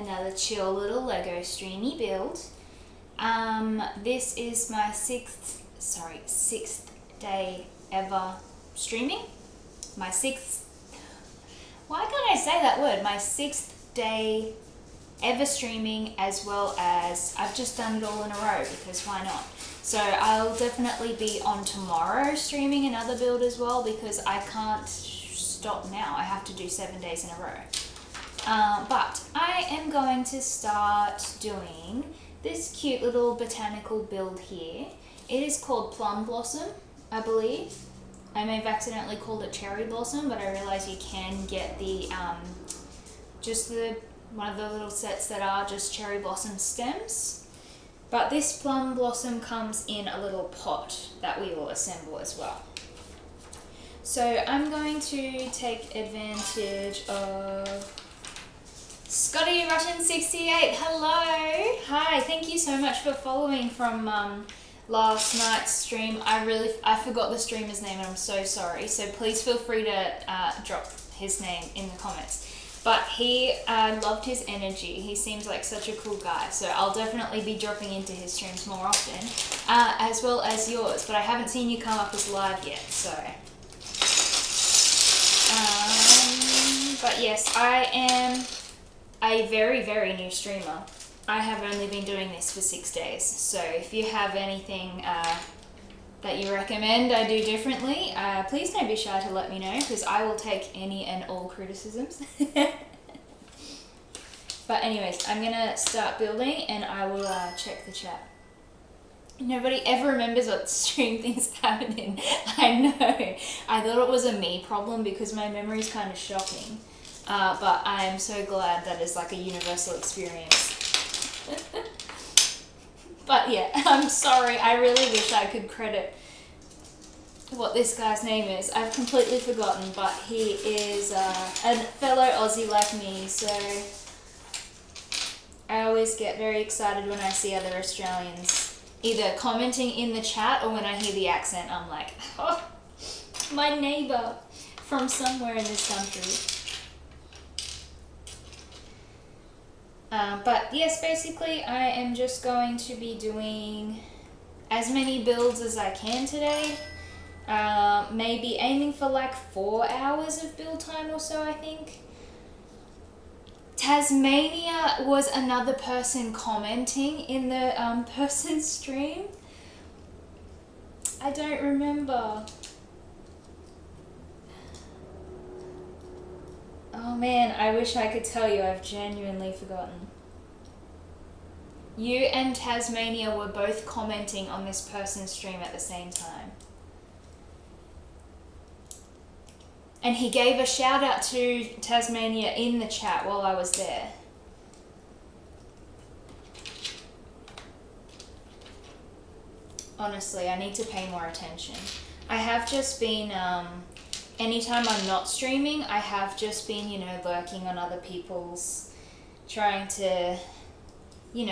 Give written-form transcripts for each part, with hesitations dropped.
another chill little Lego streamy build. This is my sixth day ever streaming. Why can't I say that word? My sixth day ever streaming, as well as I've just done it all in a row because why not? So I'll definitely be on tomorrow streaming another build as well, because I can't stop now. I have to do 7 days in a row. But I am going to start doing this cute little botanical build here. It is called Plum Blossom, I believe. I may have accidentally called it Cherry Blossom, but I realize you can get the one of the little sets that are just cherry blossom stems. But this plum blossom comes in a little pot that we will assemble as well. So I'm going to take advantage of Scotty Russian 68. Hello. Hi, thank you so much for following from last night's stream. I forgot the streamer's name and I'm so sorry. So please feel free to drop his name in the comments. But I loved his energy. He seems like such a cool guy. So I'll definitely be dropping into his streams more often, as well as yours. But I haven't seen you come up as live yet, so. But yes, I am a very, very new streamer. I have only been doing this for 6 days. So if you have anything that you recommend I do differently, please don't be shy to let me know, because I will take any and all criticisms. But anyways, I'm gonna start building and I will check the chat. Nobody ever remembers what stream things happen in. I know. I thought it was a me problem because my memory is kind of shocking. But I am so glad that it's like a universal experience. But yeah, I'm sorry, I really wish I could credit what this guy's name is. I've completely forgotten, but he is a fellow Aussie like me, so I always get very excited when I see other Australians either commenting in the chat, or when I hear the accent, I'm like, oh, my neighbour from somewhere in this country. But yes, basically I am just going to be doing as many builds as I can today. Maybe aiming for like 4 hours of build time or so, I think. Tasmania was another person commenting in the person's stream. I don't remember. Oh man, I wish I could tell you. I've genuinely forgotten. You and Tasmania were both commenting on this person's stream at the same time. And he gave a shout out to Tasmania in the chat while I was there. Honestly, I need to pay more attention. I have just been, anytime I'm not streaming, I have just been, lurking on other people's, trying to,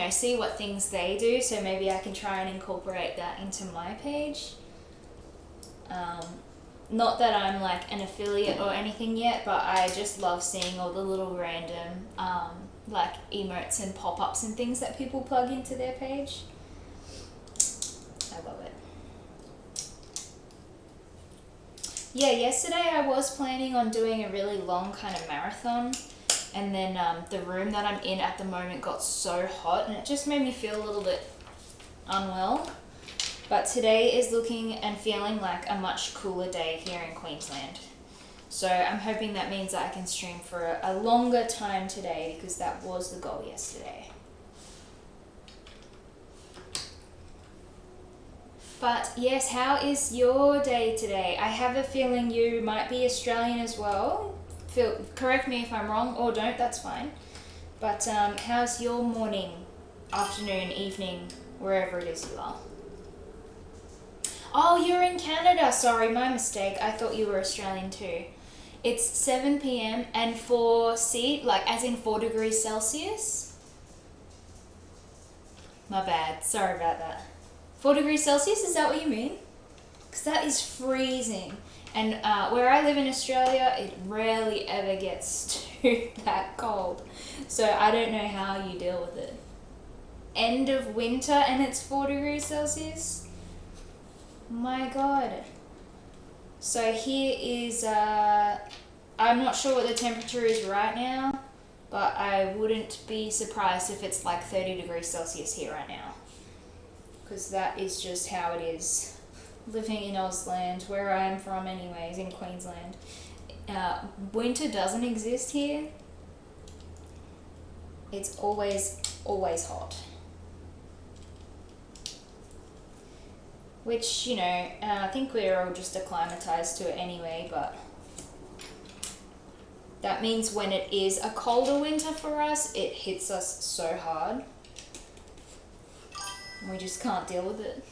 see what things they do, so maybe I can try and incorporate that into my page. Not that I'm like an affiliate or anything yet, but I just love seeing all the little random like emotes and pop-ups and things that people plug into their page. I love it. Yeah, yesterday I was planning on doing a really long kind of marathon, and then the room that I'm in at the moment got so hot and it just made me feel a little bit unwell. But today is looking and feeling like a much cooler day here in Queensland. So I'm hoping that means that I can stream for a longer time today, because that was the goal yesterday. But yes, how is your day today? I have a feeling you might be Australian as well. Correct me if I'm wrong, or don't, that's fine. But how's your morning, afternoon, evening, wherever it is you are? Oh, you're in Canada. Sorry, my mistake. I thought you were Australian too. It's 7 p.m. and as in 4 degrees Celsius. My bad. Sorry about that. 4 degrees Celsius, is that what you mean? Because that is freezing. And where I live in Australia, it rarely ever gets to that cold. So I don't know how you deal with it. End of winter and it's 4 degrees Celsius? My God. So here is, I'm not sure what the temperature is right now, but I wouldn't be surprised if it's like 30 degrees Celsius here right now. Because that is just how it is. Living in Ausland, where I am from anyways, in Queensland. Winter doesn't exist here. It's always hot. Which, you know, I think we're all just acclimatized to it anyway, but that means when it is a colder winter for us, it hits us so hard. We just can't deal with it.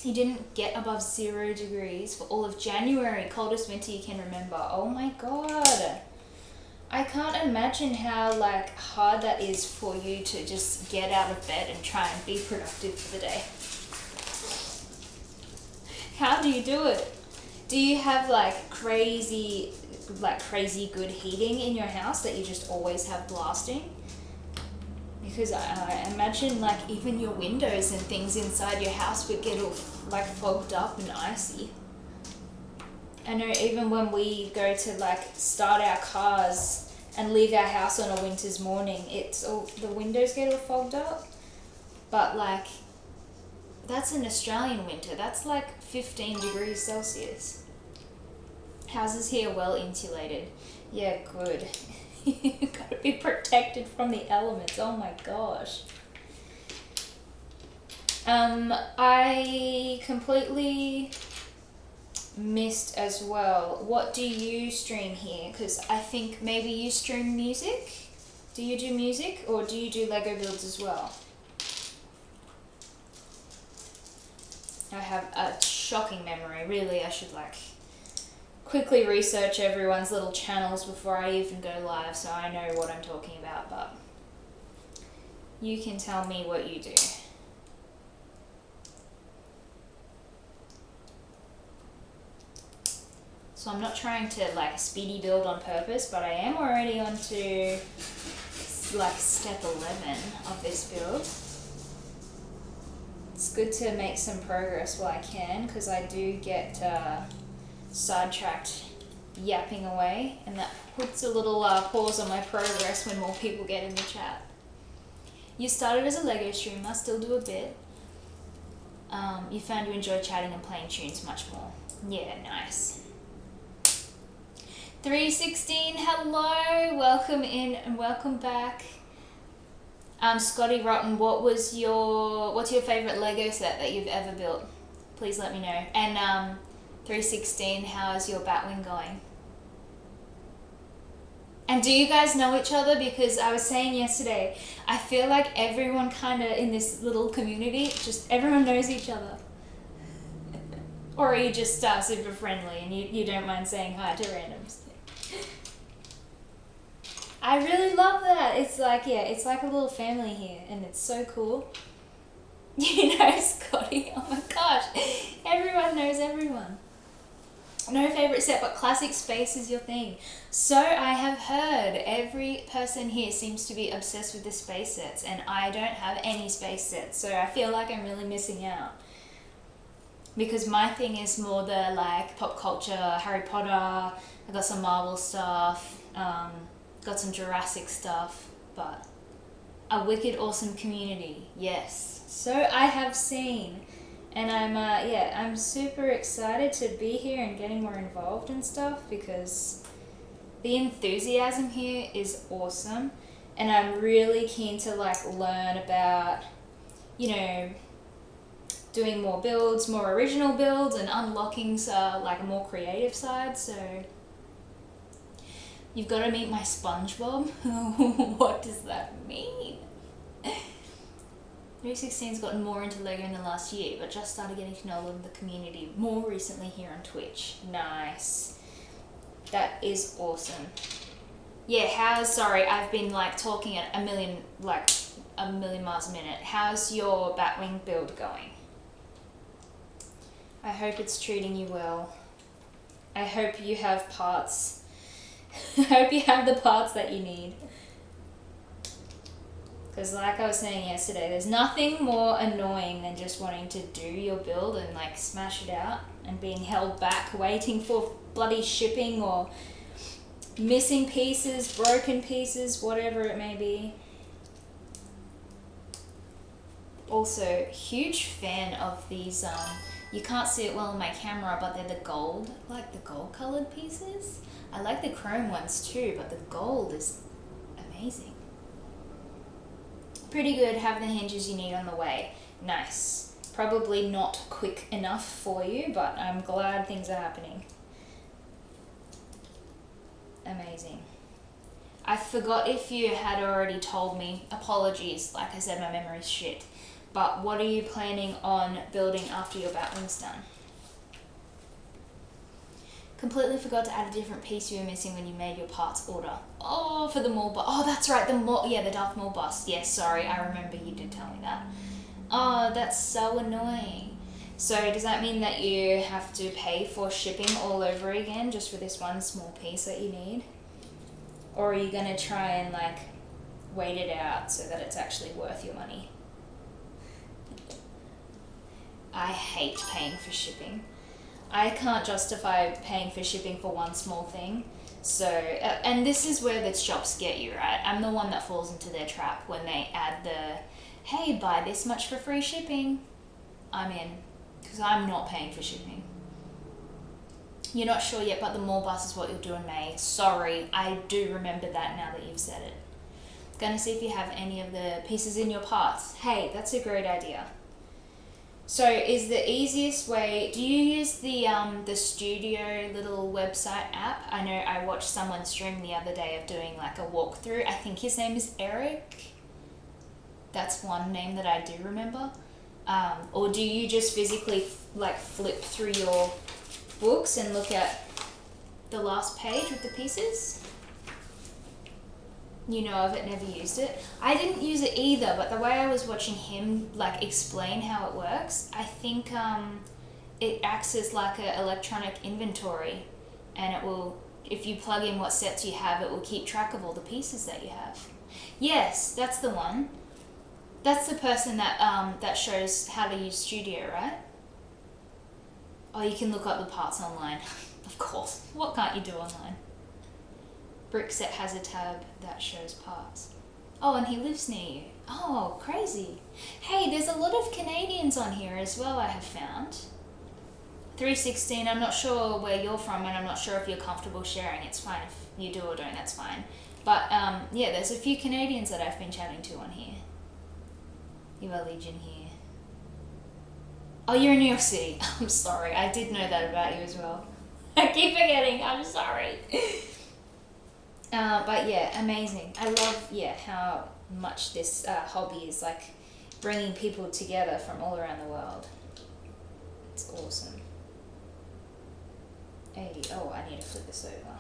You didn't get above 0 degrees for all of January, coldest winter you can remember. Oh my God. I can't imagine how like hard that is for you to just get out of bed and try and be productive for the day. How do you do it? Do you have like crazy good heating in your house that you just always have blasting? Because I imagine like even your windows and things inside your house would get all like fogged up and icy. I know even when we go to like start our cars and leave our house on a winter's morning, it's all, the windows get all fogged up. But like, that's an Australian winter. That's like 15 degrees Celsius. Houses here are well insulated. Yeah, good. You gotta be protected from the elements. Oh my gosh. I completely missed as well. What do you stream here? Because I think maybe you stream music. Do you do music or do you do Lego builds as well? I have a shocking memory. Really, I should like quickly research everyone's little channels before I even go live so I know what I'm talking about, but you can tell me what you do. So I'm not trying to like speedy build on purpose, but I am already on to like step 11 of this build. It's good to make some progress while I can, because I do get sidetracked yapping away, and that puts a little pause on my progress when more people get in the chat. You started as a Lego streamer, still do a bit. You found you enjoy chatting and playing tunes much more. Yeah, nice. 316, hello, welcome in and welcome back. Scotty Rotten, what's your favorite Lego set that you've ever built? Please let me know. And 316, how is your Batwing going? And do you guys know each other? Because I was saying yesterday, I feel like everyone kind of in this little community, just everyone knows each other. Or are you just super friendly and you don't mind saying hi to randoms? I really love that. It's like, yeah, it's like a little family here and it's so cool. You know Scotty, oh my gosh, everyone knows everyone. No favorite set, but classic space is your thing. So I have heard every person here seems to be obsessed with the space sets, and I don't have any space sets, so I feel like I'm really missing out. Because my thing is more the like pop culture, Harry Potter, I got some Marvel stuff, got some Jurassic stuff, but a wicked awesome community, yes. So I have seen. And I'm super excited to be here and getting more involved and stuff, because the enthusiasm here is awesome, and I'm really keen to like learn about, you know, doing more builds, more original builds, and unlocking like a more creative side. So you've got to meet my SpongeBob. What does that mean? 316's gotten more into Lego in the last year, but just started getting to know a lot of the community more recently here on Twitch. Nice. That is awesome. Yeah, sorry, I've been like talking at a million miles a minute. How's your Batwing build going? I hope it's treating you well. I hope you have parts. I hope you have the parts that you need. Because like I was saying yesterday, there's nothing more annoying than just wanting to do your build and like smash it out and being held back waiting for bloody shipping or missing pieces, broken pieces, whatever it may be. Also, huge fan of these, you can't see it well on my camera, but they're the gold, like the gold colored pieces. I like the chrome ones too, but the gold is amazing. Pretty good, have the hinges you need on the way. Nice. Probably not quick enough for you, but I'm glad things are happening. Amazing. I forgot if you had already told me. Apologies, like I said, my memory's shit. But what are you planning on building after your batwing's done? Completely forgot to add a different piece you were missing when you made your parts order. Oh, for the Maul bust. Oh, that's right, the Darth Maul bust. Yes, sorry, I remember you did tell me that. Oh, that's so annoying. So does that mean that you have to pay for shipping all over again just for this one small piece that you need? Or are you going to try and like wait it out so that it's actually worth your money? I hate paying for shipping. I can't justify paying for shipping for one small thing. So, and this is where the shops get you, right? I'm the one that falls into their trap when they add the, hey, buy this much for free shipping. I'm in, because I'm not paying for shipping. You're not sure yet, but the Maul bus is what you'll do in May. Sorry, I do remember that now that you've said it. Gonna see if you have any of the pieces in your parts. Hey, that's a great idea. So is the easiest way, do you use the studio little website app? I know I watched someone stream the other day of doing like a walkthrough. I think his name is Eric. That's one name that I do remember. Or do you just physically like flip through your books and look at the last page with the pieces? You know of it, never used it. I didn't use it either, but the way I was watching him like explain how it works, I think it acts as like an electronic inventory, and it will, if you plug in what sets you have, it will keep track of all the pieces that you have. Yes, that's the one. That's the person that that shows how to use Studio, right? Oh, you can look up the parts online. Of course. What can't you do online? Brickset has a tab that shows parts. Oh, and he lives near you. Oh, crazy. Hey, there's a lot of Canadians on here as well, I have found. 316, I'm not sure where you're from, and I'm not sure if you're comfortable sharing. It's fine if you do or don't, that's fine. But yeah, there's a few Canadians that I've been chatting to on here. You are Legion here. Oh, you're in New York City. I'm sorry, I did know that about you as well. I keep forgetting, I'm sorry. But yeah, amazing. I love, yeah, how much this hobby is like bringing people together from all around the world. It's awesome. Hey, oh, I need to flip this over.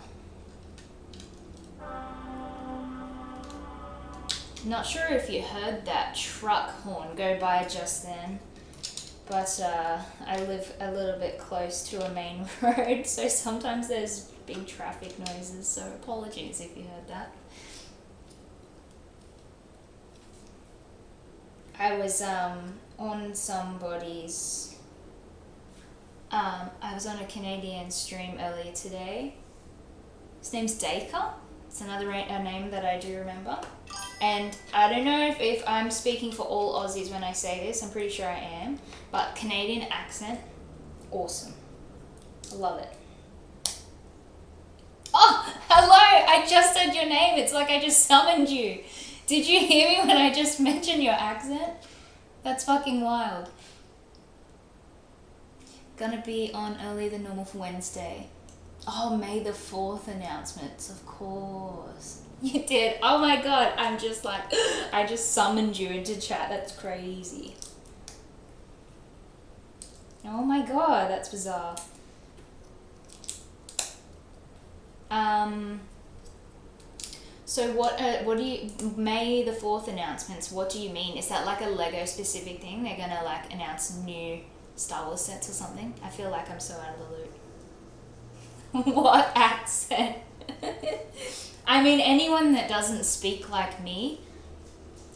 Not sure if you heard that truck horn go by just then, but I live a little bit close to a main road, so sometimes there's big traffic noises, so apologies if you heard that. I was on somebody's, I was on a Canadian stream earlier today. His name's Dacre. It's another name that I do remember. And I don't know if I'm speaking for all Aussies when I say this, I'm pretty sure I am, but Canadian accent, awesome. I love it. Oh, hello! I just said your name. It's like I just summoned you. Did you hear me when I just mentioned your accent? That's fucking wild. Gonna be on earlier than normal for Wednesday. Oh, May the 4th announcements, of course. You did. Oh my god, I'm just like, I just summoned you into chat. That's crazy. Oh my god, that's bizarre. So what do you, May the 4th announcements, what do you mean? Is that like a Lego specific thing? They're gonna like announce new Star Wars sets or something? I feel like I'm so out of the loop. What accent? I mean, anyone that doesn't speak like me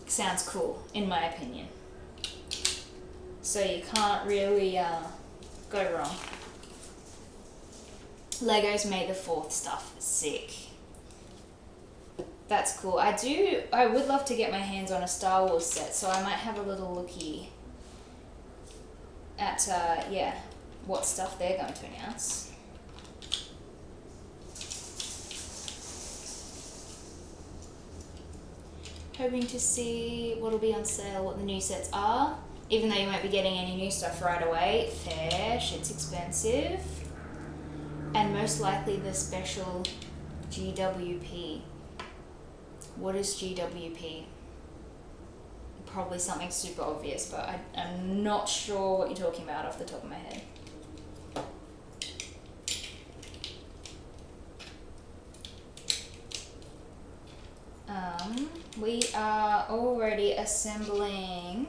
sounds cool, in my opinion. So you can't really go wrong. Lego's May the 4th stuff, sick. That's cool. I would love to get my hands on a Star Wars set, so I might have a little looky at, what stuff they're going to announce. Hoping to see what'll be on sale, what the new sets are. Even though you won't be getting any new stuff right away. Fair, shit's expensive. And most likely the special GWP. What is GWP? Probably something super obvious, but I'm not sure what you're talking about off the top of my head. We are already assembling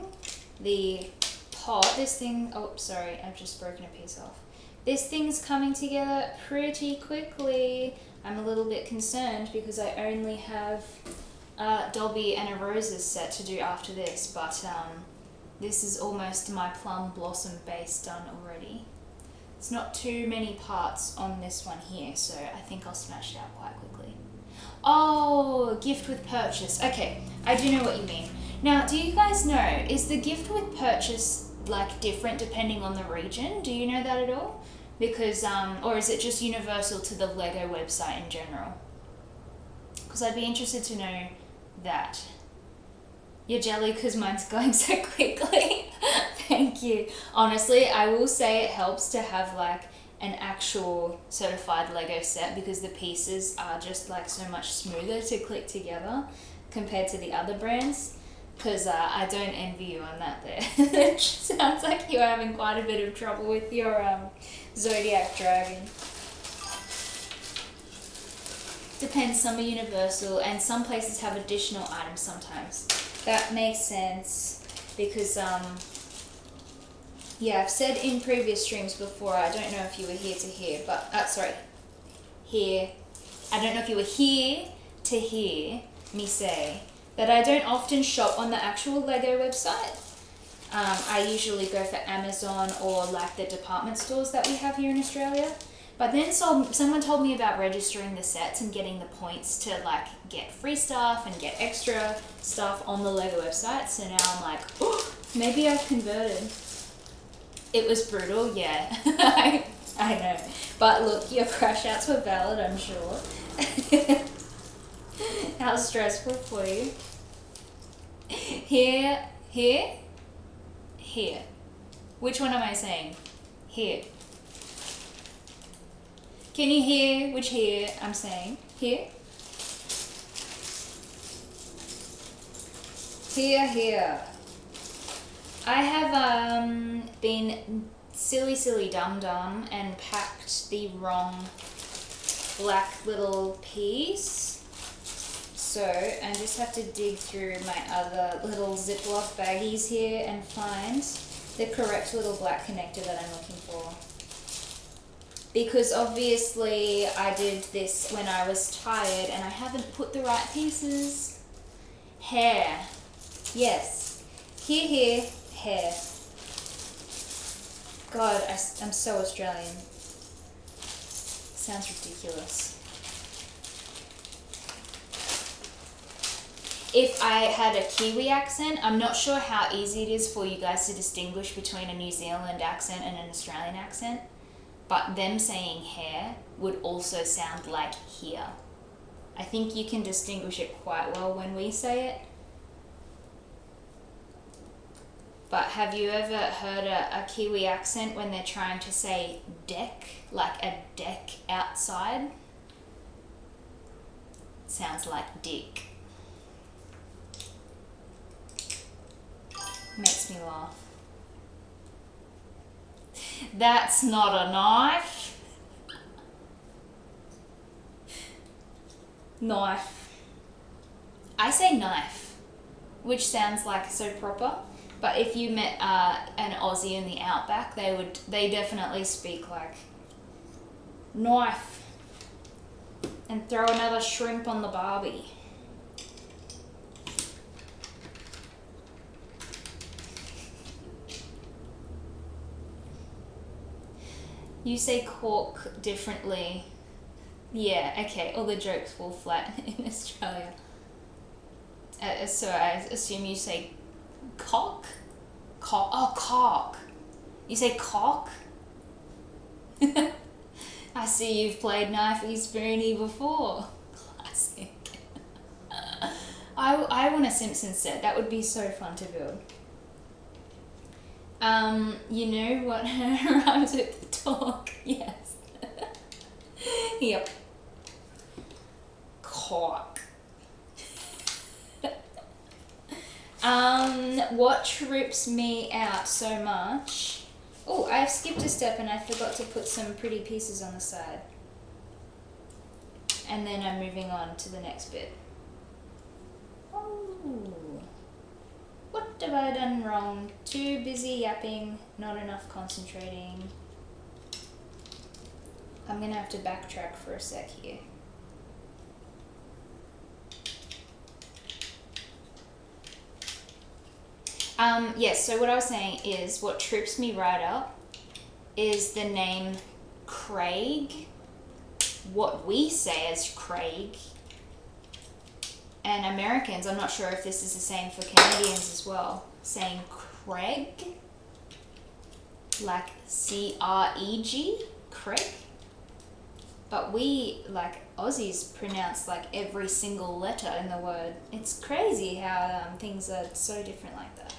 the pot. This thing, oh sorry, I've just broken a piece off. This thing's coming together pretty quickly. I'm a little bit concerned because I only have a Dobby and a Roses set to do after this, but this is almost my Plum Blossom base done already. It's not too many parts on this one here, so I think I'll smash it out quite quickly. Oh, gift with purchase. Okay, I do know what you mean. Now, do you guys know, is the gift with purchase like different depending on the region? Do you know that at all? Because, or is it just universal to the Lego website in general? Because I'd be interested to know that. You're jelly because mine's going so quickly. Thank you. Honestly, I will say it helps to have like an actual certified Lego set because the pieces are just like so much smoother to click together compared to the other brands. Because I don't envy you on that there. It sounds like you're having quite a bit of trouble with your Zodiac Dragon. Depends, some are universal and some places have additional items sometimes. That makes sense because, yeah, I've said in previous streams before, I don't know if you were here to hear, but, here. I don't know if you were here to hear me say that I don't often shop on the actual Lego website. I usually go for Amazon or like the department stores that we have here in Australia. But then someone told me about registering the sets and getting the points to like get free stuff and get extra stuff on the Lego website. So now I'm like, oh, maybe I've converted. It was brutal, yeah. I know. But look, your crash outs were valid, I'm sure. How stressful for you. Here. Which one am I saying? Here. Can you hear which here I'm saying? Here? Here. I have been silly dum-dum and packed the wrong black little piece. So I just have to dig through my other little Ziploc baggies here and find the correct little black connector that I'm looking for. Because obviously I did this when I was tired and I haven't put the right pieces. Hair. Yes. Here, hair. God, I'm so Australian. Sounds ridiculous. If I had a Kiwi accent, I'm not sure how easy it is for you guys to distinguish between a New Zealand accent and an Australian accent, but them saying hair would also sound like here. I think you can distinguish it quite well when we say it. But have you ever heard a Kiwi accent when they're trying to say deck, like a deck outside? Sounds like dick. Makes me laugh. That's not a knife. Knife. I say knife, which sounds like so proper. But if you met an Aussie in the outback, they definitely speak like knife. and throw another shrimp on the barbie. You say cork differently. Yeah, okay, all the jokes fall flat in Australia. So I assume you say cock? Cock. Oh, cock. You say cock? I see you've played Knifey Spoony before. Classic. I want a Simpsons set. That would be so fun to build. You know what rhymes with the talk? Yes. Yep. Cock. What trips me out so much? Oh, I've skipped a step and I forgot to put some pretty pieces on the side. And then I'm moving on to the next bit. Oh. What have I done wrong? Too busy yapping, not enough concentrating. I'm gonna have to backtrack for a sec here. Yes, so what I was saying is what trips me right up is the name Craig, what we say as Craig, and Americans, I'm not sure if this is the same for Canadians as well, saying Craig, like C-R-E-G, Craig. But we, like Aussies, pronounce like every single letter in the word. It's crazy how things are so different like that.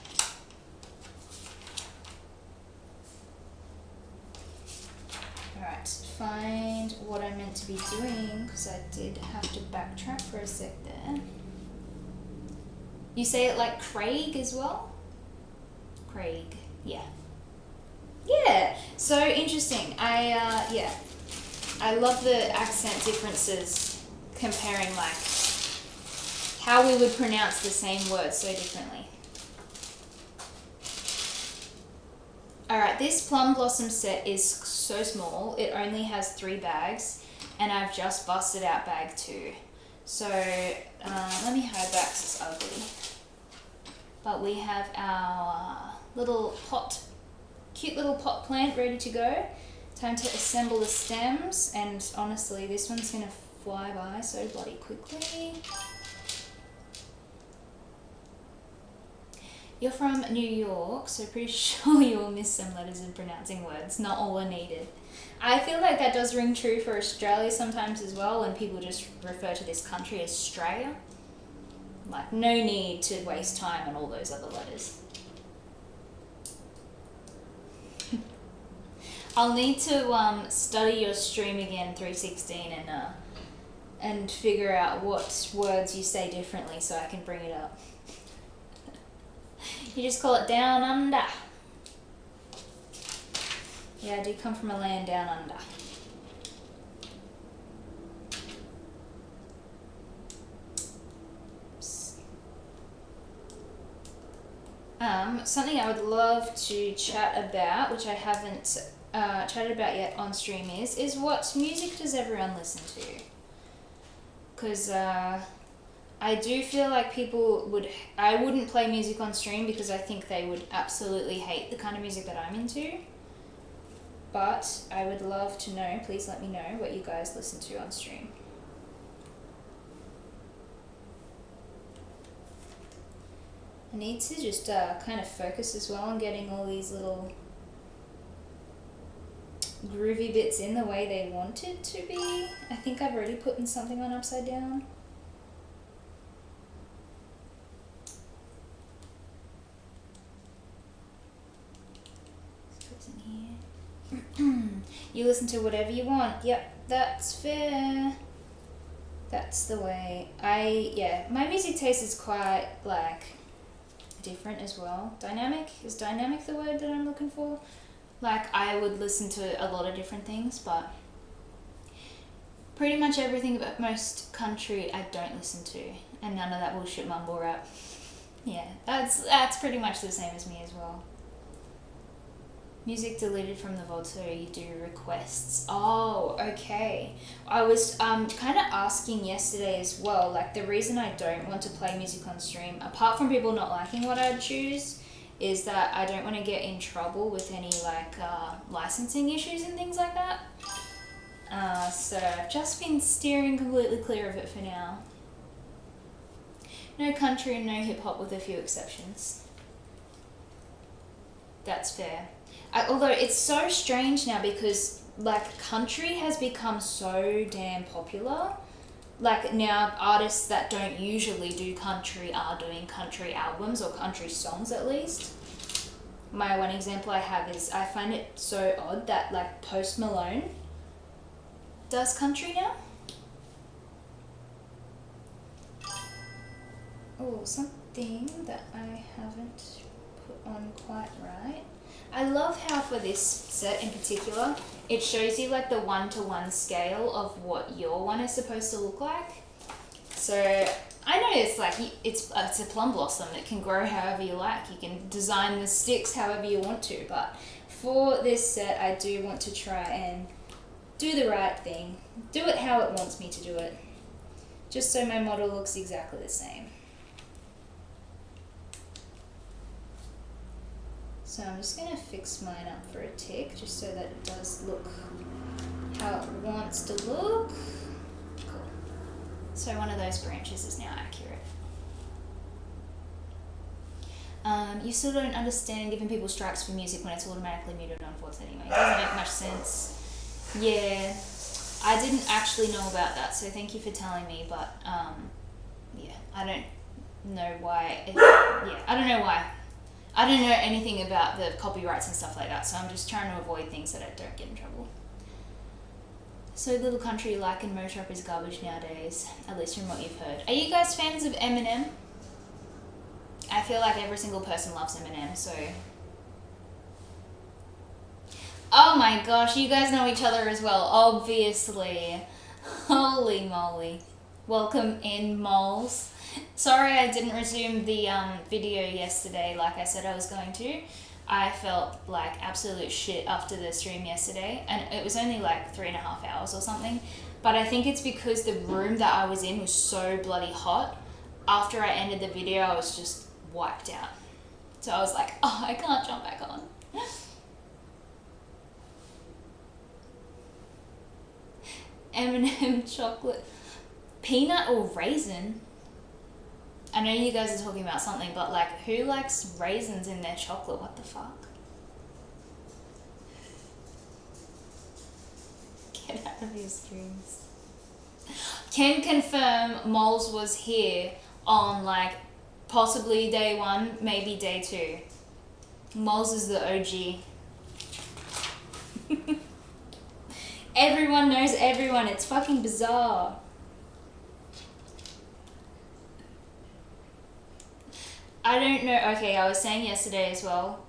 Alright, find what I meant to be doing, because I did have to backtrack for a sec there. You say it like Craig as well? Craig, yeah. Yeah, so interesting. I love the accent differences comparing like how we would pronounce the same word so differently. Alright, this plum blossom set is so small. It only has 3 bags and I've just busted out bag 2. So let me hide back, it's ugly. But we have our little pot, cute little pot plant ready to go. Time to assemble the stems, and honestly this one's gonna fly by so bloody quickly. You're from New York, so pretty sure you will miss some letters in pronouncing words. Not all are needed. I feel like that does ring true for Australia sometimes as well, when people just refer to this country as Australia. Like, no need to waste time on all those other letters. I'll need to study your stream again, 316, and figure out what words you say differently so I can bring it up. You just call it down under. Yeah, I do come from a land down under. Something I would love to chat about, which I haven't chatted about yet on stream, is what music does everyone listen to? Because I do feel like I wouldn't play music on stream because I think they would absolutely hate the kind of music that I'm into. But I would love to know, please let me know what you guys listen to on stream. I need to just kind of focus as well on getting all these little groovy bits in the way they want it to be. I think I've already put something on upside down. You listen to whatever you want. Yep, that's fair. That's the way. My music taste is quite, like, different as well. Dynamic? Is dynamic the word that I'm looking for? Like, I would listen to a lot of different things, but pretty much everything about most country I don't listen to. And none of that bullshit mumble rap. Yeah, that's pretty much the same as me as well. Music deleted from the vault so you do requests. Oh, okay. I was kind of asking yesterday as well, like the reason I don't want to play music on stream, apart from people not liking what I choose, is that I don't want to get in trouble with any like licensing issues and things like that. So I've just been steering completely clear of it for now. No country and no hip hop with a few exceptions. That's fair. Although it's so strange now because like country has become so damn popular. Like now artists that don't usually do country are doing country albums or country songs at least. My one example I have is I find it so odd that like Post Malone does country now. Oh, something that I haven't put on quite right. I love how for this set in particular, it shows you like the 1-to-1 scale of what your one is supposed to look like. So I know it's like, it's a plum blossom. It can grow however you like. You can design the sticks however you want to. But for this set, I do want to try and do the right thing. Do it how it wants me to do it. Just so my model looks exactly the same. So I'm just going to fix mine up for a tick, just so that it does look how it wants to look. Cool. So one of those branches is now accurate. You still don't understand giving people strikes for music when it's automatically muted on Forts anyway. It doesn't make much sense. Yeah, I didn't actually know about that, so thank you for telling me, but yeah, I don't know why. I don't know why. I don't know anything about the copyrights and stuff like that, so I'm just trying to avoid things that I don't get in trouble. So little country you like and Motorop is garbage nowadays, at least from what you've heard. Are you guys fans of Eminem? I feel like every single person loves Eminem, so... Oh my gosh, you guys know each other as well, obviously. Holy moly. Welcome in, moles. Sorry I didn't resume the video yesterday like I said I was going to. I felt like absolute shit after the stream yesterday, and it was only like 3.5 hours or something, but I think it's because the room that I was in was so bloody hot. After I ended the video I was just wiped out. So I was like, oh, I can't jump back on. M&M chocolate. Peanut or raisin? I know you guys are talking about something, but like, who likes raisins in their chocolate? What the fuck? Get out of your streams. Can confirm Moles was here on like possibly day 1, maybe day 2. Moles is the OG. Everyone knows everyone. It's fucking bizarre. I don't know. Okay, I was saying yesterday as well,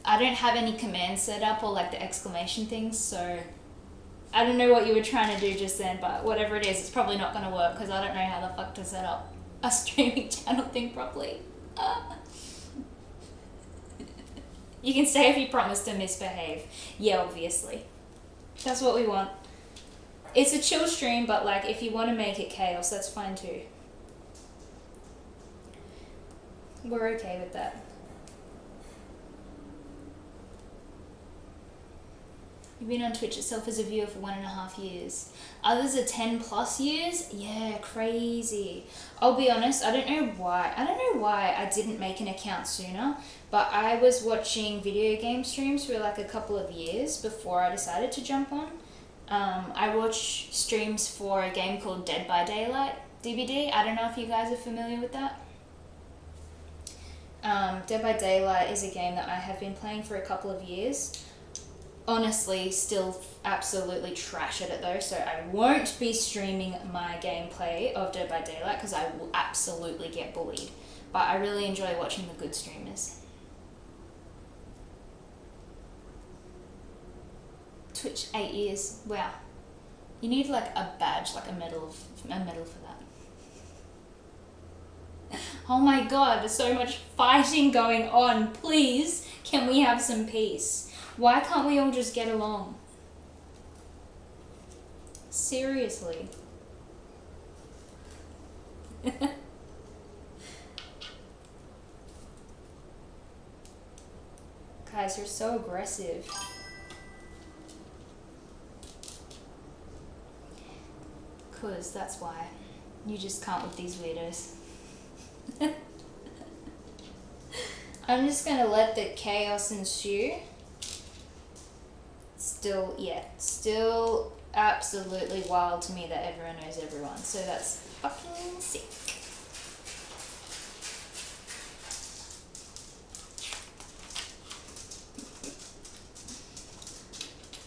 I don't have any commands set up or like the exclamation things, so I don't know what you were trying to do just then, but whatever it is, it's probably not going to work because I don't know how the fuck to set up a streaming channel thing properly. You can stay if you promise to misbehave. Yeah, obviously. That's what we want. It's a chill stream, but like if you want to make it chaos, that's fine too. We're okay with that. You've been on Twitch itself as a viewer for 1.5 years. Others are 10+ years? Yeah, crazy. I'll be honest, I don't know why I didn't make an account sooner, but I was watching video game streams for like a couple of years before I decided to jump on. I watch streams for a game called Dead by Daylight, DBD. I don't know if you guys are familiar with that. Dead by Daylight is a game that I have been playing for a couple of years. Honestly, still absolutely trash at it though, so I won't be streaming my gameplay of Dead by Daylight because I will absolutely get bullied. But I really enjoy watching the good streamers. Twitch 8 years. Wow. You need like a badge, like a medal for that. Oh my god, there's so much fighting going on. Please, can we have some peace? Why can't we all just get along? Seriously. Guys, you're so aggressive. Cause that's why. You just can't with these weirdos. I'm just gonna let the chaos ensue. Still absolutely wild to me that everyone knows everyone. So that's fucking sick.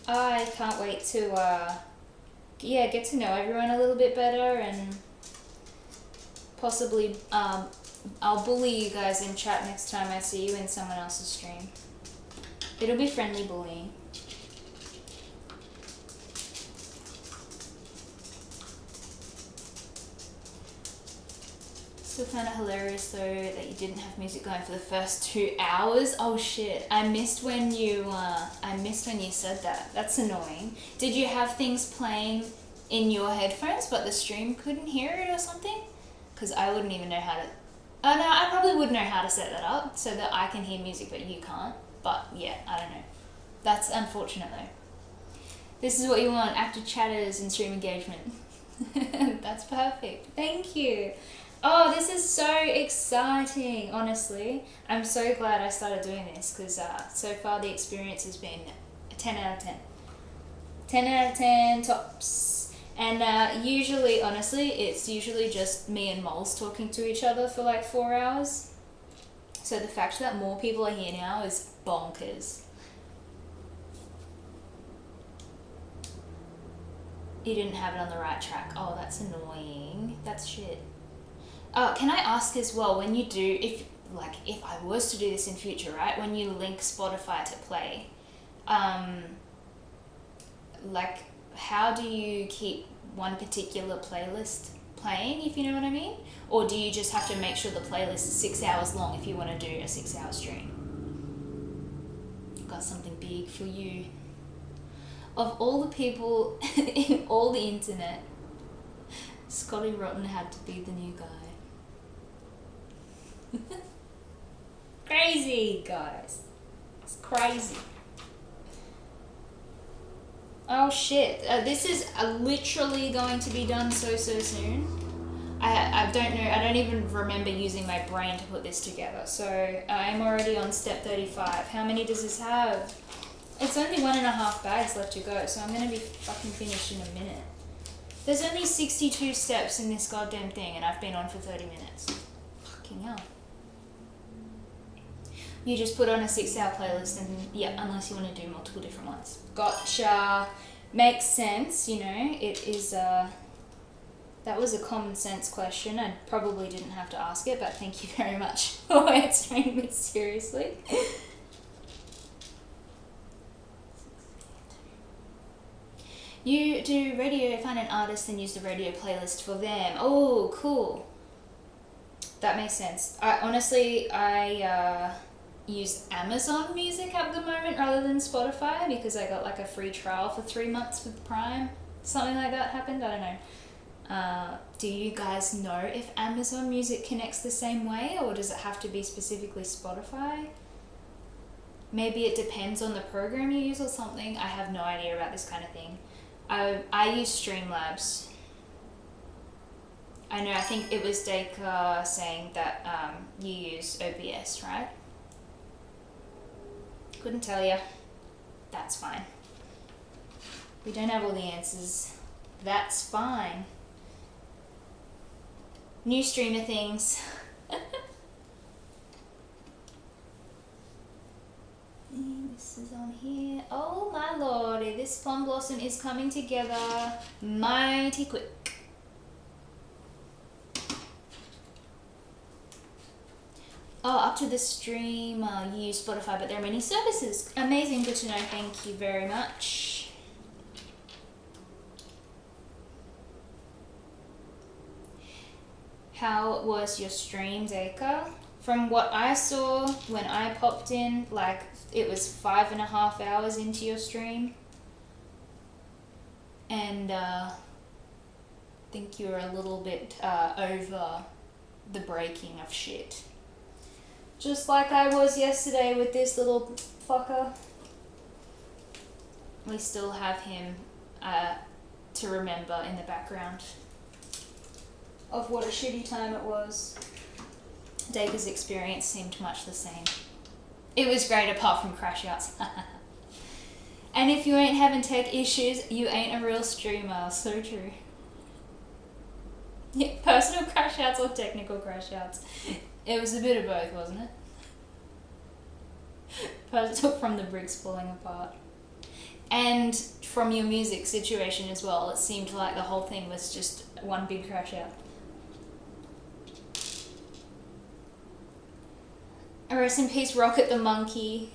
I can't wait to get to know everyone a little bit better, and possibly I'll bully you guys in chat next time I see you in someone else's stream. It'll be friendly bullying. Still found it hilarious though that you didn't have music going for the first 2 hours. Oh shit! I missed when you said that. That's annoying. Did you have things playing in your headphones but the stream couldn't hear it or something? Because I wouldn't even know how to. Oh no, I probably would know how to set that up so that I can hear music but you can't. But yeah, I don't know. That's unfortunate though. This is what you want: active chatters and stream engagement. That's perfect. Thank you. Oh, this is so exciting, honestly. I'm so glad I started doing this because so far the experience has been a 10 out of 10. 10 out of 10 tops. And usually, honestly, it's usually just me and Moles talking to each other for like 4 hours. So the fact that more people are here now is bonkers. You didn't have it on the right track. Oh, that's annoying. That's shit. Can I ask as well, when you do, if I was to do this in future, right, when you link Spotify to play, how do you keep one particular playlist playing, if you know what I mean? Or do you just have to make sure the playlist is 6 hours long if you want to do a 6 hour stream? Got something big for you. Of all the people in all the internet, Scotty Rotten had to be the new guy. Crazy, guys. It's crazy. Oh shit. This is literally going to be done so soon. I don't know. I don't even remember using my brain to put this together. So I'm already on step 35. How many does this have? It's only 1.5 bags left to go. So I'm going to be fucking finished in a minute. There's only 62 steps in this goddamn thing and I've been on for 30 minutes. Fucking hell. You just put on a 6 hour playlist and yeah, unless you want to do multiple different ones. Gotcha. Makes sense, you know. It is that was a common sense question. I probably didn't have to ask it, but thank you very much for answering me seriously. You do radio, find an artist and use the radio playlist for them. Oh, cool. That makes sense. I use Amazon Music at the moment rather than Spotify because I got like a free trial for 3 months with Prime. Something like that happened, I don't know. Do you guys know if Amazon Music connects the same way or does it have to be specifically Spotify? Maybe it depends on the program you use or something. I have no idea about this kind of thing. I use Streamlabs. I know, I think it was Dacre saying that you use OBS, right? Couldn't tell you. That's fine. We don't have all the answers. That's fine. New streamer things. This is on here. Oh my lordy, this plum blossom is coming together mighty quick. Oh, up to the stream, you use Spotify, but there are many services. Amazing, good to know. Thank you very much. How was your stream, Dacre? From what I saw when I popped in, like it was 5.5 hours into your stream, and I think you were a little bit over the breaking of shit. Just like I was yesterday with this little fucker. We still have him to remember in the background of what a shitty time it was. Dacre's experience seemed much the same. It was great apart from crash outs. And if you ain't having tech issues, you ain't a real streamer. So true. Yeah, personal crash outs or technical crash outs. It was a bit of both, wasn't it? Personal from the bricks falling apart. And from your music situation as well, it seemed like the whole thing was just one big crash out. Rest in peace, Rocket the Monkey.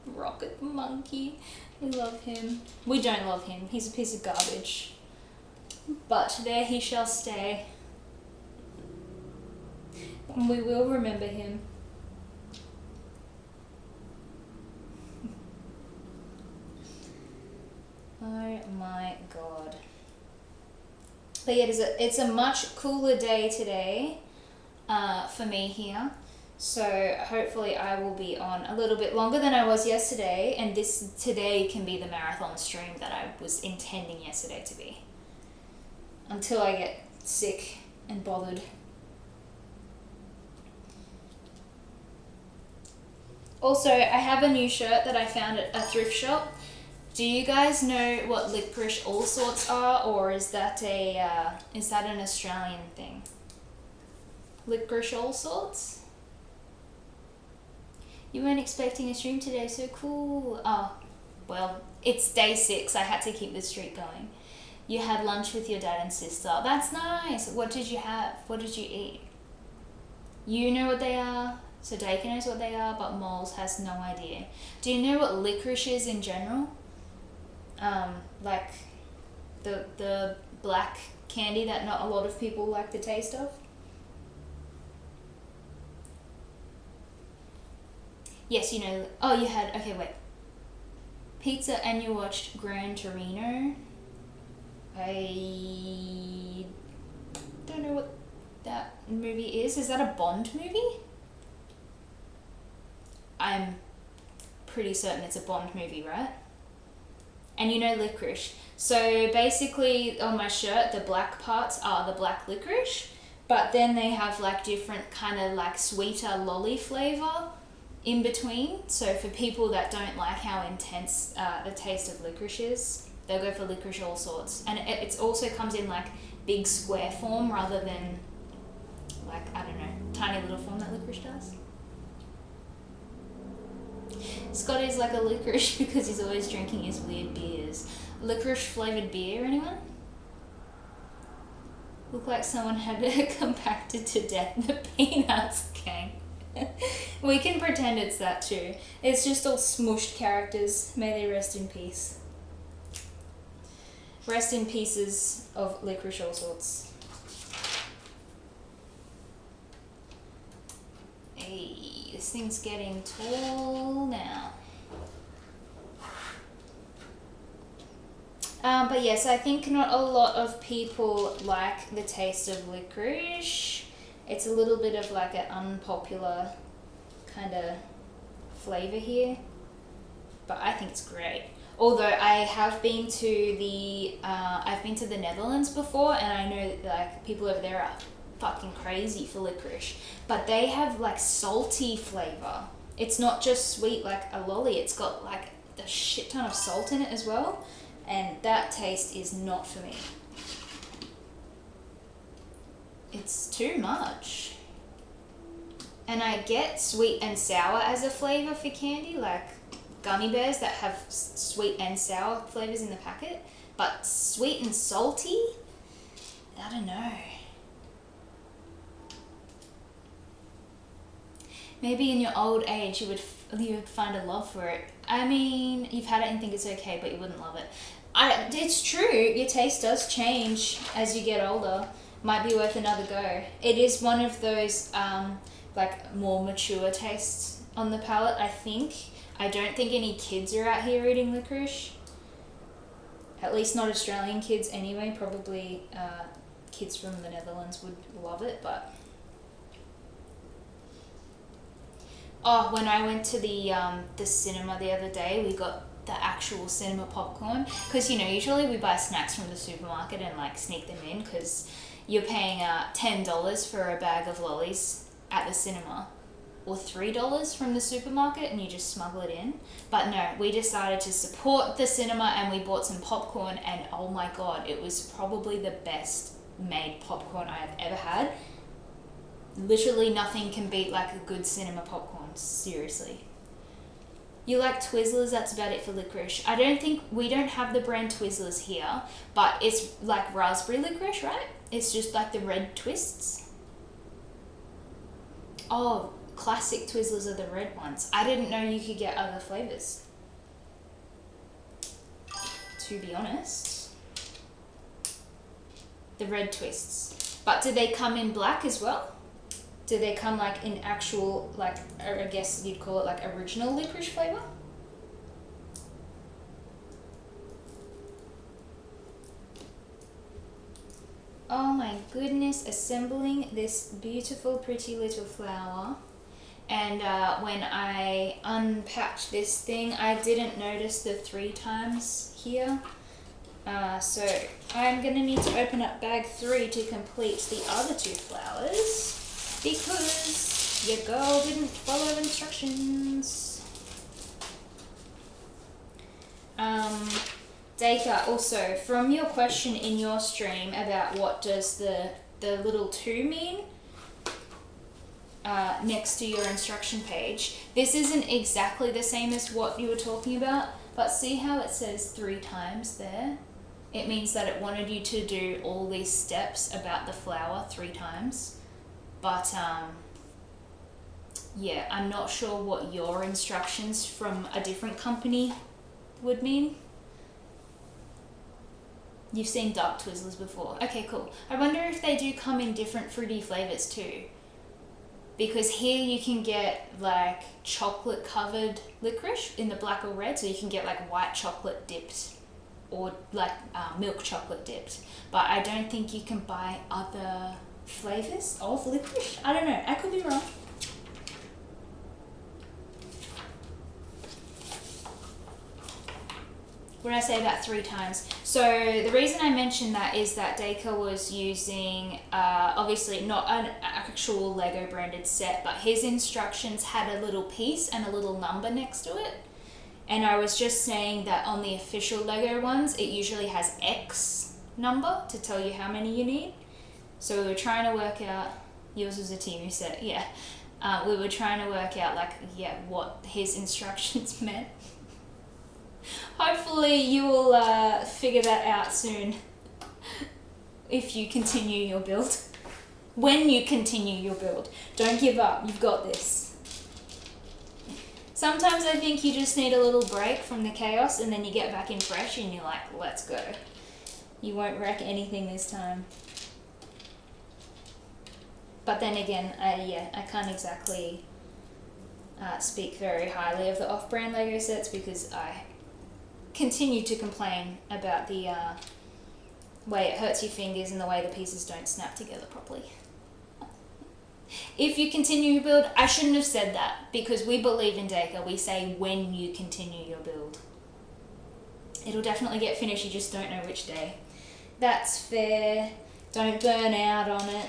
Rocket the Monkey. We love him. We don't love him. He's a piece of garbage. But there he shall stay. And we will remember him. Oh my god. But yeah, it's a much cooler day today for me here. So hopefully I will be on a little bit longer than I was yesterday, and today can be the marathon stream that I was intending yesterday to be. Until I get sick and bothered. Also, I have a new shirt that I found at a thrift shop. Do you guys know what licorice all sorts are, or is that an Australian thing? Licorice all sorts? You weren't expecting a stream today, so cool. Oh, well, it's day 6. I had to keep the streak going. You had lunch with your dad and sister. That's nice. What did you have? What did you eat? You know what they are. So Dacre knows what they are, but Moles has no idea. Do you know what licorice is in general? Like the black candy that not a lot of people like the taste of? Yes, you know. Oh, you had. Okay, wait. Pizza and you watched Gran Torino. I don't know what that movie is. Is that a Bond movie? I'm pretty certain it's a Bond movie, right? And you know licorice. So basically on my shirt, the black parts are the black licorice, but then they have like different kind of like sweeter lolly flavor in between. So for people that don't like how intense the taste of licorice is, they'll go for licorice all sorts. And it also comes in like big square form rather than like, I don't know, tiny little form that licorice does. Scott is like a licorice because he's always drinking his weird beers. Licorice flavoured beer, anyone? Look like someone had compacted to death the Peanuts gang. We can pretend it's that too. It's just all smushed characters. May they rest in peace. Rest in pieces of licorice all sorts. Hey, this thing's getting tall now. But yes, I think not a lot of people like the taste of licorice. It's a little bit of like an unpopular kind of flavour here, but I think it's great. Although I have been to the Netherlands before, and I know that like people over there are fucking crazy for licorice, but they have like salty flavour. It's not just sweet like a lolly, it's got like a shit ton of salt in it as well, and that taste is not for me. It's too much. And I get sweet and sour as a flavour for candy, like gummy bears that have sweet and sour flavours in the packet, but sweet and salty? I don't know. Maybe in your old age you would find a love for it. I mean, you've had it and think it's okay, but you wouldn't love it. It's true, your taste does change as you get older. Might be worth another go. It is one of those like more mature tastes on the palate, I think. I don't think any kids are out here eating licorice. At least not Australian kids anyway. Probably kids from the Netherlands would love it, but... Oh, when I went to the cinema the other day, we got the actual cinema popcorn. Because, you know, usually we buy snacks from the supermarket and, like, sneak them in because you're paying $10 for a bag of lollies at the cinema. Or $3 from the supermarket and you just smuggle it in. But no, we decided to support the cinema and we bought some popcorn, and oh my god, it was probably the best made popcorn I have ever had. Literally nothing can beat like a good cinema popcorn, seriously. You like Twizzlers, that's about it for licorice. We don't have the brand Twizzlers here, but it's like raspberry licorice, right? It's just like the red twists. Oh, classic Twizzlers are the red ones. I didn't know you could get other flavours, to be honest. The red twists. But do they come in black as well? Do they come like in actual, like, I guess you'd call it like original licorice flavour? Oh my goodness, assembling this beautiful, pretty little flower. And when I unpacked this thing, I didn't notice the 3 times here. So I'm going to need to open up bag 3 to complete the other 2 flowers because your girl didn't follow instructions. Dacre, also, from your question in your stream about what does the little 2 mean, next to your instruction page, this isn't exactly the same as what you were talking about, but see how it says 3 times there? It means that it wanted you to do all these steps about the flower 3 times. But yeah, I'm not sure what your instructions from a different company would mean. You've seen dark Twizzlers before. Okay, cool. I wonder if they do come in different fruity flavours too. Because here you can get like chocolate covered licorice in the black or red, so you can get like white chocolate dipped or like milk chocolate dipped. But I don't think you can buy other flavours of licorice. I don't know, I could be wrong. What did I say about 3 times? So the reason I mentioned that is that Dacre was using, obviously not an actual Lego branded set, but his instructions had a little piece and a little number next to it. And I was just saying that on the official Lego ones, it usually has X number to tell you how many you need. So we were trying to work out, yours was a Temu set, yeah. We were trying to work out like, yeah, what his instructions meant. Hopefully you will figure that out soon if you continue your build. When you continue your build. Don't give up, you've got this. Sometimes I think you just need a little break from the chaos and then you get back in fresh and you're like, let's go. You won't wreck anything this time. But then again, I can't exactly speak very highly of the off-brand Lego sets because I continue to complain about the way it hurts your fingers and the way the pieces don't snap together properly. If you continue your build, I shouldn't have said that because we believe in Dacre. We say when you continue your build. It'll definitely get finished, you just don't know which day. That's fair. Don't burn out on it.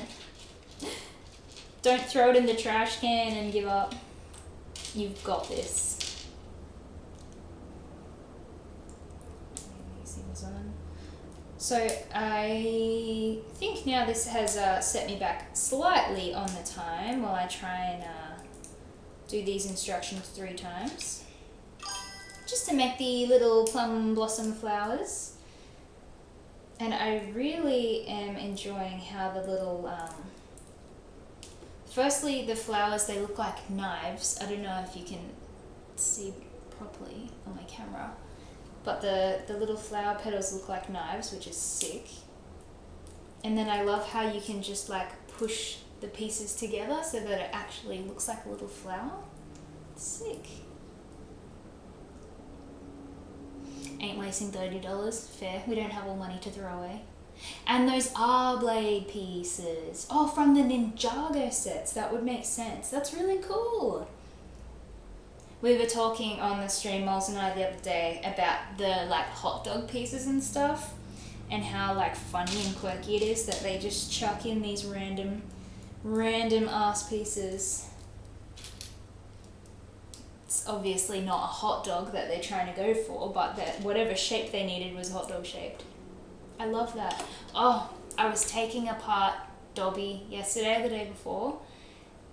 Don't throw it in the trash can and give up. You've got this. So I think now this has set me back slightly on the time while I try and do these instructions 3 times. Just to make the little plum blossom flowers. And I really am enjoying how the little, firstly the flowers, they look like knives. I don't know if you can see properly on my camera. But the little flower petals look like knives, which is sick. And then I love how you can just like push the pieces together so that it actually looks like a little flower. Sick. Ain't wasting $30. Fair. We don't have all money to throw away. And those are blade pieces. Oh, from the Ninjago sets. That would make sense. That's really cool. We were talking on the stream, Moles and I, the other day about the like hot dog pieces and stuff, and how like funny and quirky it is that they just chuck in these random ass pieces. It's obviously not a hot dog that they're trying to go for, but that whatever shape they needed was hot dog shaped. I love that. Oh, I was taking apart Dobby yesterday or the day before,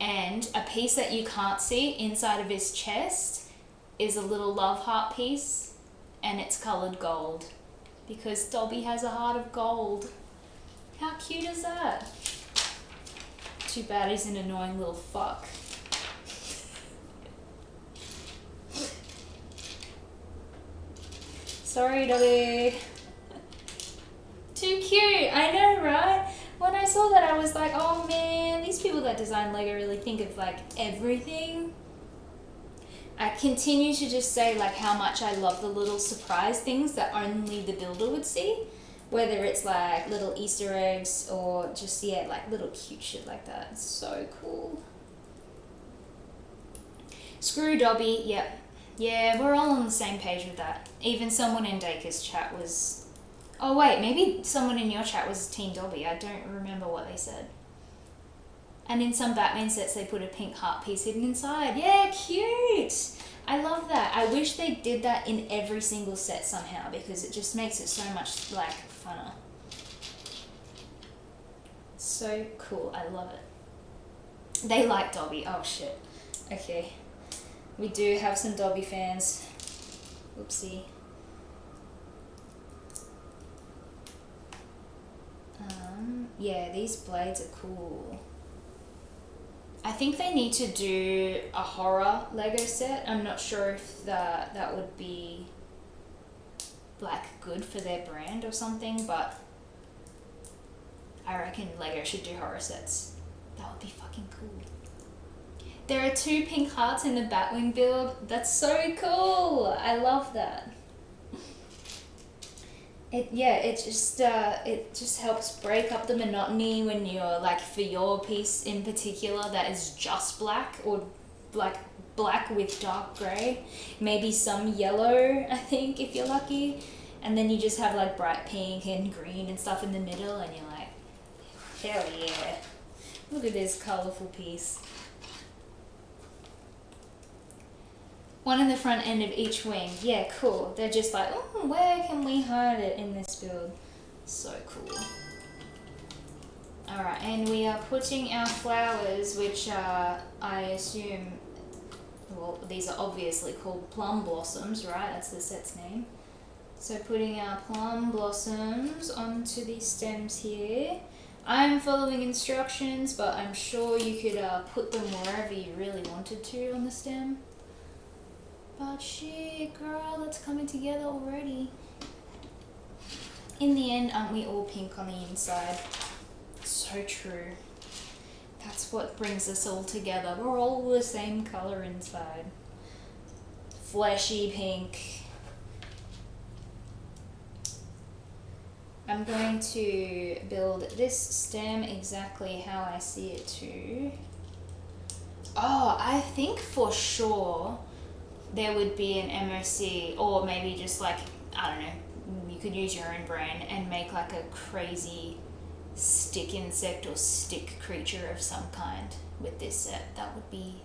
and a piece that you can't see inside of his chest is a little love heart piece, and it's coloured gold because Dobby has a heart of gold. How cute is that? Too bad he's an annoying little fuck. Sorry, Dobby. Too cute, I know, right? When I saw that, I was like, oh man, these people that design Lego really think of like everything. I continue to just say like how much I love the little surprise things that only the builder would see. Whether it's like little Easter eggs or just, yeah, like little cute shit like that. It's so cool. Screw Dobby, yep. Yeah, we're all on the same page with that. Even someone in Dacre's chat was... Oh wait, maybe someone in your chat was Team Dobby. I don't remember what they said. And in some Batman sets they put a pink heart piece hidden inside. Yeah, cute! I love that. I wish they did that in every single set somehow, because it just makes it so much like funner. So cool, I love it. They like Dobby. Oh shit. Okay. We do have some Dobby fans. Oopsie. Yeah, these blades are cool. I think they need to do a horror Lego set. I'm not sure if that would be like good for their brand or something, but I reckon Lego should do horror sets. That would be fucking cool. There are 2 pink hearts in the Batwing build. That's so cool. I love that. It just helps break up the monotony when you're like, for your piece in particular that is just black, or like black with dark grey, maybe some yellow, I think, if you're lucky, and then you just have like bright pink and green and stuff in the middle, and you're like, hell yeah, look at this colourful piece. One in the front end of each wing. Yeah, cool. They're just like, oh, where can we hide it in this build? So cool. Alright, and we are putting our flowers, which I assume, well, these are obviously called plum blossoms, right? That's the set's name. So putting our plum blossoms onto these stems here. I'm following instructions, but I'm sure you could put them wherever you really wanted to on the stem. But shit, girl, that's coming together already. In the end, aren't we all pink on the inside? So true. That's what brings us all together. We're all the same colour inside. Fleshy pink. I'm going to build this stem exactly how I see it too. Oh, I think for sure there would be an MOC, or maybe just like, I don't know, you could use your own brain and make like a crazy stick insect or stick creature of some kind with this set. That would be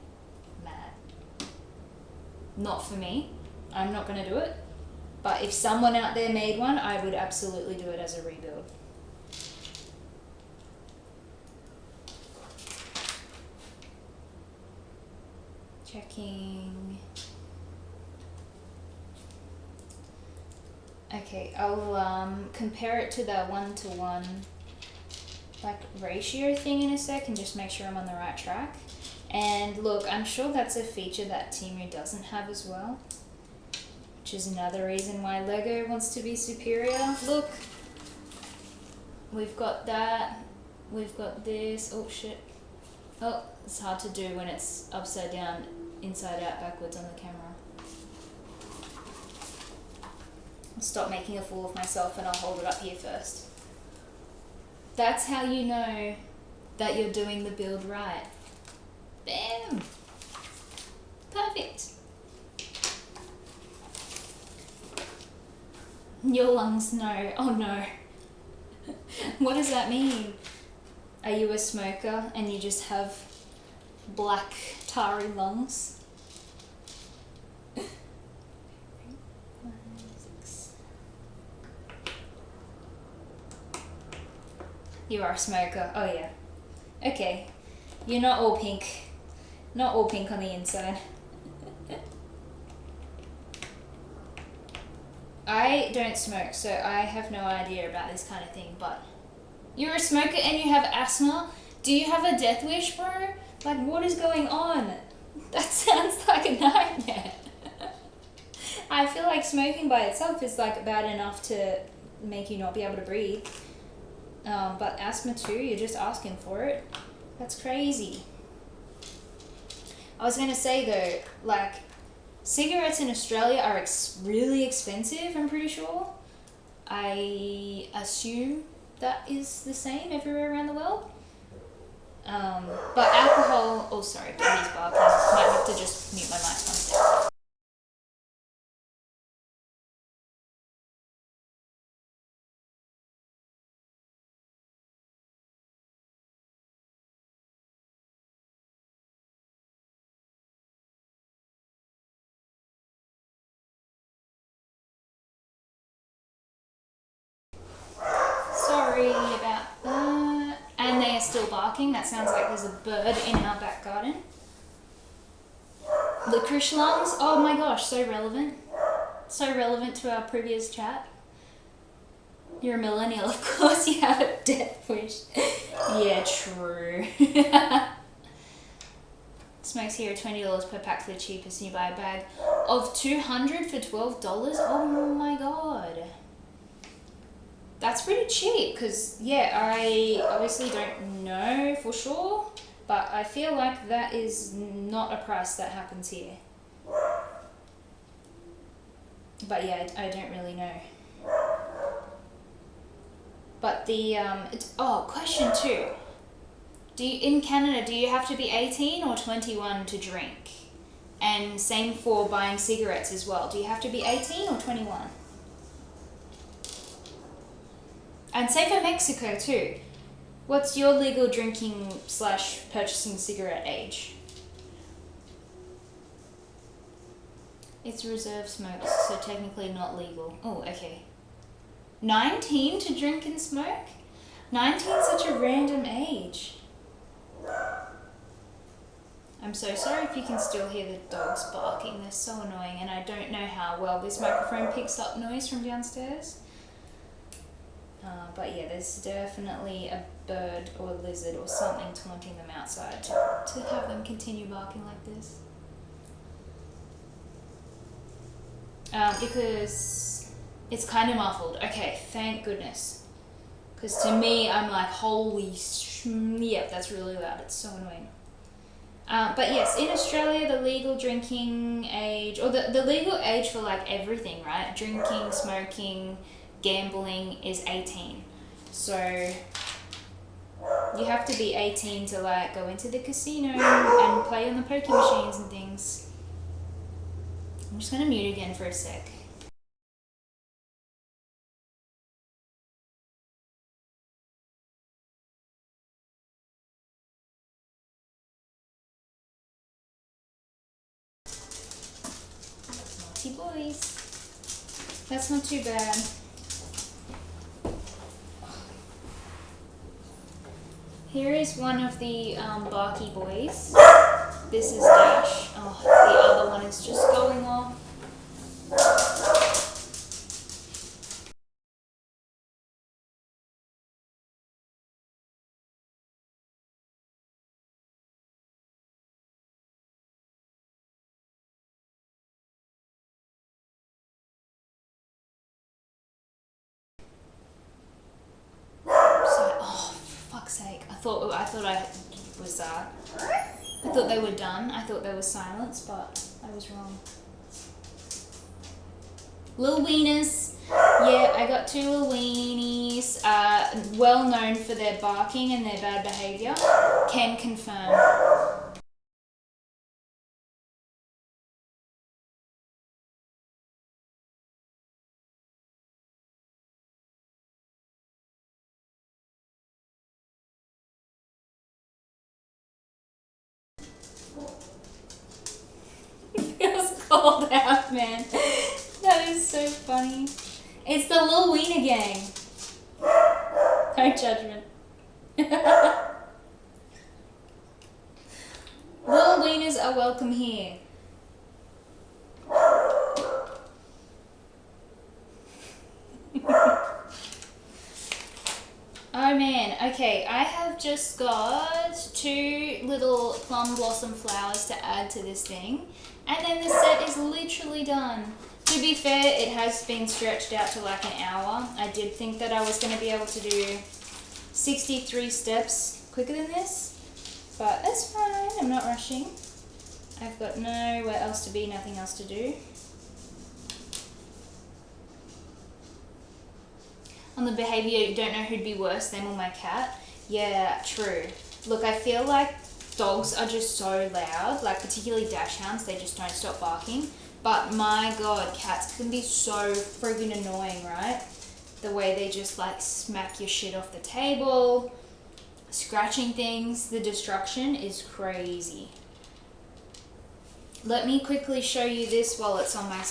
mad. Not for me. I'm not going to do it. But if someone out there made one, I would absolutely do it as a rebuild. Checking. Okay, I'll compare it to the 1-to-1 like ratio thing in a sec and just make sure I'm on the right track. And look, I'm sure that's a feature that Temu doesn't have as well, which is another reason why Lego wants to be superior. Look, we've got that. We've got this. Oh shit. Oh, it's hard to do when it's upside down, inside out, backwards on the camera. I'll stop making a fool of myself and I'll hold it up here first. That's how you know that you're doing the build right. Bam! Perfect. Your lungs know. Oh no. What does that mean? Are you a smoker and you just have black tarry lungs? You are a smoker. Oh yeah. Okay. You're not all pink. Not all pink on the inside. I don't smoke, so I have no idea about this kind of thing, but you're a smoker and you have asthma? Do you have a death wish, bro? Like, what is going on? That sounds like a nightmare. I feel like smoking by itself is like bad enough to make you not be able to breathe. But asthma too, you're just asking for it. That's crazy. I was gonna say though, like, cigarettes in Australia are really expensive, I'm pretty sure. I assume that is the same everywhere around the world. But alcohol, oh sorry, Daddy's barking. Might have to just mute my mic one sec. Sorry about that. And they are still barking. That sounds like there's a bird in our back garden. Licorice lungs. Oh my gosh, so relevant. So relevant to our previous chat. You're a millennial, of course you have a death wish. Yeah, true. Smokes here are $20 per pack for the cheapest, and you buy a bag of 200 for $12. Oh my god. That's pretty cheap, because, yeah, I obviously don't know for sure, but I feel like that is not a price that happens here. But yeah, I don't really know. But the, question 2. In Canada, do you have to be 18 or 21 to drink? And same for buying cigarettes as well. Do you have to be 18 or 21? And same for Mexico too. What's your legal drinking / purchasing cigarette age? It's reserve smokes, so technically not legal. Oh, okay. 19 to drink and smoke? 19 is such a random age. I'm so sorry if you can still hear the dogs barking. They're so annoying, and I don't know how well this microphone picks up noise from downstairs. But yeah, there's definitely a bird or a lizard or something taunting them outside to have them continue barking like this. Because it's kind of muffled. Okay, thank goodness. Because to me, I'm like, holy yep, that's really loud. It's so annoying. But yes, in Australia, the legal drinking age, or the legal age for like everything, right? Drinking, smoking, gambling is 18. So you have to be 18 to like go into the casino and play on the poker machines and things. I'm just gonna mute again for a sec. Naughty boys. That's not too bad. Here is one of the barky boys. This is Dash. Oh, the other one is just going off. thought I was I thought they were done. I thought there was silence, but I was wrong. Little wieners. Yeah, I got 2 little weenies. Well known for their barking and their bad behaviour. Can confirm. Feels cold out, man. That is so funny. It's the Lil Wiener gang. No judgment. Lil Wieners are welcome here. Oh man, okay, I have just got 2 little plum blossom flowers to add to this thing, and then the set is literally done. To be fair, it has been stretched out to like an hour. I did think that I was going to be able to do 63 steps quicker than this, but that's fine, I'm not rushing. I've got nowhere else to be, nothing else to do. On the behaviour, you don't know who'd be worse, them or my cat. Yeah, true. Look, I feel like dogs are just so loud, like particularly dachshunds, they just don't stop barking. But my god, cats can be so friggin' annoying, right? The way they just like smack your shit off the table, scratching things, the destruction is crazy. Let me quickly show you this while it's on my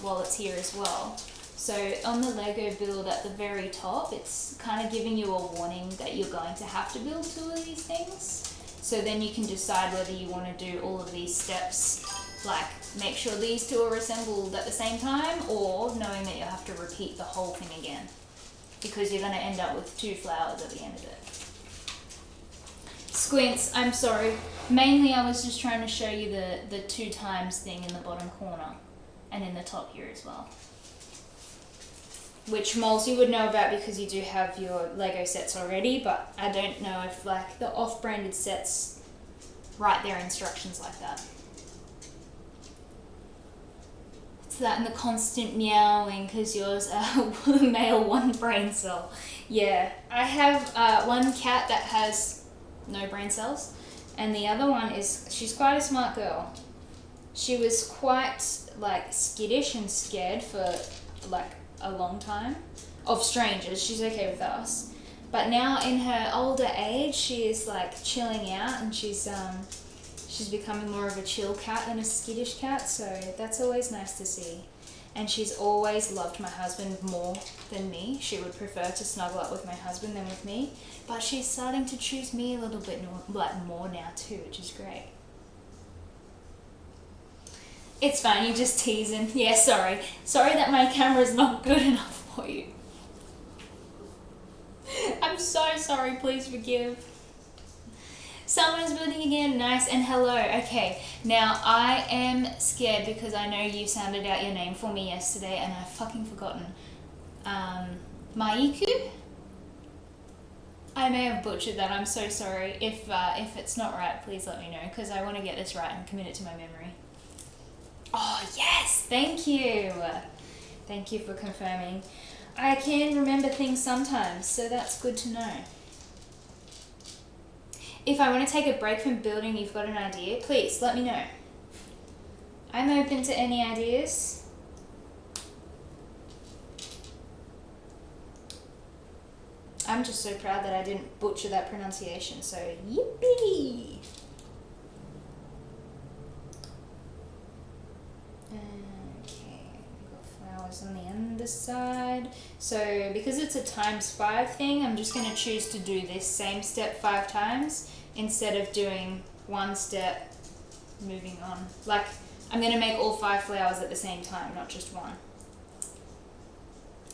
while it's here as well. So on the Lego build at the very top, it's kind of giving you a warning that you're going to have to build 2 of these things. So then you can decide whether you want to do all of these steps, like make sure these 2 are assembled at the same time, or knowing that you'll have to repeat the whole thing again, because you're going to end up with 2 flowers at the end of it. Squints, I'm sorry. Mainly I was just trying to show you the 2 times thing in the bottom corner and in the top here as well. Which molds you would know about because you do have your Lego sets already, but I don't know if like the off-branded sets write their instructions like that. It's that and the constant meowing because yours are male 1 brain cell. Yeah, I have 1 cat that has no brain cells, and the other one she's quite a smart girl. She was quite like skittish and scared for like a long time of strangers. She's okay with us, but now in her older age she is like chilling out, and she's becoming more of a chill cat than a skittish cat, so that's always nice to see. And she's always loved my husband more than me. She would prefer to snuggle up with my husband than with me, but she's starting to choose me a little bit more now too, which is great. It's fine, you're just teasing. Yeah, sorry. Sorry that my camera's not good enough for you. I'm so sorry, please forgive. Someone's building again, nice, and hello. Okay, now I am scared because I know you sounded out your name for me yesterday and I've fucking forgotten. Maiku? I may have butchered that, I'm so sorry. If it's not right, please let me know, because I want to get this right and commit it to my memory. Oh yes, thank you. Thank you for confirming. I can remember things sometimes, so that's good to know. If I want to take a break from building, you've got an idea, please let me know. I'm open to any ideas. I'm just so proud that I didn't butcher that pronunciation, so yippee! On the underside. So because it's a ×5 thing, I'm just going to choose to do this same step 5 times instead of doing 1 step moving on. Like I'm going to make all 5 flowers at the same time, not just 1.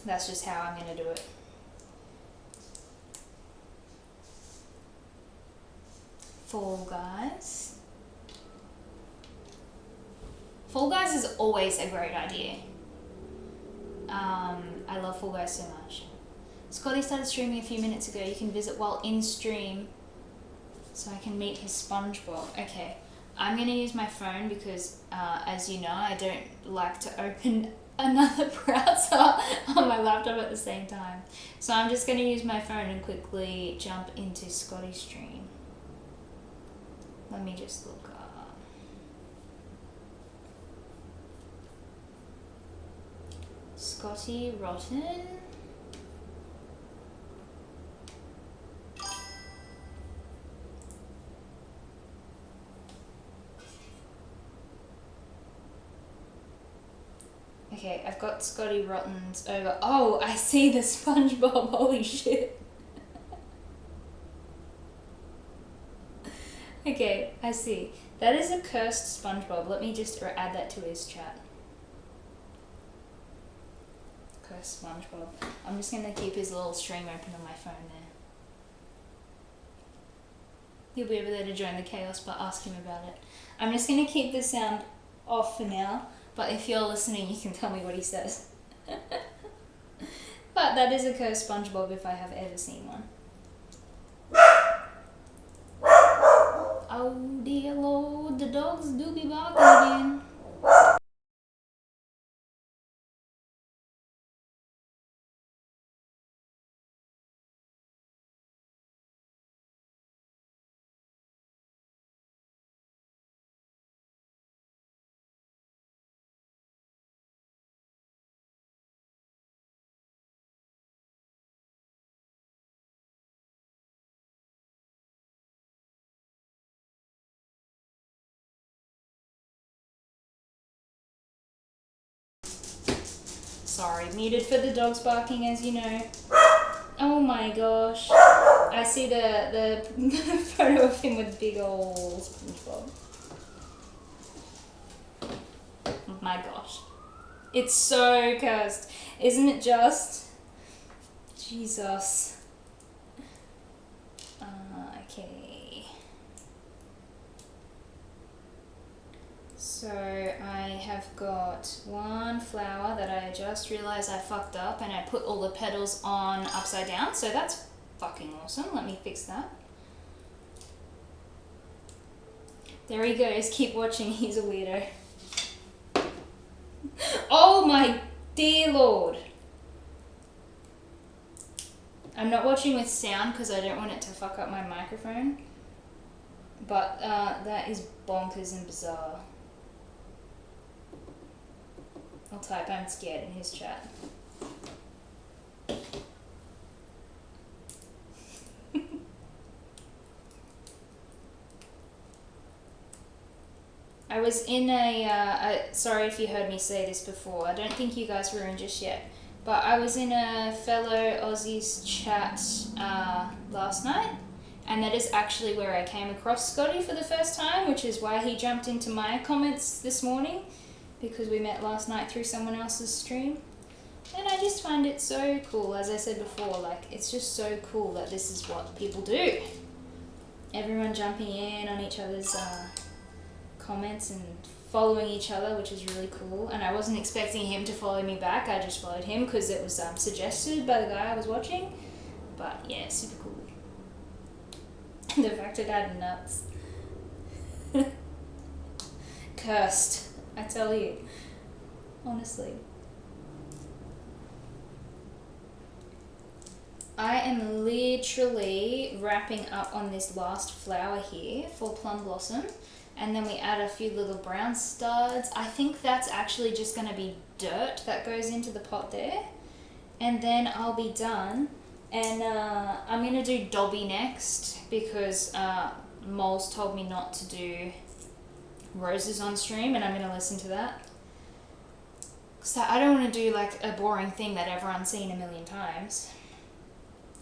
That's just how I'm going to do it. Fall Guys. Fall Guys is always a great idea. I love Fall Guys so much. Scotty started streaming a few minutes ago. You can visit while in stream so I can meet his SpongeBob. Okay, I'm going to use my phone because, as you know, I don't like to open another browser on my laptop at the same time. So I'm just going to use my phone and quickly jump into Scotty's stream. Let me just look up. Scotty Rotten. Okay, I've got Scotty Rotten's over. Oh, I see the SpongeBob. Holy shit. Okay, I see. That is a cursed SpongeBob. Let me just add that to his chat. Cursed SpongeBob. I'm just going to keep his little stream open on my phone there. He'll be able to join the chaos, but ask him about it. I'm just going to keep the sound off for now, but if you're listening, you can tell me what he says. But that is a cursed SpongeBob if I have ever seen one. Oh dear Lord, the dogs do be barking again. Sorry, muted for the dogs barking, as you know. Oh my gosh. I see the photo of him with big old SpongeBob. Oh my gosh. It's so cursed. Isn't it just? Jesus. Okay. So I have got one flower that I just realized I fucked up and I put all the petals on upside down. So that's fucking awesome. Let me fix that. There he goes. Keep watching. He's a weirdo. Oh my dear Lord. I'm not watching with sound because I don't want it to fuck up my microphone. But that is bonkers and bizarre. I'll type I'm scared in his chat. I was in sorry if you heard me say this before, I don't think you guys were in just yet, but I was in a fellow Aussies chat last night, and that is actually where I came across Scotty for the first time, which is why he jumped into my comments this morning, because we met last night through someone else's stream. And I just find it so cool, as I said before, like, it's just so cool that this is what people do. Everyone jumping in on each other's comments and following each other, which is really cool. And I wasn't expecting him to follow me back, I just followed him because it was suggested by the guy I was watching. But yeah, super cool. The fact it had nuts. Cursed, I tell you. Honestly. I am literally wrapping up on this last flower here for Plum Blossom. And then we add a few little brown studs. I think that's actually just going to be dirt that goes into the pot there. And then I'll be done. And I'm going to do Dobby next because Moles told me not to do roses on stream, and I'm going to listen to that. So I don't want to do like a boring thing that everyone's seen a million times.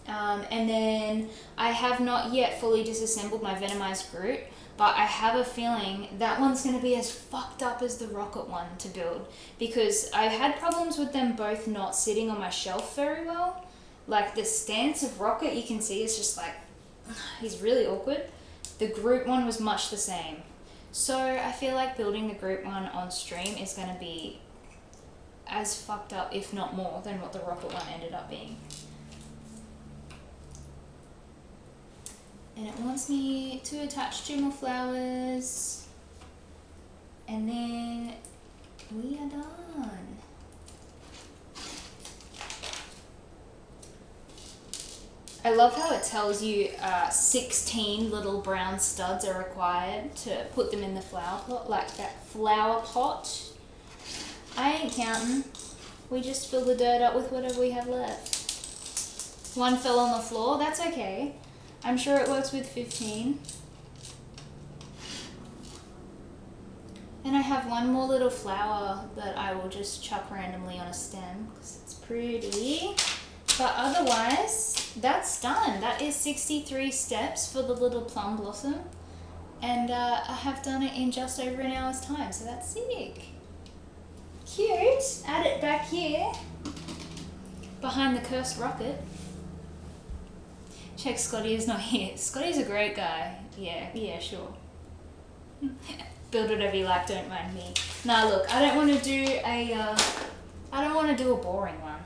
And then I have not yet fully disassembled my Venomized Groot, but I have a feeling that one's going to be as fucked up as the Rocket one to build, because I've had problems with them both not sitting on my shelf very well. Like the stance of Rocket, you can see is just like, he's really awkward. The Groot one was much the same. So I feel like building the Groot one on stream is going to be as fucked up, if not more, than what the Rocket one ended up being. And it wants me to attach 2 more flowers. And then we are done. I love how it tells you 16 little brown studs are required to put them in the flower pot, like that flower pot. I ain't counting. We just fill the dirt up with whatever we have left. 1 fell on the floor, that's okay. I'm sure it works with 15. And I have 1 more little flower that I will just chuck randomly on a stem because it's pretty. But otherwise, that's done. That is 63 steps for the little plum blossom. And I have done it in just over an hour's time, so that's sick. Cute. Add it back here behind the cursed rocket. Check Scotty is not here. Scotty's a great guy. Yeah, sure. Build whatever you like, don't mind me. Nah, look, I don't want to do a boring one.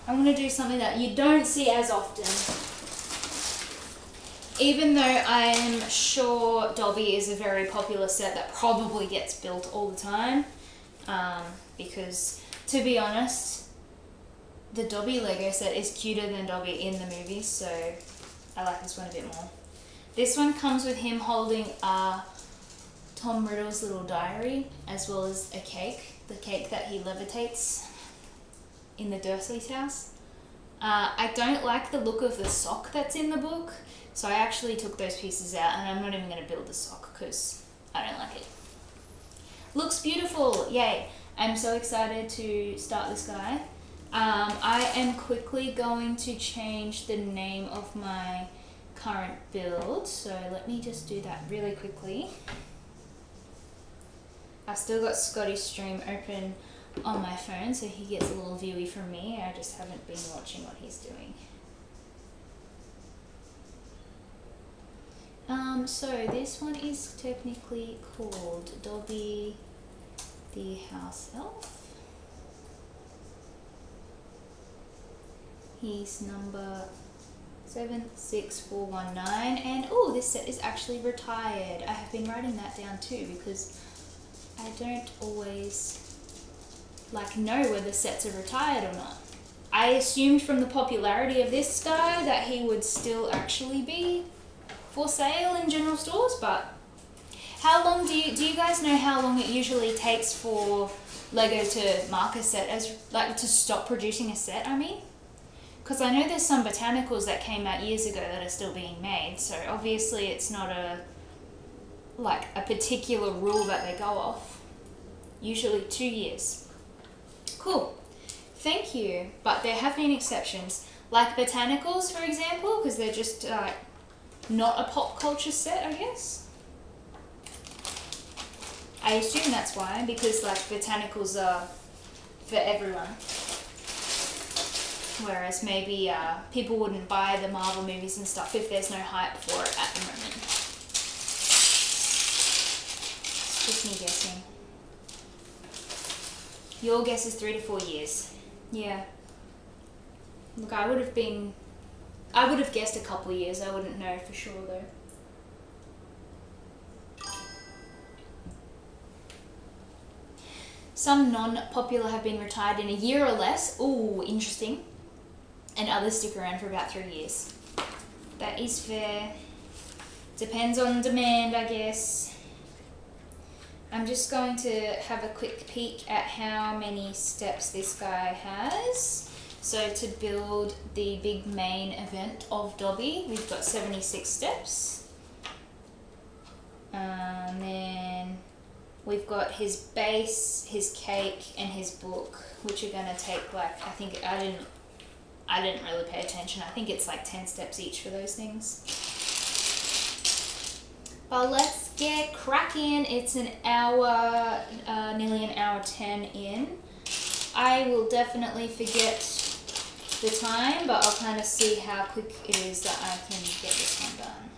I want to do something that you don't see as often. Even though I'm sure Dobby is a very popular set that probably gets built all the time. Because, to be honest, the Dobby Lego set is cuter than Dobby in the movies, so I like this one a bit more. This one comes with him holding Tom Riddle's little diary, as well as a cake, the cake that he levitates in the Dursleys' house. I don't like the look of the sock that's in the book, so I actually took those pieces out, and I'm not even going to build the sock because I don't like it. Looks beautiful, yay. I'm so excited to start this guy. I am quickly going to change the name of my current build, so let me just do that really quickly. I've still got Scotty's stream open on my phone, so he gets a little viewy from me. I just haven't been watching what he's doing. So this one is technically called Dobby the House Elf. He's number 76419, and oh, this set is actually retired. I have been writing that down too because I don't always know whether sets are retired or not. I assumed from the popularity of this guy that he would still actually be for sale in general stores, but how long do you guys know how long it usually takes for Lego to mark a set as, to stop producing a set, I mean? Because I know there's some botanicals that came out years ago that are still being made, so obviously it's not a particular rule that they go off. Usually 2 years. Cool. Thank you. But there have been exceptions. Like botanicals, for example, because they're just not a pop culture set, I guess. I assume that's why, because botanicals are for everyone. Whereas maybe people wouldn't buy the Marvel movies and stuff if there's no hype for it at the moment. It's just me guessing. Your guess is 3 to 4 years. Yeah. Look, I would have guessed a couple of years. I wouldn't know for sure though. Some non-popular have been retired in a year or less. Ooh, interesting. And others stick around for about 3 years. That is fair. Depends on demand, I guess. I'm just going to have a quick peek at how many steps this guy has. So to build the big main event of Dobby, we've got 76 steps. And then we've got his base, his cake, and his book, which are gonna take I think I didn't really pay attention. I think it's 10 steps each for those things. But let's get cracking. It's an hour, nearly an hour 10 in. I will definitely forget the time, but I'll kind of see how quick it is that I can get this one done.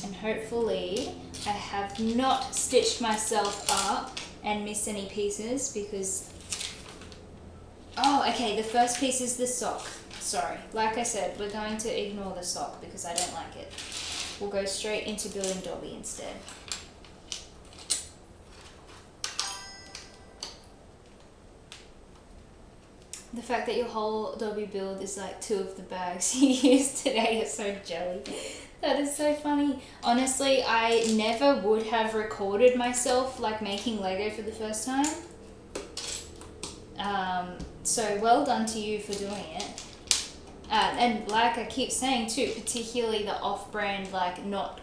And hopefully I have not stitched myself up and missed any pieces because... Oh, okay, the first piece is the sock. sorry. Like I said, we're going to ignore the sock because I don't like it. We'll go straight into building Dobby instead. The fact that your whole Dobby build is like 2 of the bags you used today is so jelly. That is so funny. Honestly, I never would have recorded myself like making Lego for the first time. So well done to you for doing it. And like I keep saying too, particularly the off-brand, like not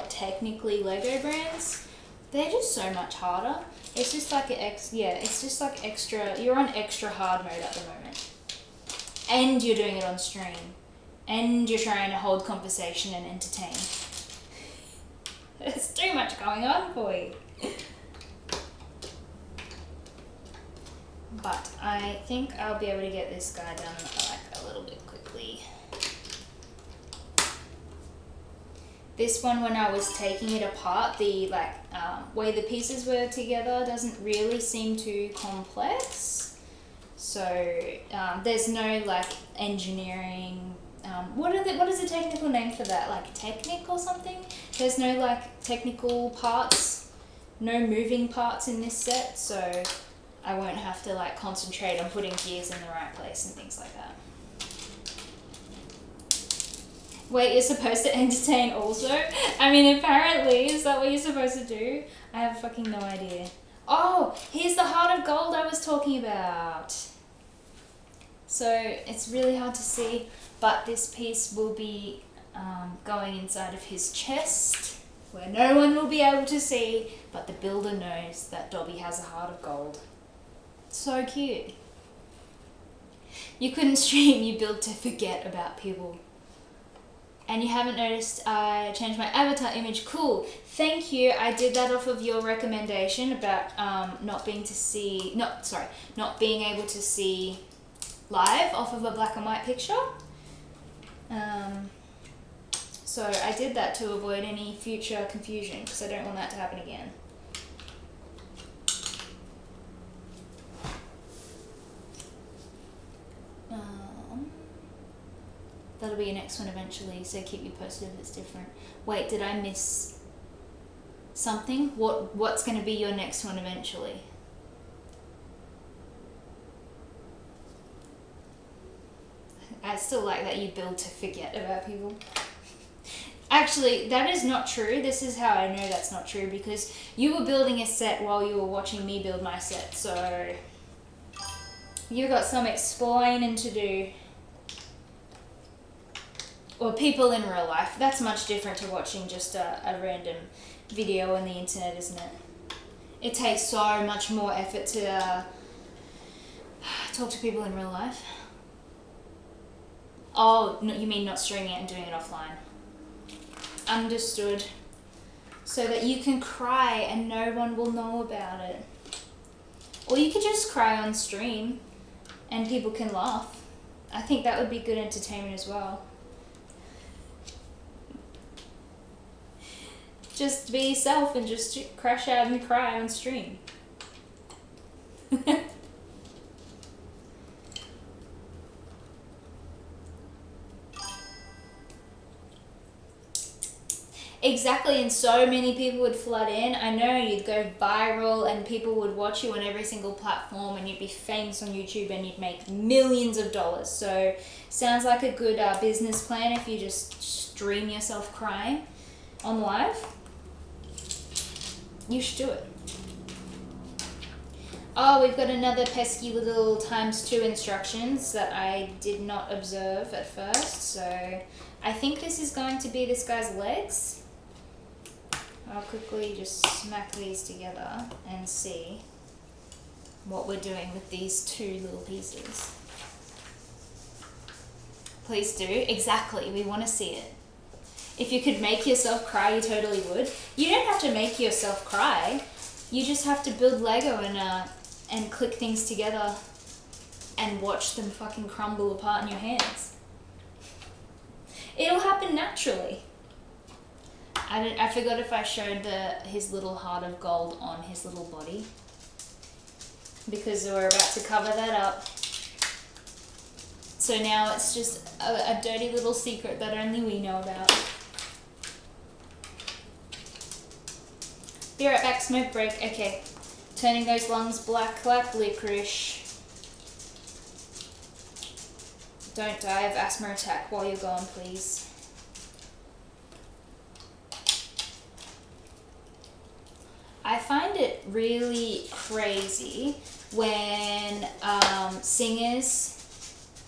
technically Lego brands, they're just so much harder. It's just like it's just like extra, you're on extra hard mode at the moment. And you're doing it on stream. And you're trying to hold conversation and entertain. There's too much going on for you. But I think I'll be able to get this guy done like a little bit quickly. This one, when I was taking it apart, the way the pieces were together doesn't really seem too complex. So there's no like engineering. What is the technical name for that? Like Technic or something? There's no like technical parts, no moving parts in this set, so I won't have to like concentrate on putting gears in the right place and things like that. Wait, you're supposed to entertain also? I mean, apparently, is that what you're supposed to do? I have fucking no idea. Oh, here's the heart of gold I was talking about. So it's really hard to see, but this piece will be going inside of his chest, where no one will be able to see, but the builder knows that Dobby has a heart of gold. So cute. You couldn't stream, you build to forget about people. And you haven't noticed I changed my avatar image. Cool. Thank you. I did that off of your recommendation about not being able to see live off of a black and white picture. So I did that to avoid any future confusion because I don't want that to happen again. That'll be your next one eventually, so keep you posted if it's different. Wait, did I miss something? What's going to be your next one eventually? I still like that you build to forget about people. Actually, that is not true. This is how I know that's not true, because you were building a set while you were watching me build my set, so you got some explaining to do. Or people in real life. That's much different to watching just a random video on the internet, isn't it? It takes so much more effort to talk to people in real life. Oh, no, you mean not streaming it and doing it offline. Understood. So that you can cry and no one will know about it. Or you could just cry on stream and people can laugh. I think that would be good entertainment as well. Just be yourself and just crash out and cry on stream. Exactly, and so many people would flood in. I know you'd go viral and people would watch you on every single platform and you'd be famous on YouTube and you'd make millions of dollars. So sounds like a good business plan if you just stream yourself crying on live. You should do it. Oh, we've got another pesky little ×2 instructions that I did not observe at first. So I think this is going to be this guy's legs. I'll quickly just smack these together and see what we're doing with these 2 little pieces. Please do. Exactly. We want to see it. If you could make yourself cry, you totally would. You don't have to make yourself cry. You just have to build Lego and click things together and watch them fucking crumble apart in your hands. It'll happen naturally. I forgot if I showed his little heart of gold on his little body, because we're about to cover that up. So now it's just a dirty little secret that only we know about. Be right back, smoke break. Okay. Turning those lungs black like licorice. Don't die of asthma attack while you're gone, please. I find it really crazy when singers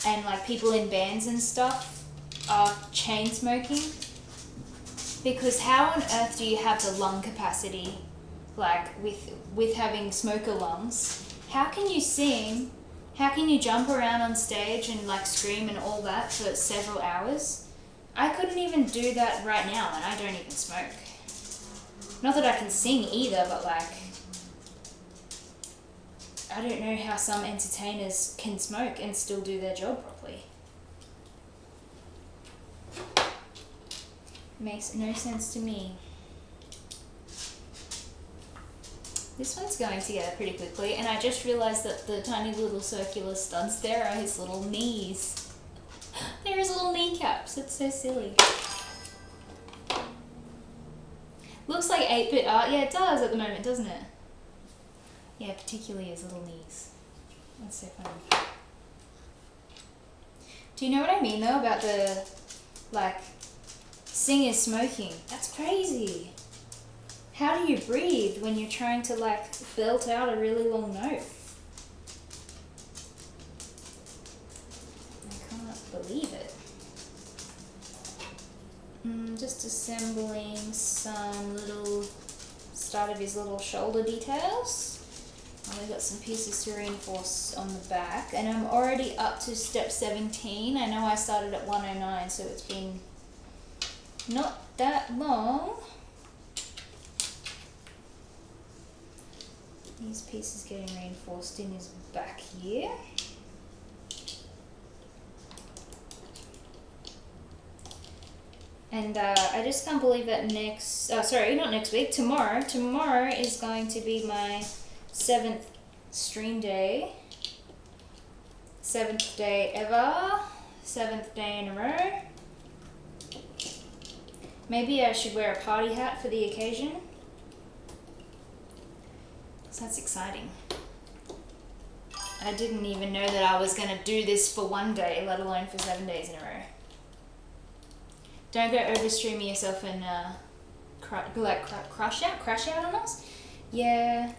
and like people in bands and stuff are chain smoking, because how on earth do you have the lung capacity, like with having smoker lungs? How can you sing? How can you jump around on stage and like scream and all that for several hours? I couldn't even do that right now, and I don't even smoke. Not that I can sing either, but like, I don't know how some entertainers can smoke and still do their job properly. Makes no sense to me. This one's going together pretty quickly, and I just realised that the tiny little circular studs there are his little knees. They're his little kneecaps. It's so silly. Looks like 8-bit art. Yeah, it does at the moment, doesn't it? Yeah, particularly his little knees. That's so funny. Do you know what I mean though about the, like, singers smoking? That's crazy. How do you breathe when you're trying to like belt out a really long note? I can't believe it. Just assembling some little start of his little shoulder details. And we've got some pieces to reinforce on the back, and I'm already up to step 17. I know I started at 109, so it's been not that long. These pieces getting reinforced in his back here. And I just can't believe that tomorrow is going to be my 7th stream day. 7th day ever. 7th day in a row. Maybe I should wear a party hat for the occasion. So that's exciting. I didn't even know that I was going to do this for one day, let alone for 7 days in a row. Don't go over streaming yourself and crash out on us. Yeah,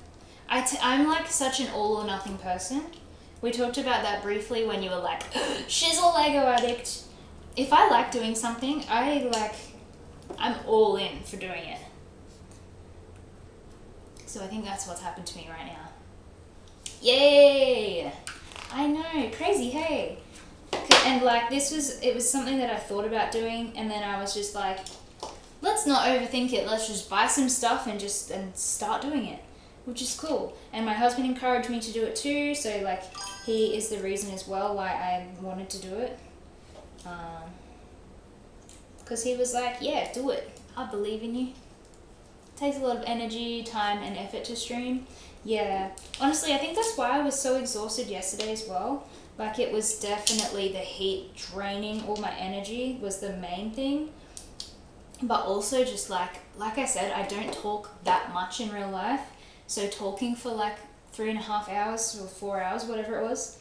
I'm like such an all or nothing person. We talked about that briefly when you were like, shizzle Lego addict. If I like doing something, I'm all in for doing it. So I think that's what's happened to me right now. Yay! I know, crazy, hey. And like it was something that I thought about doing, and then I was just like, let's not overthink it. Let's just buy some stuff and start doing it, which is cool. And my husband encouraged me to do it too, so like he is the reason as well why I wanted to do it. Because he was like, yeah, do it. I believe in you. It takes a lot of energy, time, and effort to stream. Yeah, honestly, I think that's why I was so exhausted yesterday as well. Like, it was definitely the heat draining all my energy was the main thing. But also just like I said, I don't talk that much in real life. So talking for like 3.5 hours or 4 hours, whatever it was,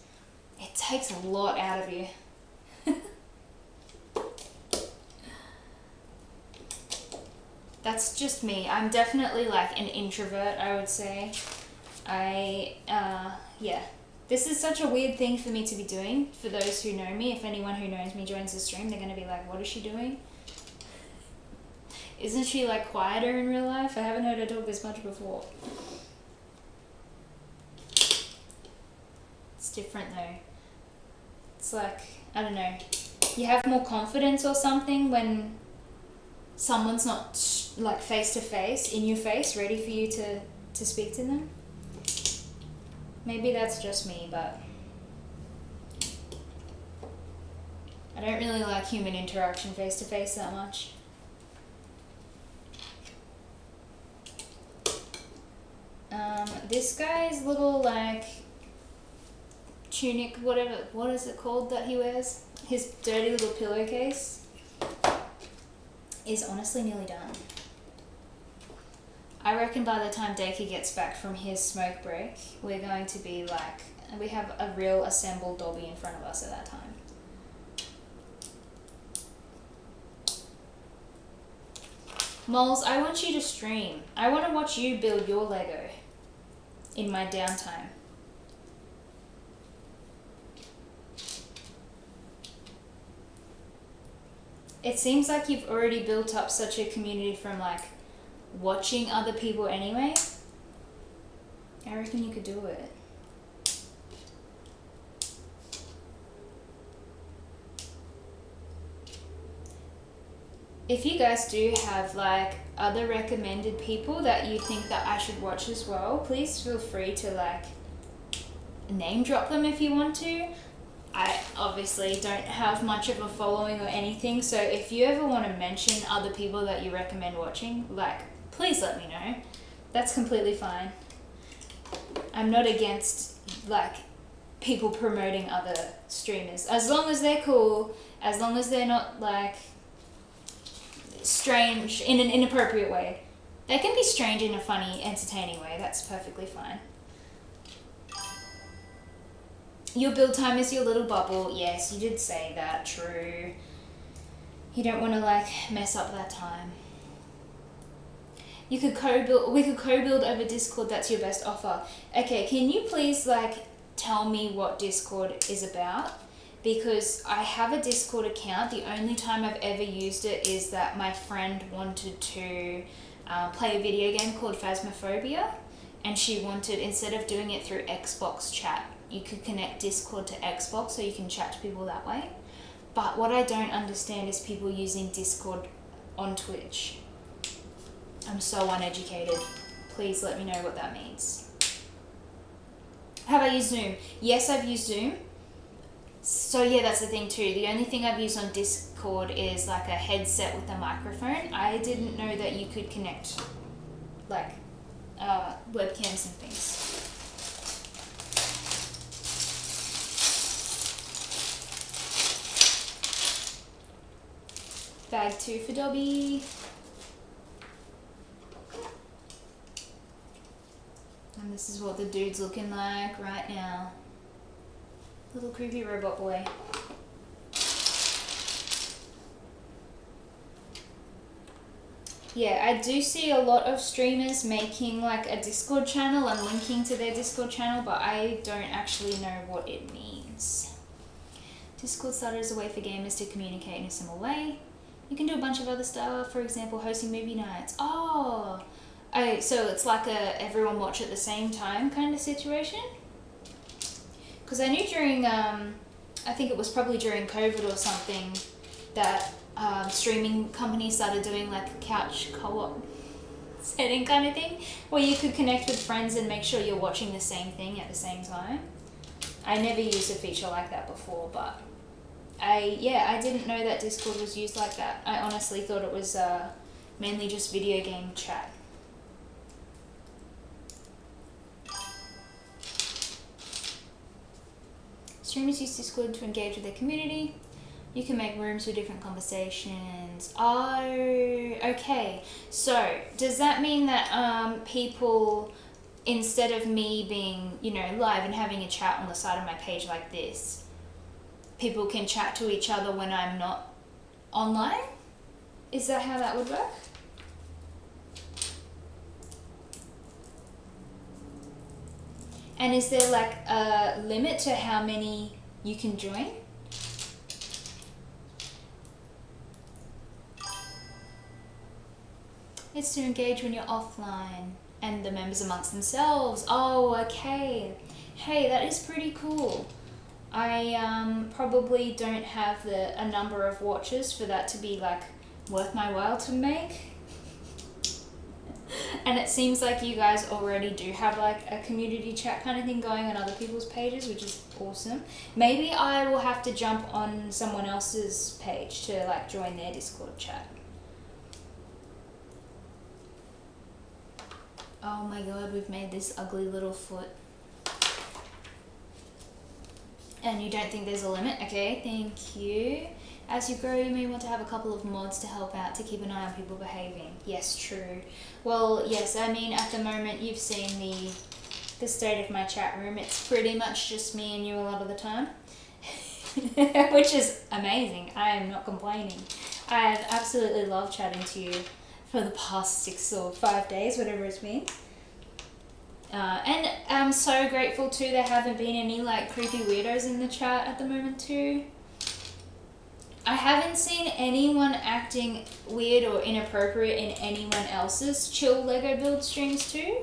it takes a lot out of you. That's just me. I'm definitely like an introvert, I would say. Yeah. This is such a weird thing for me to be doing. For those who know me, if anyone who knows me joins the stream, they're going to be like, what is she doing? Isn't she like quieter in real life? I haven't heard her talk this much before. It's different though. It's like, I don't know, you have more confidence or something when someone's not like face to face, in your face, ready for you to speak to them. Maybe that's just me, but I don't really like human interaction face to face that much. This guy's little like tunic, whatever, what is it called that he wears? His dirty little pillowcase is honestly nearly done. I reckon by the time Dacre gets back from his smoke break, we're going to be like, we have a real assembled Dobby in front of us at that time. Moles, I want you to stream. I want to watch you build your Lego in my downtime. It seems like you've already built up such a community from like watching other people anyway. I reckon you could do it. If you guys do have like other recommended people that you think that I should watch as well, please feel free to like name drop them if you want to. I obviously don't have much of a following or anything, so if you ever want to mention other people that you recommend watching, like, please let me know. That's completely fine. I'm not against like people promoting other streamers, as long as they're cool, as long as they're not like strange in an inappropriate way. They can be strange in a funny, entertaining way. That's perfectly fine. Your build time is your little bubble. Yes, you did say that. True. You don't want to like mess up that time. You could co-build. We could co-build over Discord. That's your best offer. Okay, can you please like tell me what Discord is about? Because I have a Discord account. The only time I've ever used it is that my friend wanted to play a video game called Phasmophobia, and she wanted, instead of doing it through Xbox chat, you could connect Discord to Xbox so you can chat to people that way. But what I don't understand is people using Discord on Twitch. I'm so uneducated. Please let me know what that means. Have I used Zoom? Yes, I've used Zoom. So yeah, that's the thing too. The only thing I've used on Discord is like a headset with a microphone. I didn't know that you could connect like webcams and things. Bag 2 for Dobby. And this is what the dude's looking like right now. Little creepy robot boy. Yeah, I do see a lot of streamers making like a Discord channel and linking to their Discord channel, but I don't actually know what it means. Discord started as a way for gamers to communicate in a similar way. You can do a bunch of other stuff, for example, hosting movie nights. Oh, so it's like a everyone watch at the same time kind of situation? Because I knew during, I think it was probably during COVID or something, that streaming companies started doing like a couch co-op setting kind of thing, where you could connect with friends and make sure you're watching the same thing at the same time. I never used a feature like that before, but I didn't know that Discord was used like that. I honestly thought it was mainly just video game chat. Streamers use Discord to engage with their community. You can make rooms for different conversations. Oh, okay. So, does that mean that people, instead of me being, live and having a chat on the side of my page like this, people can chat to each other when I'm not online? Is that how that would work? And is there like a limit to how many you can join? It's to engage when you're offline and the members amongst themselves. Oh, okay. Hey, that is pretty cool. I probably don't have a number of watches for that to be like worth my while to make. And it seems like you guys already do have like a community chat kind of thing going on other people's pages, which is awesome. Maybe I will have to jump on someone else's page to like join their Discord chat. Oh my god, we've made this ugly little foot. And you don't think there's a limit? Okay, thank you. As you grow, you may want to have a couple of mods to help out to keep an eye on people behaving. Yes, true. Well, yes, I mean, at the moment, you've seen the state of my chat room. It's pretty much just me and you a lot of the time. Which is amazing. I am not complaining. I've absolutely loved chatting to you for the past 6 or 5 days, whatever it's been. And I'm so grateful too there haven't been any like creepy weirdos in the chat at the moment too. I haven't seen anyone acting weird or inappropriate in anyone else's chill Lego build streams too.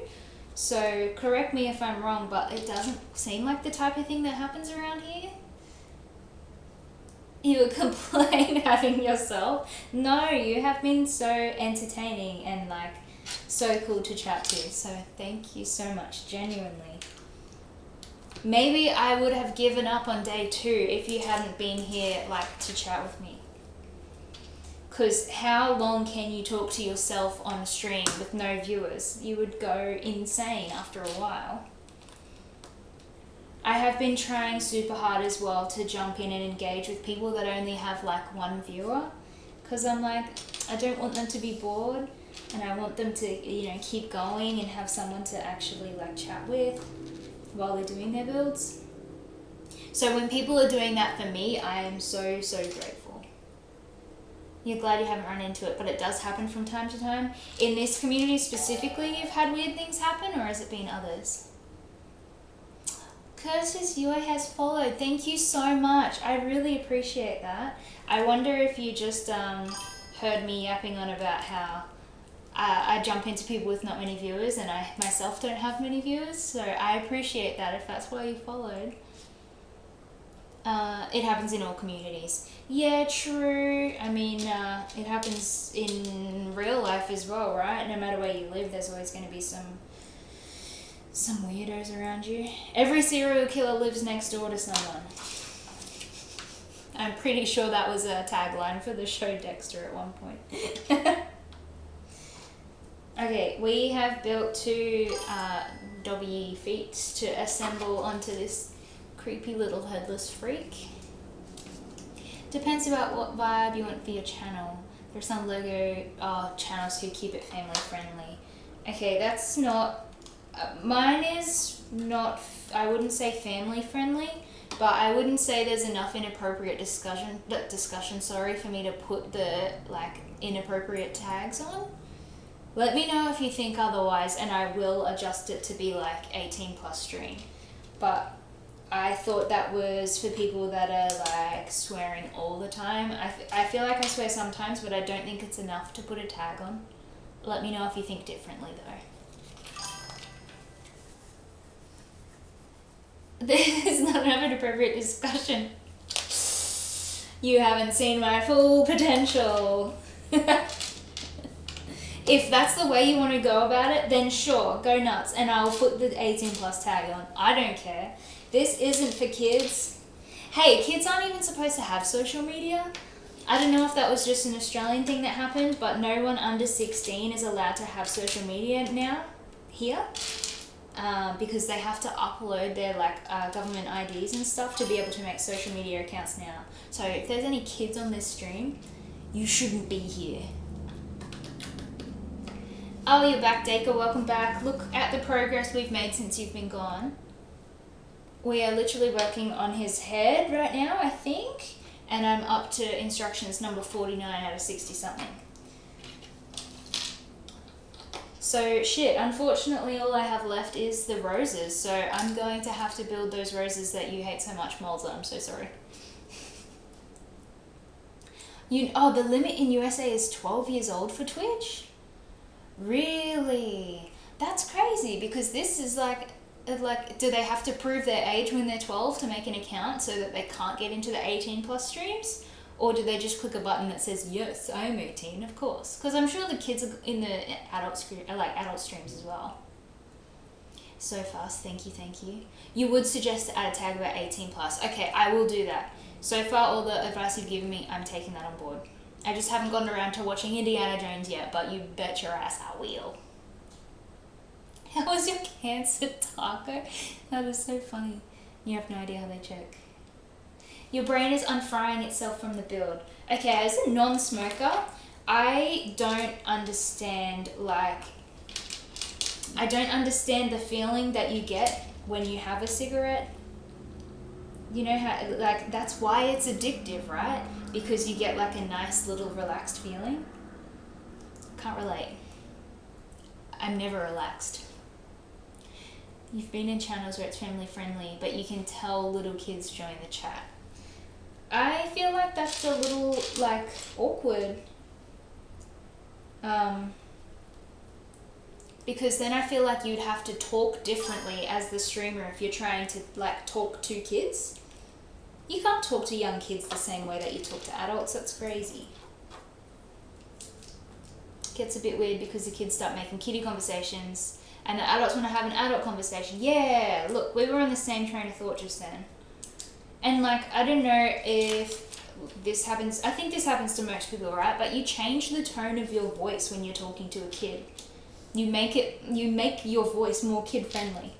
So correct me if I'm wrong, but it doesn't seem like the type of thing that happens around here. You would complain having yourself? No, you have been so entertaining and like so cool to chat to. So thank you so much, genuinely. Maybe I would have given up on day 2 if you hadn't been here like to chat with me. Because how long can you talk to yourself on stream with no viewers? You would go insane after a while. I have been trying super hard as well to jump in and engage with people that only have like 1 viewer. Because I'm like, I don't want them to be bored and I want them to, you know, keep going and have someone to actually like chat with while they're doing their builds. So when people are doing that for me, I am so, so grateful. You're glad you haven't run into it, but it does happen from time to time. In this community specifically, you've had weird things happen, or has it been others? Curtis Yoy has followed. Thank you so much. I really appreciate that. I wonder if you just heard me yapping on about how I jump into people with not many viewers and I myself don't have many viewers. So I appreciate that if that's why you followed. It happens in all communities. Yeah, true. I mean, it happens in real life as well, right? No matter where you live, there's always going to be some weirdos around you. Every serial killer lives next door to someone. I'm pretty sure that was a tagline for the show Dexter at one point. Okay, we have built 2 doggy feet to assemble onto this creepy little headless freak. Depends about what vibe you want for your channel. There's some Lego channels who keep it family friendly. Okay, that's not... mine is not, I wouldn't say family friendly, but I wouldn't say there's enough inappropriate discussion for me to put the like inappropriate tags on. Let me know if you think otherwise and I will adjust it to be like 18 plus stream. But I thought that was for people that are like swearing all the time. I feel like I swear sometimes, but I don't think it's enough to put a tag on. Let me know if you think differently though. This is not an appropriate discussion. You haven't seen my full potential. If that's the way you want to go about it, then sure, go nuts. And I'll put the 18 plus tag on. I don't care. This isn't for kids. Hey, kids aren't even supposed to have social media. I don't know if that was just an Australian thing that happened, but no one under 16 is allowed to have social media now, here. Because they have to upload their like government IDs and stuff to be able to make social media accounts now. So if there's any kids on this stream, you shouldn't be here. Oh, you're back, Dacre. Welcome back. Look at the progress we've made since you've been gone. We are literally working on his head right now, I think. And I'm up to instructions number 49 out of 60 something. So shit, unfortunately all I have left is the roses. So I'm going to have to build those roses that you hate so much, Molza. I'm so sorry. Oh, the limit in USA is 12 years old for Twitch? Really? That's crazy because this is like, do they have to prove their age when they're 12 to make an account so that they can't get into the 18 plus streams? Or do they just click a button that says, yes, I am 18, of course? Because I'm sure the kids are in the adult streams as well. So fast, thank you. You would suggest to add a tag about 18 plus. Okay, I will do that. So far, all the advice you've given me, I'm taking that on board. I just haven't gotten around to watching Indiana Jones yet, but you bet your ass I will. How was your cancer taco? That is so funny. You have no idea how they check. Your brain is unfrying itself from the build. Okay, as a non-smoker, I don't understand the feeling that you get when you have a cigarette. You know how, like, that's why it's addictive, right? Because you get like a nice little relaxed feeling. Can't relate. I'm never relaxed. You've been in channels where it's family friendly, but you can tell little kids join the chat. I feel like that's a little, like, awkward. Because then I feel like you'd have to talk differently as the streamer if you're trying to, like, talk to kids. You can't talk to young kids the same way that you talk to adults. That's crazy. It gets a bit weird because the kids start making kiddie conversations and the adults want to have an adult conversation. Yeah, look, we were on the same train of thought just then. And, like, I don't know if this happens. I think this happens to most people, right? But you change the tone of your voice when you're talking to a kid. You make your voice more kid friendly.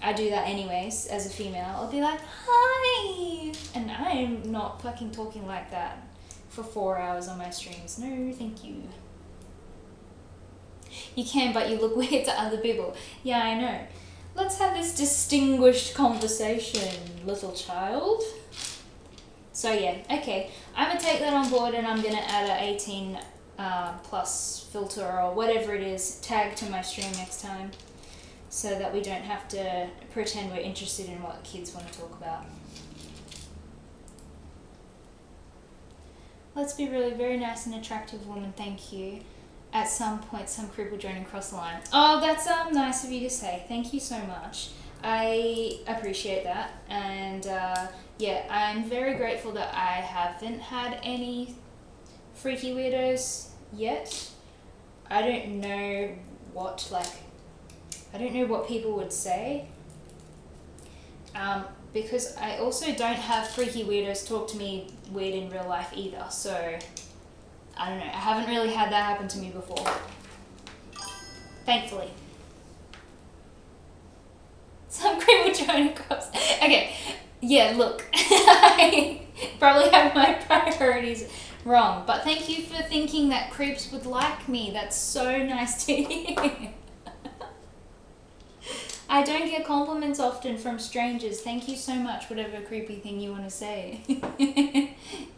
I do that anyways as a female. I'll be like, hi, and I'm not fucking talking like that for 4 hours on my streams. No, thank you. You can, but you look weird to other people. Yeah, I know. Let's have this distinguished conversation, little child. So yeah, okay. I'm gonna take that on board and I'm gonna add a 18 plus filter or whatever it is tag to my stream next time, so that we don't have to pretend we're interested in what kids want to talk about. Let's be really very nice and attractive woman, thank you. At some point, some creep will join and cross the line. Oh, that's nice of you to say. Thank you so much. I appreciate that. And yeah, I'm very grateful that I haven't had any freaky weirdos yet. I don't know what, I don't know what people would say. Because I also don't have freaky weirdos talk to me weird in real life either, so I don't know. I haven't really had that happen to me before. Thankfully. Some creep will join across. Okay, yeah, look. I probably have my priorities wrong, but thank you for thinking that creeps would like me. That's so nice to hear. I don't get compliments often from strangers. Thank you so much, whatever creepy thing you want to say.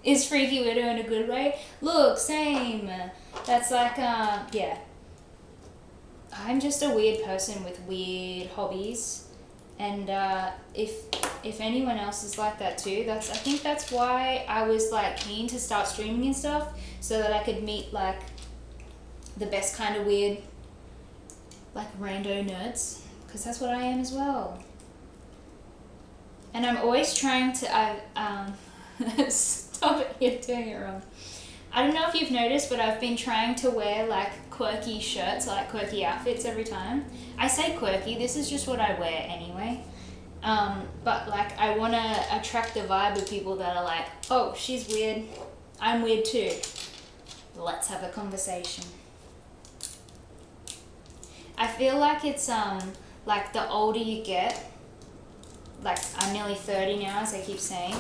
Is freaky widow in a good way? Look, same. That's like, yeah. I'm just a weird person with weird hobbies. And if anyone else is like that too, I think that's why I was like keen to start streaming and stuff, so that I could meet like the best kind of weird, like rando nerds. Because that's what I am as well. And I'm always trying to, stop it, you're doing it wrong. I don't know if you've noticed, but I've been trying to wear like quirky shirts, like quirky outfits every time. I say quirky, this is just what I wear anyway. But like I want to attract the vibe of people that are like, oh, she's weird, I'm weird too. Let's have a conversation. I feel like it's, like the older you get, like I'm nearly 30 now, as I keep saying,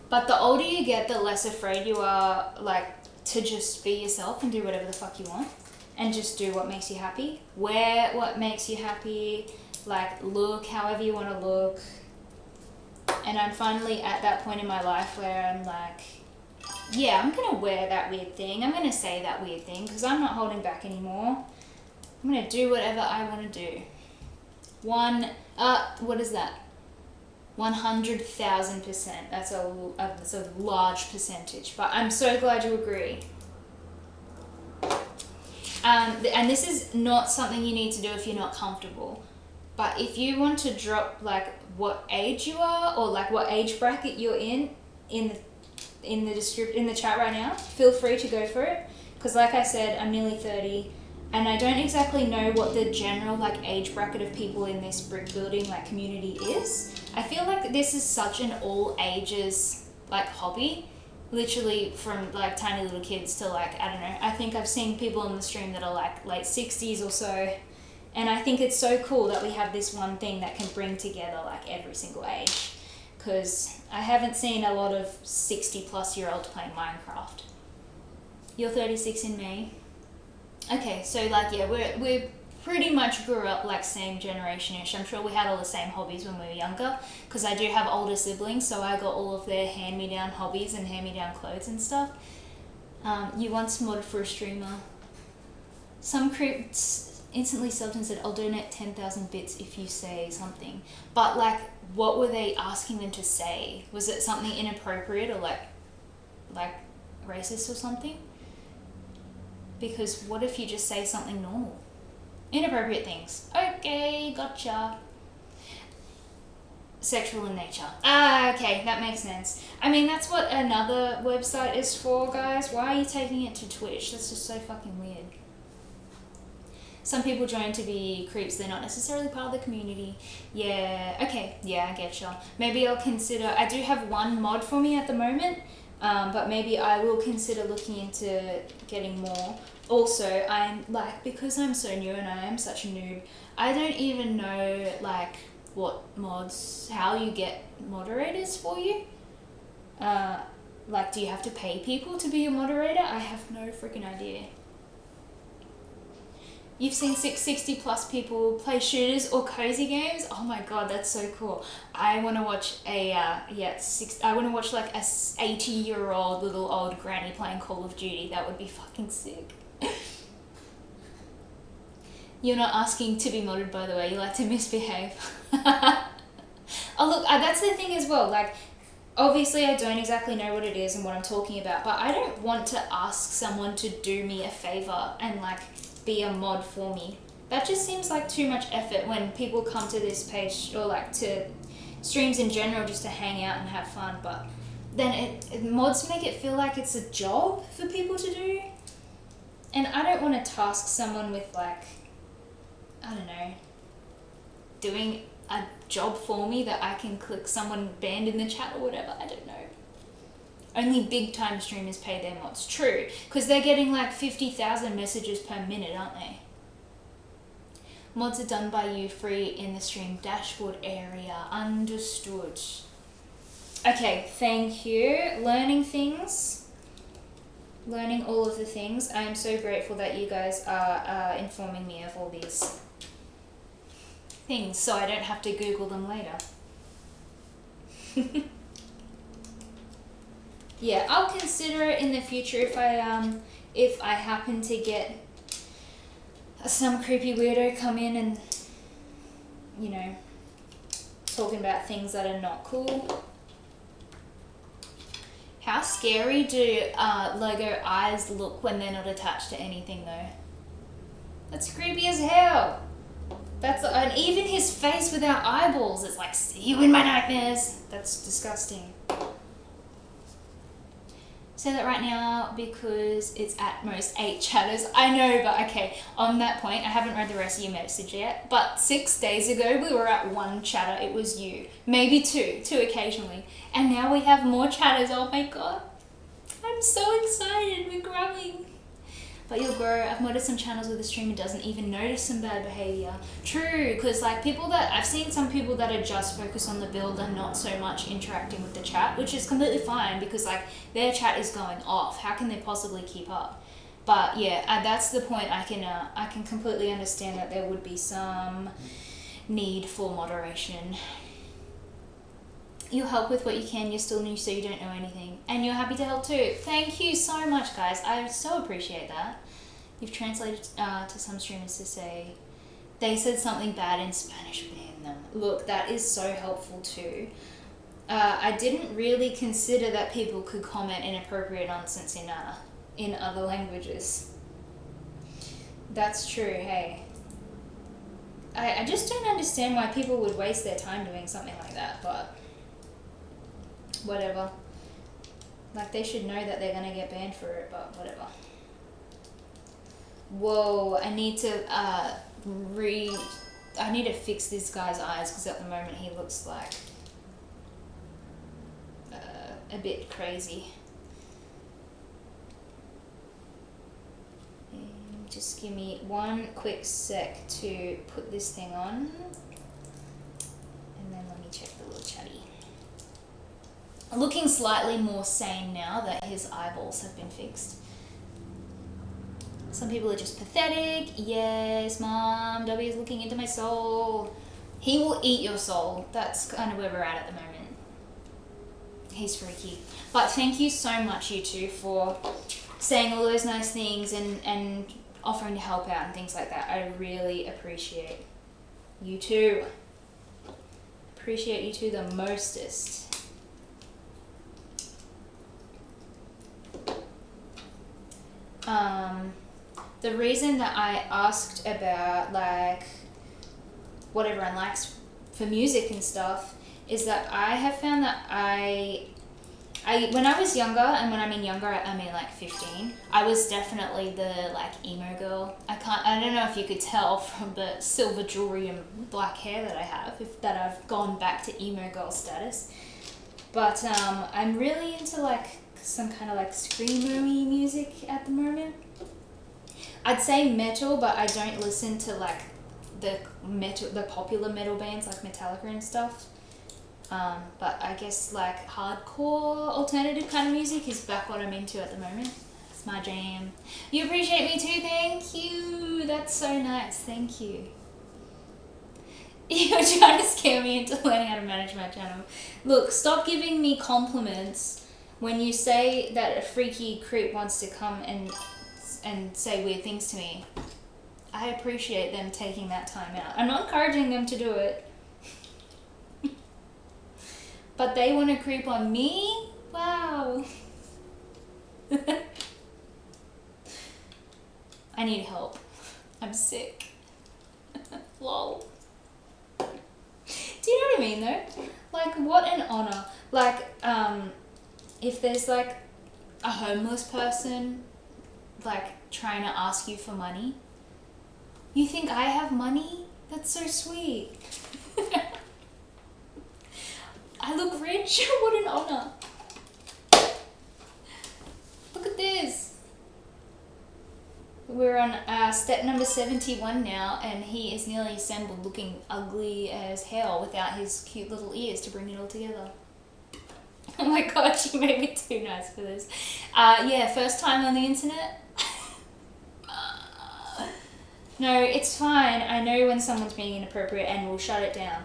but the older you get, the less afraid you are like to just be yourself and do whatever the fuck you want and just do what makes you happy. Wear what makes you happy, like look however you want to look. And I'm finally at that point in my life where I'm like, yeah, I'm gonna wear that weird thing, I'm gonna say that weird thing because I'm not holding back anymore. I'm gonna do whatever I want to do. What is that? 100,000%. That's a large percentage, but I'm so glad you agree. And this is not something you need to do if you're not comfortable. But if you want to drop like what age you are or like what age bracket you're in the chat right now, feel free to go for it. Because like I said, I'm nearly 30. And I don't exactly know what the general like age bracket of people in this brick building like community is. I feel like this is such an all ages like hobby, literally from like tiny little kids to like, I don't know, I think I've seen people on the stream that are like late 60s or so. And I think it's so cool that we have this one thing that can bring together like every single age. because I haven't seen a lot of 60-plus-year-olds playing Minecraft. You're 36 in May. Okay, so like, yeah, we're pretty much grew up like same generation-ish. I'm sure we had all the same hobbies when we were younger, because I do have older siblings, so I got all of their hand-me-down hobbies and hand-me-down clothes and stuff. You once modded for a streamer. Some creeps instantly subbed and said, I'll donate 10,000 bits if you say something. But like, what were they asking them to say? Was it something inappropriate or like racist or something? Because what if you just say something normal? Inappropriate things. Okay, gotcha. Sexual in nature. Ah, okay, that makes sense. I mean, that's what another website is for, guys. Why are you taking it to Twitch? That's just so fucking weird. Some people join to be creeps, they're not necessarily part of the community. Yeah, okay, yeah, I get you. Maybe I'll consider, I do have one mod for me at the moment, but maybe I will consider looking into getting more. Also, I'm like, because I'm so new and I am such a noob, I don't even know like what mods, how you get moderators for you. Like, do you have to pay people to be your moderator? I have no freaking idea. You've seen 60-plus people play shooters or cozy games? Oh my god, that's so cool. I want to watch I want to watch like a 80-year-old little old granny playing Call of Duty. That would be fucking sick. You're not asking to be modded, by the way. You like to misbehave. Oh look, that's the thing as well. Like, obviously I don't exactly know what it is and what I'm talking about, but I don't want to ask someone to do me a favor and like be a mod for me. That just seems like too much effort when people come to this page or like to streams in general just to hang out and have fun, but then mods make it feel like it's a job for people to do, and I don't want to task someone with like, I don't know, doing a job for me that I can click someone banned in the chat or whatever. I don't know. Only big time streamers pay their mods. True, because they're getting like 50,000 messages per minute, aren't they? Mods are done by you free in the stream dashboard area. Understood. Okay, thank you. Learning things. Learning all of the things. I am so grateful that you guys are informing me of all these things so I don't have to Google them later. Yeah, I'll consider it in the future if I happen to get some creepy weirdo come in and, you know, talking about things that are not cool. How scary do Lego eyes look when they're not attached to anything though? That's creepy as hell. That's, and even his face without eyeballs, it's like, see you in my nightmares. That's disgusting. Say that right now because it's at most 8 chatters. I know, but okay, on that point, I haven't read the rest of your message yet, but 6 days ago we were at 1 chatter. It was you. Maybe two occasionally. And now we have more chatters. Oh my god. I'm so excited. We're growing. But you'll grow. I've modded some channels where the streamer doesn't even notice some bad behavior. True, because like I've seen some people that are just focused on the build and not so much interacting with the chat, which is completely fine because like their chat is going off. How can they possibly keep up? But yeah, that's the point. I can completely understand that there would be some need for moderation. You'll help with what you can. You're still new, so you don't know anything. And you're happy to help too. Thank you so much, guys. I so appreciate that. You've translated to some streamers to say, they said something bad in Spanish, ban them. Look, that is so helpful too. I didn't really consider that people could comment inappropriate nonsense in other languages. That's true, hey. I just don't understand why people would waste their time doing something like that, but whatever. Like, they should know that they're gonna get banned for it, but whatever. Whoa, I need to fix this guy's eyes because at the moment he looks like a bit crazy. Just give me one quick sec to put this thing on, and then let me check the little chatty. looking slightly more sane now that his eyeballs have been fixed. Some people are just pathetic. Yes, Mom, W is looking into my soul. He will eat your soul. That's kind of where we're at the moment. He's freaky. But thank you so much, you two, for saying all those nice things and offering to help out and things like that. I really appreciate you two. Appreciate you two the mostest. The reason that I asked about like what everyone likes for music and stuff is that I have found that I when I was younger, and when I mean younger, I mean like 15, I was definitely the like emo girl. I don't know if you could tell from the silver jewelry and black hair that I have, that I've gone back to emo girl status. But I'm really into like some kind of like screamo-y music at the moment. I'd say metal, but I don't listen to like the popular metal bands like Metallica and stuff. But I guess like hardcore alternative kind of music is back what I'm into at the moment. It's my jam. You appreciate me too, thank you. That's so nice, thank you. You're trying to scare me into learning how to manage my channel. Look, stop giving me compliments when you say that a freaky creep wants to come and say weird things to me. I appreciate them taking that time out. I'm not encouraging them to do it. But they want to creep on me? Wow. I need help. I'm sick. Lol. Do you know what I mean though? Like, what an honor. Like, if there's like a homeless person like trying to ask you for money, you think I have money? That's so sweet. I look rich? What an honor. Look at this. We're on step number 71 now, and he is nearly assembled, looking ugly as hell without his cute little ears to bring it all together. Oh my god, you made me too nice for this. Yeah, first time on the internet. No, it's fine. I know when someone's being inappropriate and we'll shut it down.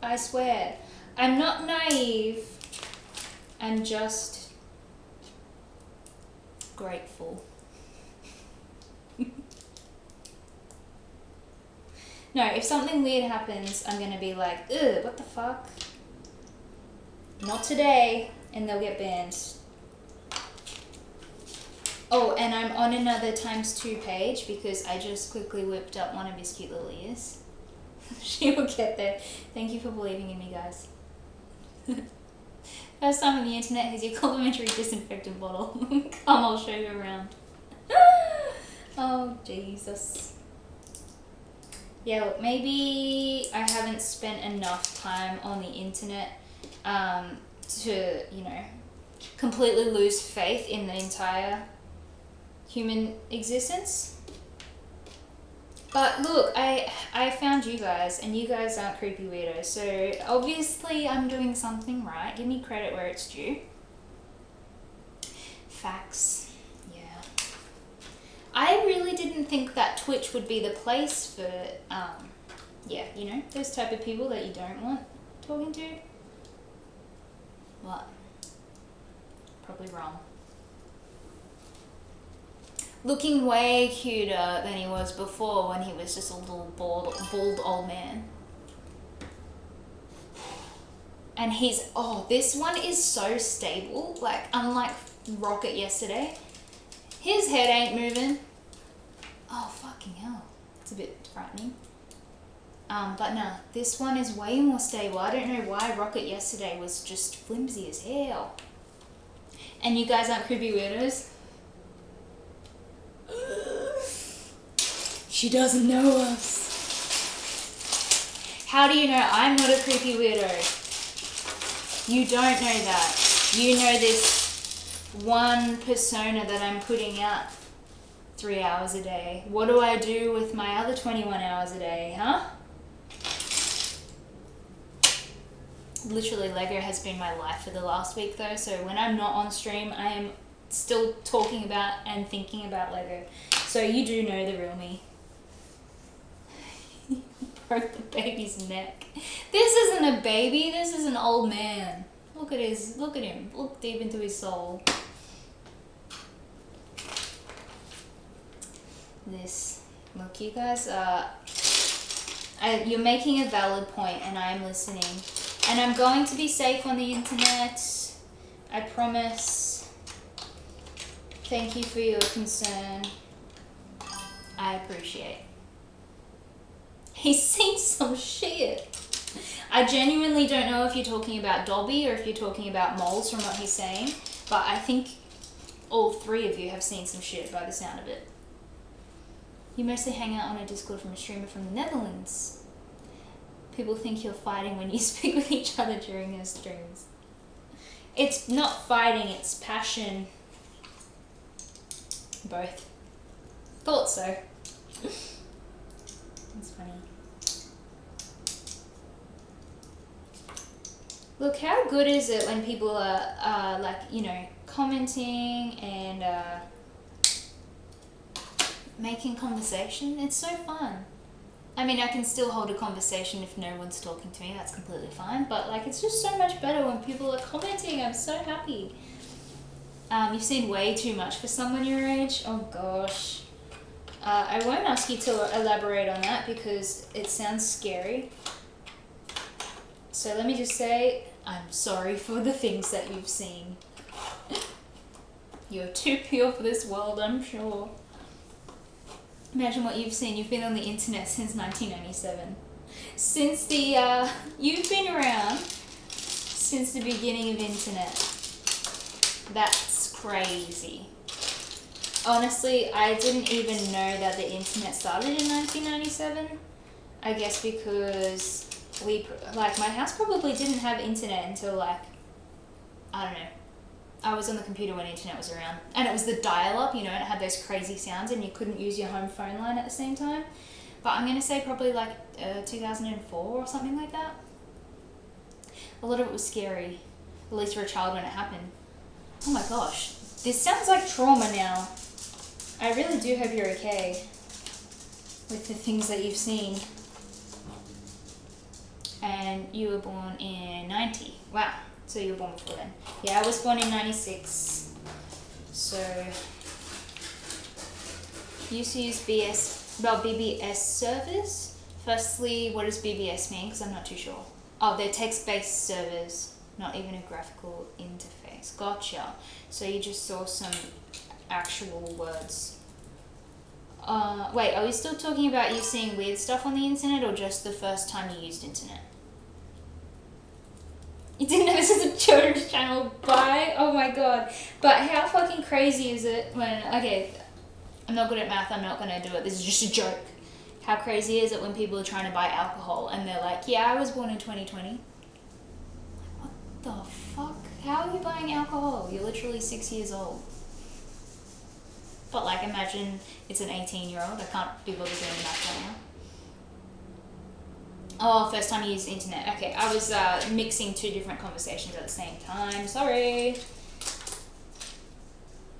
I swear. I'm not naive. I'm just grateful. No, if something weird happens, I'm gonna be like, ugh, what the fuck? Not today, and they'll get banned. Oh, and I'm on another ×2 page because I just quickly whipped up one of his cute little ears. She will get there. Thank you for believing in me, guys. First time on the internet, here's your complimentary disinfectant bottle. Come, I'll show you around. Oh, Jesus. Yeah, look, maybe I haven't spent enough time on the internet to, you know, completely lose faith in the entire human existence. But look, I found you guys, and you guys aren't creepy weirdos, so obviously I'm doing something right. Give me credit where it's due. Facts. Yeah. I really didn't think that Twitch would be the place for, yeah, you know, those type of people that you don't want talking to. What? Probably wrong. Looking way cuter than he was before when he was just a little bald old man. And he's, oh, this one is so stable, like unlike Rocket yesterday. His head ain't moving. Oh, fucking hell. It's a bit frightening. But no, this one is way more stable. I don't know why Rocket yesterday was just flimsy as hell. And you guys aren't creepy weirdos? She doesn't know us. How do you know I'm not a creepy weirdo? You don't know that. You know this one persona that I'm putting out 3 hours a day. What do I do with my other 21 hours a day, huh? literally Lego has been my life for the last week though, so when I'm not on stream, I am still talking about and thinking about Lego. So you do know the real me. Broke the baby's neck. This isn't a baby, this is an old man. Look at him. Look deep into his soul. Look, you guys you're making a valid point and I'm listening. And I'm going to be safe on the internet. I promise. Thank you for your concern. I appreciate. He's seen some shit. I genuinely don't know if you're talking about Dobby or if you're talking about moles from what he's saying, but I think all three of you have seen some shit by the sound of it. You mostly hang out on a Discord from a streamer from the Netherlands. People think you're fighting when you speak with each other during your streams. It's not fighting, it's passion. Both. Thought so. That's funny. Look, how good is it when people are like, you know, commenting and making conversation? It's so fun. I mean, I can still hold a conversation if no one's talking to me, that's completely fine, but like, it's just so much better when people are commenting. I'm so happy. You've seen way too much for someone your age. Oh gosh. I won't ask you to elaborate on that because it sounds scary. So let me just say, I'm sorry for the things that you've seen. You're too pure for this world, I'm sure. Imagine what you've seen. You've been on the internet since 1997. Since the, you've been around since the beginning of internet. That's crazy. Honestly, I didn't even know that the internet started in 1997. I guess because my house probably didn't have internet until like, I don't know. I was on the computer when internet was around. And it was the dial-up, you know, and it had those crazy sounds and you couldn't use your home phone line at the same time. But I'm going to say probably like 2004 or something like that. A lot of it was scary, at least for a child when it happened. Oh my gosh, this sounds like trauma now. I really do hope you're okay with the things that you've seen. And you were born in 90. Wow. So you were born before then. Yeah, I was born in 96. So, used to use BBS servers. Firstly, what does BBS mean? Because I'm not too sure. Oh, they're text-based servers, not even a graphical interface. Gotcha. So you just saw some actual words. Wait, are we still talking about you seeing weird stuff on the internet or just the first time you used internet? You didn't know this is a children's channel? Bye? Oh my god. But how fucking crazy is it when... Okay, I'm not good at math, I'm not gonna do it. This is just a joke. How crazy is it when people are trying to buy alcohol and they're like, yeah, I was born in 2020. What the fuck? How are you buying alcohol? You're literally 6 years old. But like, imagine it's an 18-year-old. I can't be bothered doing the math right now. Oh, first time you used the internet. Okay, I was mixing two different conversations at the same time. Sorry.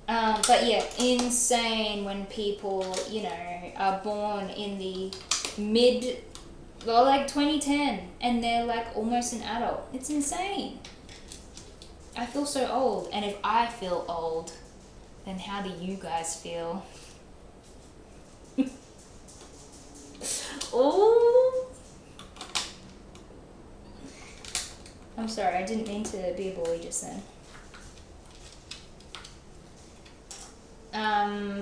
But yeah, insane when people, you know, are born in the like 2010 and they're like almost an adult. It's insane. I feel so old. And if I feel old, then how do you guys feel? Oh. I'm sorry, I didn't mean to be a bully just then.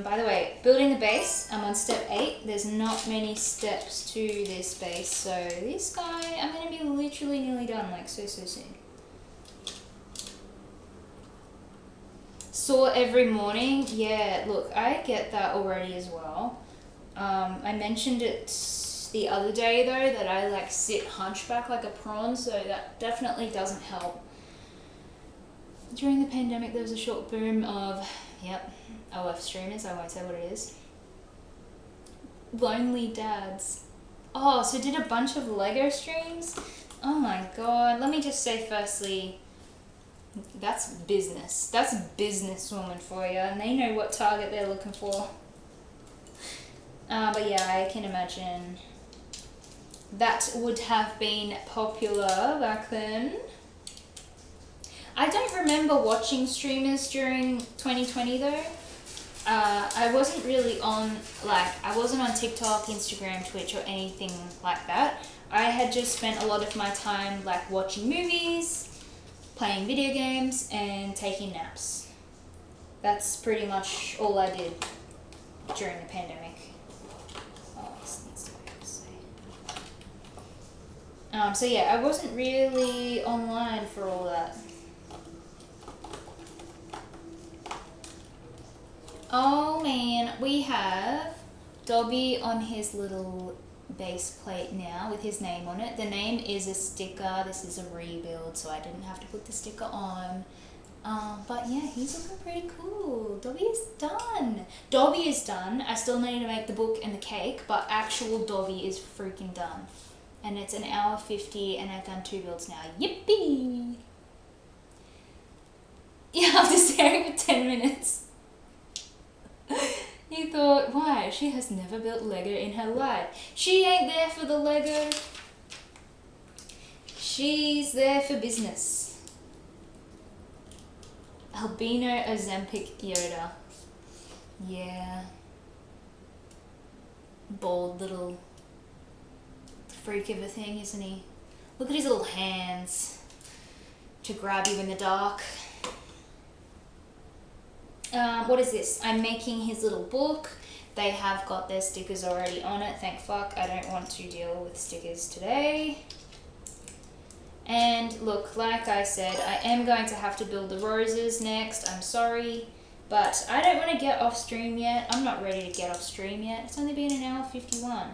By the way, building the base, I'm on step 8. There's not many steps to this base, so this guy, I'm going to be literally nearly done, like so soon. Saw every morning, yeah, look, I get that already as well. I mentioned it the other day though, that I like sit hunchback like a prawn, so that definitely doesn't help. During the pandemic there was a short boom of, OF streamers, I won't say what it is. Lonely dads. Oh, so did a bunch of Lego streams? Oh my god. Let me just say firstly, that's business. That's a businesswoman for you, and they know what target they're looking for. But yeah, I can imagine that would have been popular back then. I don't remember watching streamers during 2020 though. I wasn't really on, I wasn't on TikTok, Instagram, Twitch, or anything like that. I had just spent a lot of my time watching movies, playing video games, and taking naps. That's pretty much all I did during the pandemic. Oh, this needs to go to say. So yeah, I wasn't really online for all that. Oh man, we have Dobby on his little base plate now with his name on it. The name is a sticker. This is a rebuild, so I didn't have to put the sticker on. But yeah, he's looking pretty cool. Dobby is done. Dobby is done. I still need to make the book and the cake, but actual Dobby is freaking done. And it's an hour 50 and I've done 2 builds now. Yippee! Yeah, after staring for 10 minutes. You thought, why? She has never built Lego in her life. She ain't there for the Lego. She's there for business. Albino Ozempic Yoda. Yeah. Bald little freak of a thing, isn't he? Look at his little hands to grab you in the dark. What is this? I'm making his little book. They have got their stickers already on it. Thank fuck. I don't want to deal with stickers today. And look, like I said, I am going to have to build the roses next. I'm sorry. But I don't want to get off stream yet. I'm not ready to get off stream yet. It's only been an hour 51.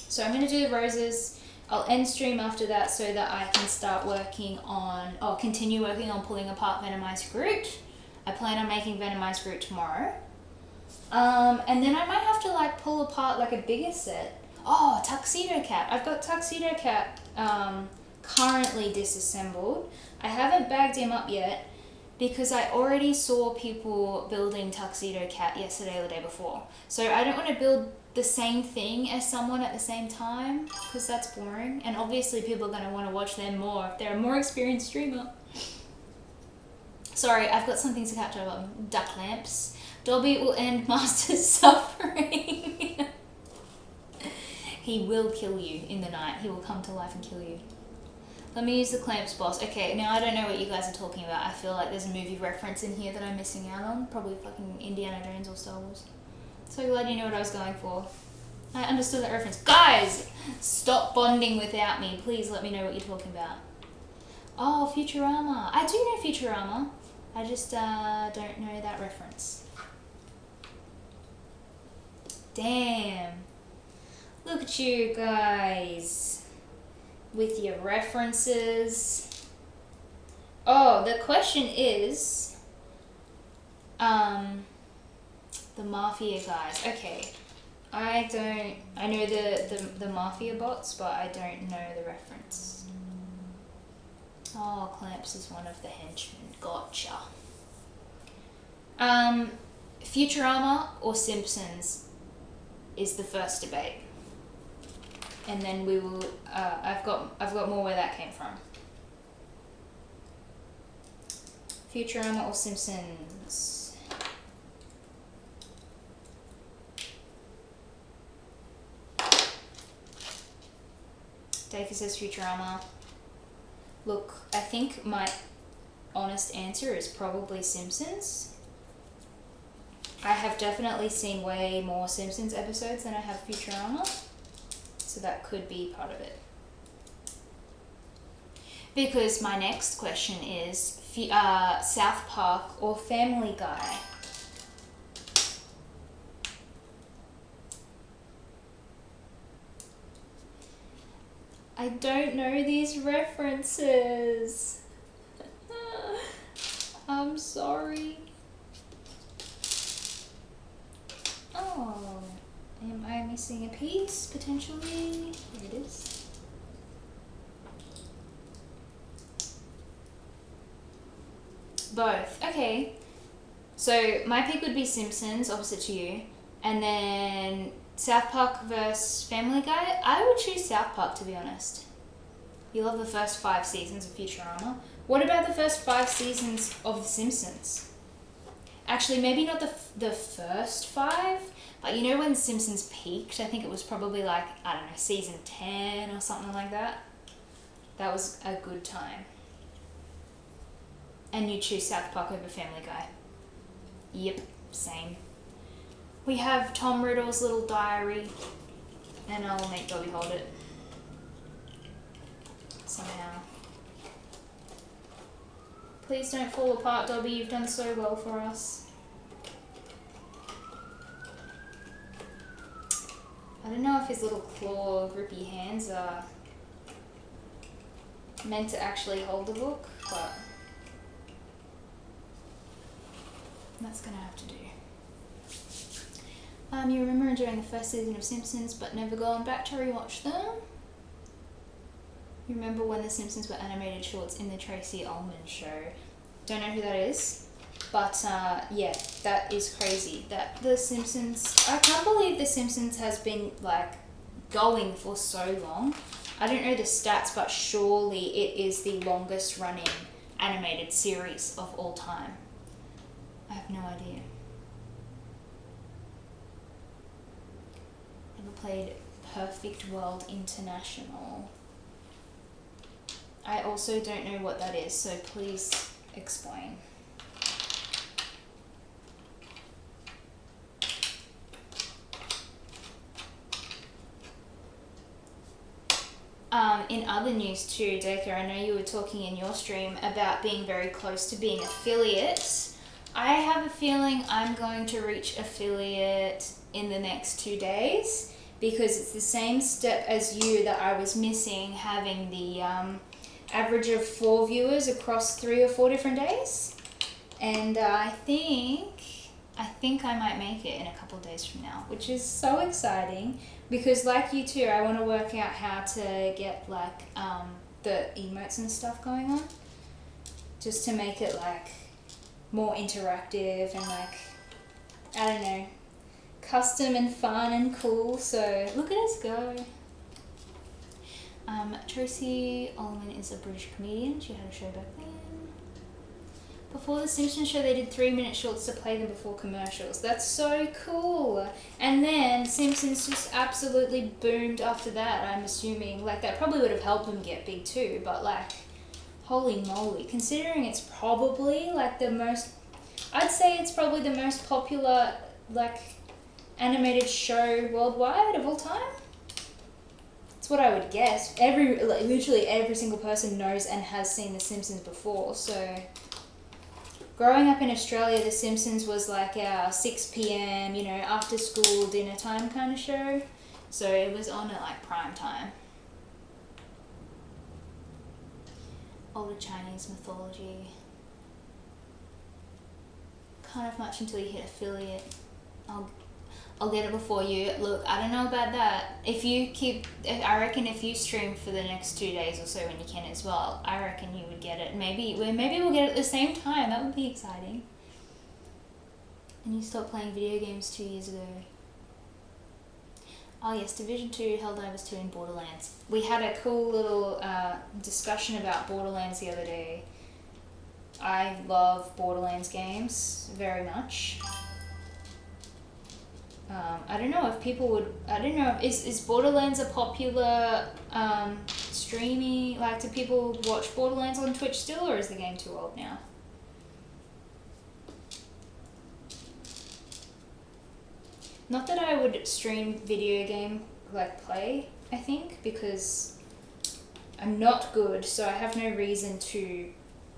So I'm going to do the roses. I'll end stream after that so that I can start working on, continue working on pulling apart Venomized Groot. I plan on making Venomized Groot tomorrow. And then I might have to pull apart a bigger set. Oh, Tuxedo Cat. I've got Tuxedo Cat currently disassembled. I haven't bagged him up yet because I already saw people building Tuxedo Cat yesterday or the day before. So I don't want to build the same thing as someone at the same time because that's boring. And obviously people are going to want to watch them more if they're a more experienced streamer. Sorry, I've got something to catch up on. Duck lamps. Dobby will end Master's suffering. He will kill you in the night. He will come to life and kill you. Let me use the clamps boss. Okay, now I don't know what you guys are talking about. I feel like there's a movie reference in here that I'm missing out on. Probably fucking Indiana Jones or Star Wars. So glad you know what I was going for. I understood that reference. Guys, stop bonding without me. Please let me know what you're talking about. Oh, Futurama. I do know Futurama. I just don't know that reference. Damn. Look at you guys with your references. Oh, the question is the Mafia guys. Okay. I know the Mafia bots, but I don't know the reference. Oh, Clamps is one of the henchmen. Gotcha. Futurama or Simpsons is the first debate. And then we will I've got more where that came from. Futurama or Simpsons? Dacre says Futurama. Look, I think my honest answer is probably Simpsons. I have definitely seen way more Simpsons episodes than I have Futurama, so that could be part of it. Because my next question is South Park or Family Guy? I don't know these references. I'm sorry. Oh, am I missing a piece, potentially? Here it is. Both. Okay. So my pick would be Simpsons, opposite to you. And then South Park versus Family Guy. I would choose South Park, to be honest. You love the first 5 seasons of Futurama. What about the first 5 seasons of The Simpsons? Actually, maybe not the first 5, but you know when The Simpsons peaked? I think it was probably like, I don't know, season 10 or something like that. That was a good time. And you choose South Park over Family Guy. Yep, same. We have Tom Riddle's little diary, and I'll make Dobby hold it. Somehow. Please don't fall apart, Dobby. You've done so well for us. I don't know if his little claw grippy hands are meant to actually hold the book, but that's gonna have to do. You remember enjoying the first season of Simpsons but never going back to rewatch them? You remember when The Simpsons were animated shorts in the Tracy Ullman show? Don't know who that is, but yeah, that is crazy. That The Simpsons, I can't believe The Simpsons has been like going for so long. I don't know the stats, but surely it is the longest running animated series of all time. I have no idea. Never played Perfect World International. I also don't know what that is, so please explain. In other news too, Deka, I know you were talking in your stream about being very close to being affiliate. I have a feeling I'm going to reach affiliate in the next 2 days because it's the same step as you that I was missing, having the average of 4 viewers across 3 or 4 different days. And I think I might make it in a couple of days from now, which is so exciting because like you too, I want to work out how to get like the emotes and stuff going on just to make it like more interactive and like, I don't know, custom and fun and cool. So look at us go. Tracy Ullman is a British comedian. She had a show back then. Before The Simpsons show, they did 3-minute shorts to play them before commercials. That's so cool. And then Simpsons just absolutely boomed after that, I'm assuming. Like, that probably would have helped them get big too, but like, holy moly. Considering it's probably like I'd say it's probably the most popular like animated show worldwide of all time. That's what I would guess. Literally every single person knows and has seen The Simpsons before, so growing up in Australia, The Simpsons was like our 6 p.m, you know, after school dinner time kind of show. So it was on at like prime time. Older Chinese mythology. Can't have much until you hit affiliate. I'll get it before you. Look, I don't know about that. I reckon if you stream for the next 2 days or so when you can as well, I reckon you would get it. Maybe we'll get it at the same time. That would be exciting. And you stopped playing video games 2 years ago. Oh yes, Division 2, Helldivers 2 and Borderlands. We had a cool little discussion about Borderlands the other day. I love Borderlands games very much. I don't know if people would, is Borderlands a popular streaming, like do people watch Borderlands on Twitch still, or is the game too old now? Not that I would stream video game, like play, I think, because I'm not good, so I have no reason to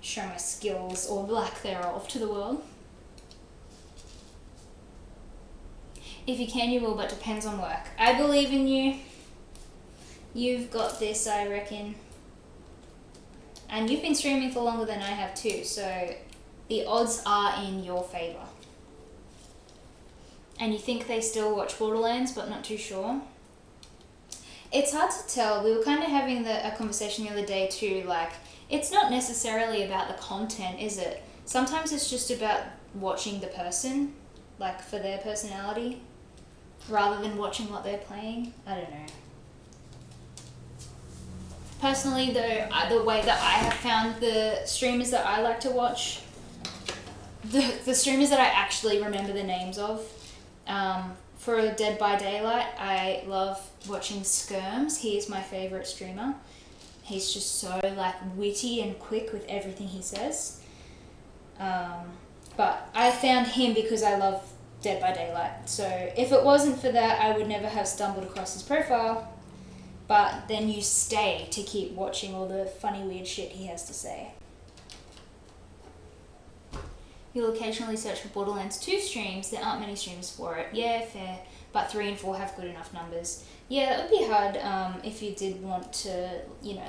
show my skills or lack thereof to the world. If you can, you will, but depends on work. I believe in you. You've got this, I reckon. And you've been streaming for longer than I have too, so the odds are in your favour. And you think they still watch Borderlands, but not too sure? It's hard to tell. We were kind of having a conversation the other day too, like, it's not necessarily about the content, is it? Sometimes it's just about watching the person, like for their personality, rather than watching what they're playing. I don't know. Personally though, the way that I have found the streamers that I like to watch, the streamers that I actually remember the names of, for Dead by Daylight, I love watching Skirms. He is my favourite streamer. He's just so like witty and quick with everything he says. But I found him because I love Dead by Daylight. So if it wasn't for that, I would never have stumbled across his profile. But then you stay to keep watching all the funny, weird shit he has to say. You'll occasionally search for Borderlands 2 streams. There aren't many streams for it. Yeah, fair. But 3 and 4 have good enough numbers. Yeah, that would be hard if you did want to,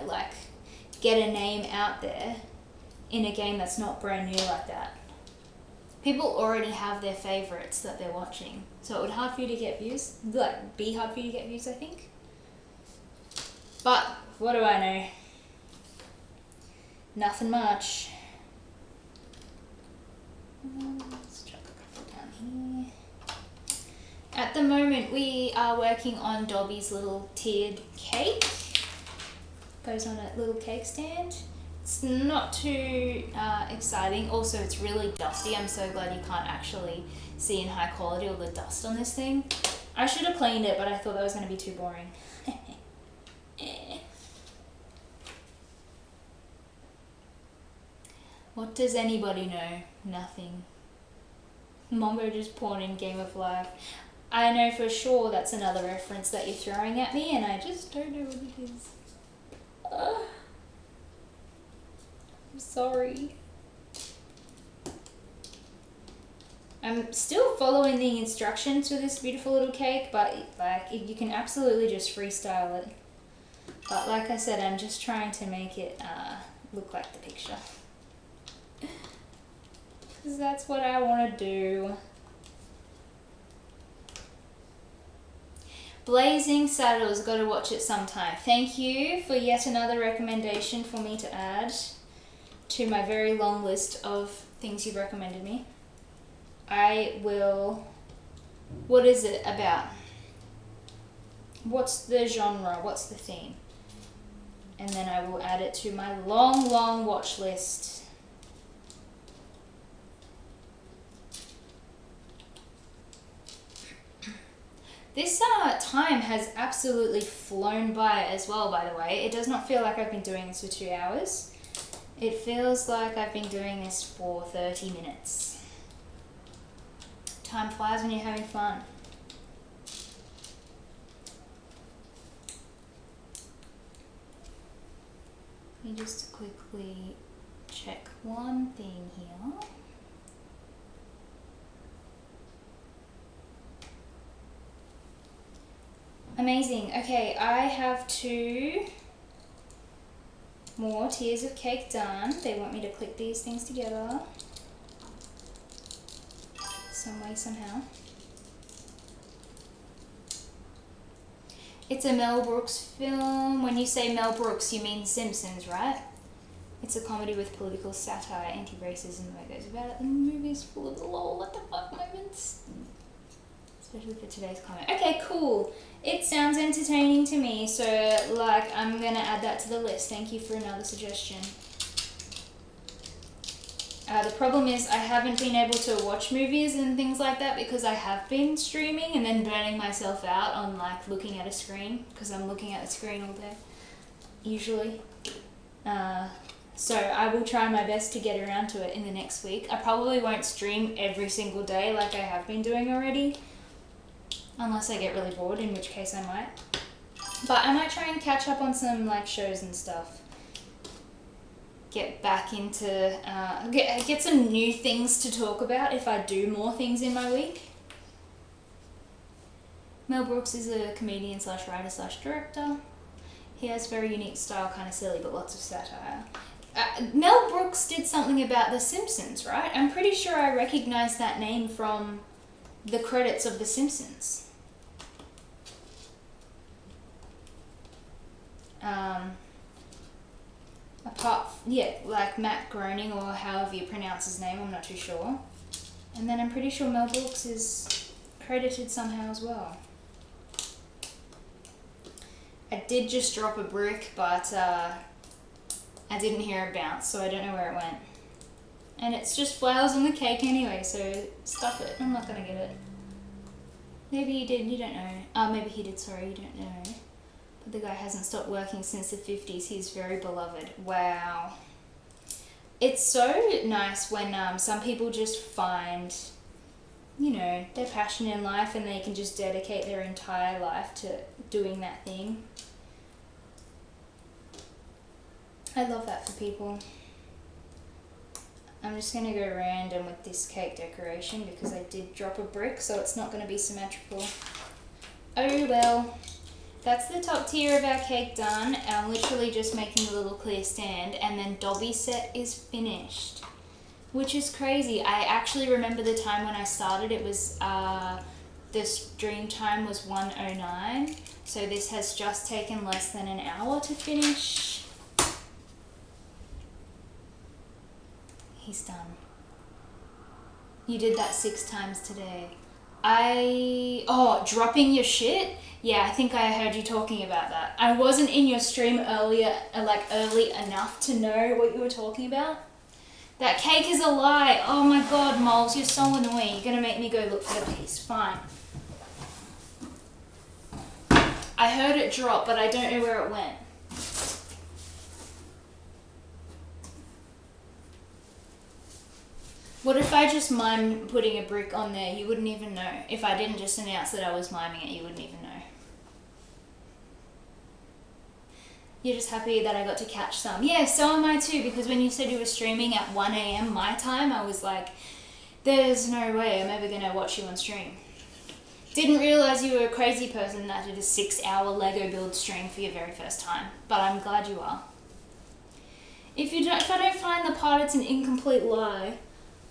like, get a name out there in a game that's not brand new like that. People already have their favourites that they're watching. So it would be hard for you to get views. I think. But, what do I know? Nothing much. Let's chuck a couple down here. At the moment, we are working on Dobby's little tiered cake. Goes on a little cake stand. It's not too exciting. Also, it's really dusty. I'm so glad you can't actually see in high quality all the dust on this thing. I should have cleaned it, but I thought that was going to be too boring. What does anybody know? Nothing. Mongo just pawned in Game of Life. I know for sure that's another reference that you're throwing at me, and I just don't know what it is. I'm sorry. I'm still following the instructions for this beautiful little cake, but like you can absolutely just freestyle it. But like I said, I'm just trying to make it look like the picture. Because that's what I want to do. Blazing Saddles, got to watch it sometime. Thank you for yet another recommendation for me to add to my very long list of things you've recommended me. I will... What is it about? What's the genre? What's the theme? And then I will add it to my long, long watch list. This time has absolutely flown by as well, by the way. It does not feel like I've been doing this for 2 hours. It feels like I've been doing this for 30 minutes. Time flies when you're having fun. Let me just quickly check one thing here. Amazing. Okay, I have 2 more tiers of cake done. They want me to click these things together some way, somehow. It's a Mel Brooks film. When you say Mel Brooks, you mean Simpsons, right? It's a comedy with political satire, anti-racism, the way it goes about it. The movie is full of lol, what the fuck moments. Especially for today's comment. Okay, cool. It sounds entertaining to me, so like I'm gonna add that to the list. Thank you for another suggestion. The problem is I haven't been able to watch movies and things like that because I have been streaming and then burning myself out on like looking at a screen, because I'm looking at the screen all day, usually. So I will try my best to get around to it in the next week. I probably won't stream every single day like I have been doing already, unless I get really bored, in which case I might. But I might try and catch up on some like shows and stuff. Get back into, get some new things to talk about if I do more things in my week. Mel Brooks is a comedian slash writer slash director. He has very unique style, kind of silly, but lots of satire. Mel Brooks did something about The Simpsons, right? I'm pretty sure I recognize that name from the credits of The Simpsons. like Matt Groening or however you pronounce his name, I'm not too sure. And then I'm pretty sure Mel Brooks is credited somehow as well. I did just drop a brick, but I didn't hear it bounce, so I don't know where it went. And it's just flowers on the cake anyway, so stuff it. I'm not gonna get it. Maybe he did, you don't know. Maybe he did, sorry, you don't know. But the guy hasn't stopped working since the 50s. He's very beloved. Wow. It's so nice when some people just find, you know, their passion in life and they can just dedicate their entire life to doing that thing. I love that for people. I'm just going to go random with this cake decoration because I did drop a brick, so it's not going to be symmetrical. Oh well. That's the top tier of our cake done. I'm literally just making a little clear stand, and then Dobby set is finished, which is crazy. I actually remember the time when I started, it was, the stream time was 1:09, so this has just taken less than an hour to finish. He's done. You did that 6 times today. Dropping your shit? Yeah, I think I heard you talking about that. I wasn't in your stream early enough to know what you were talking about. That cake is a lie. Oh my god, Moles, you're so annoying. You're gonna make me go look for the piece. Fine. I heard it drop, but I don't know where it went. What if I just mimed putting a brick on there? You wouldn't even know. If I didn't just announce that I was miming it, you wouldn't even know. You're just happy that I got to catch some. Yeah, so am I too, because when you said you were streaming at 1 a.m. my time, I was like, there's no way I'm ever going to watch you on stream. Didn't realise you were a crazy person that did a 6-hour Lego build stream for your very first time, but I'm glad you are. If I don't find the part, it's an incomplete lie.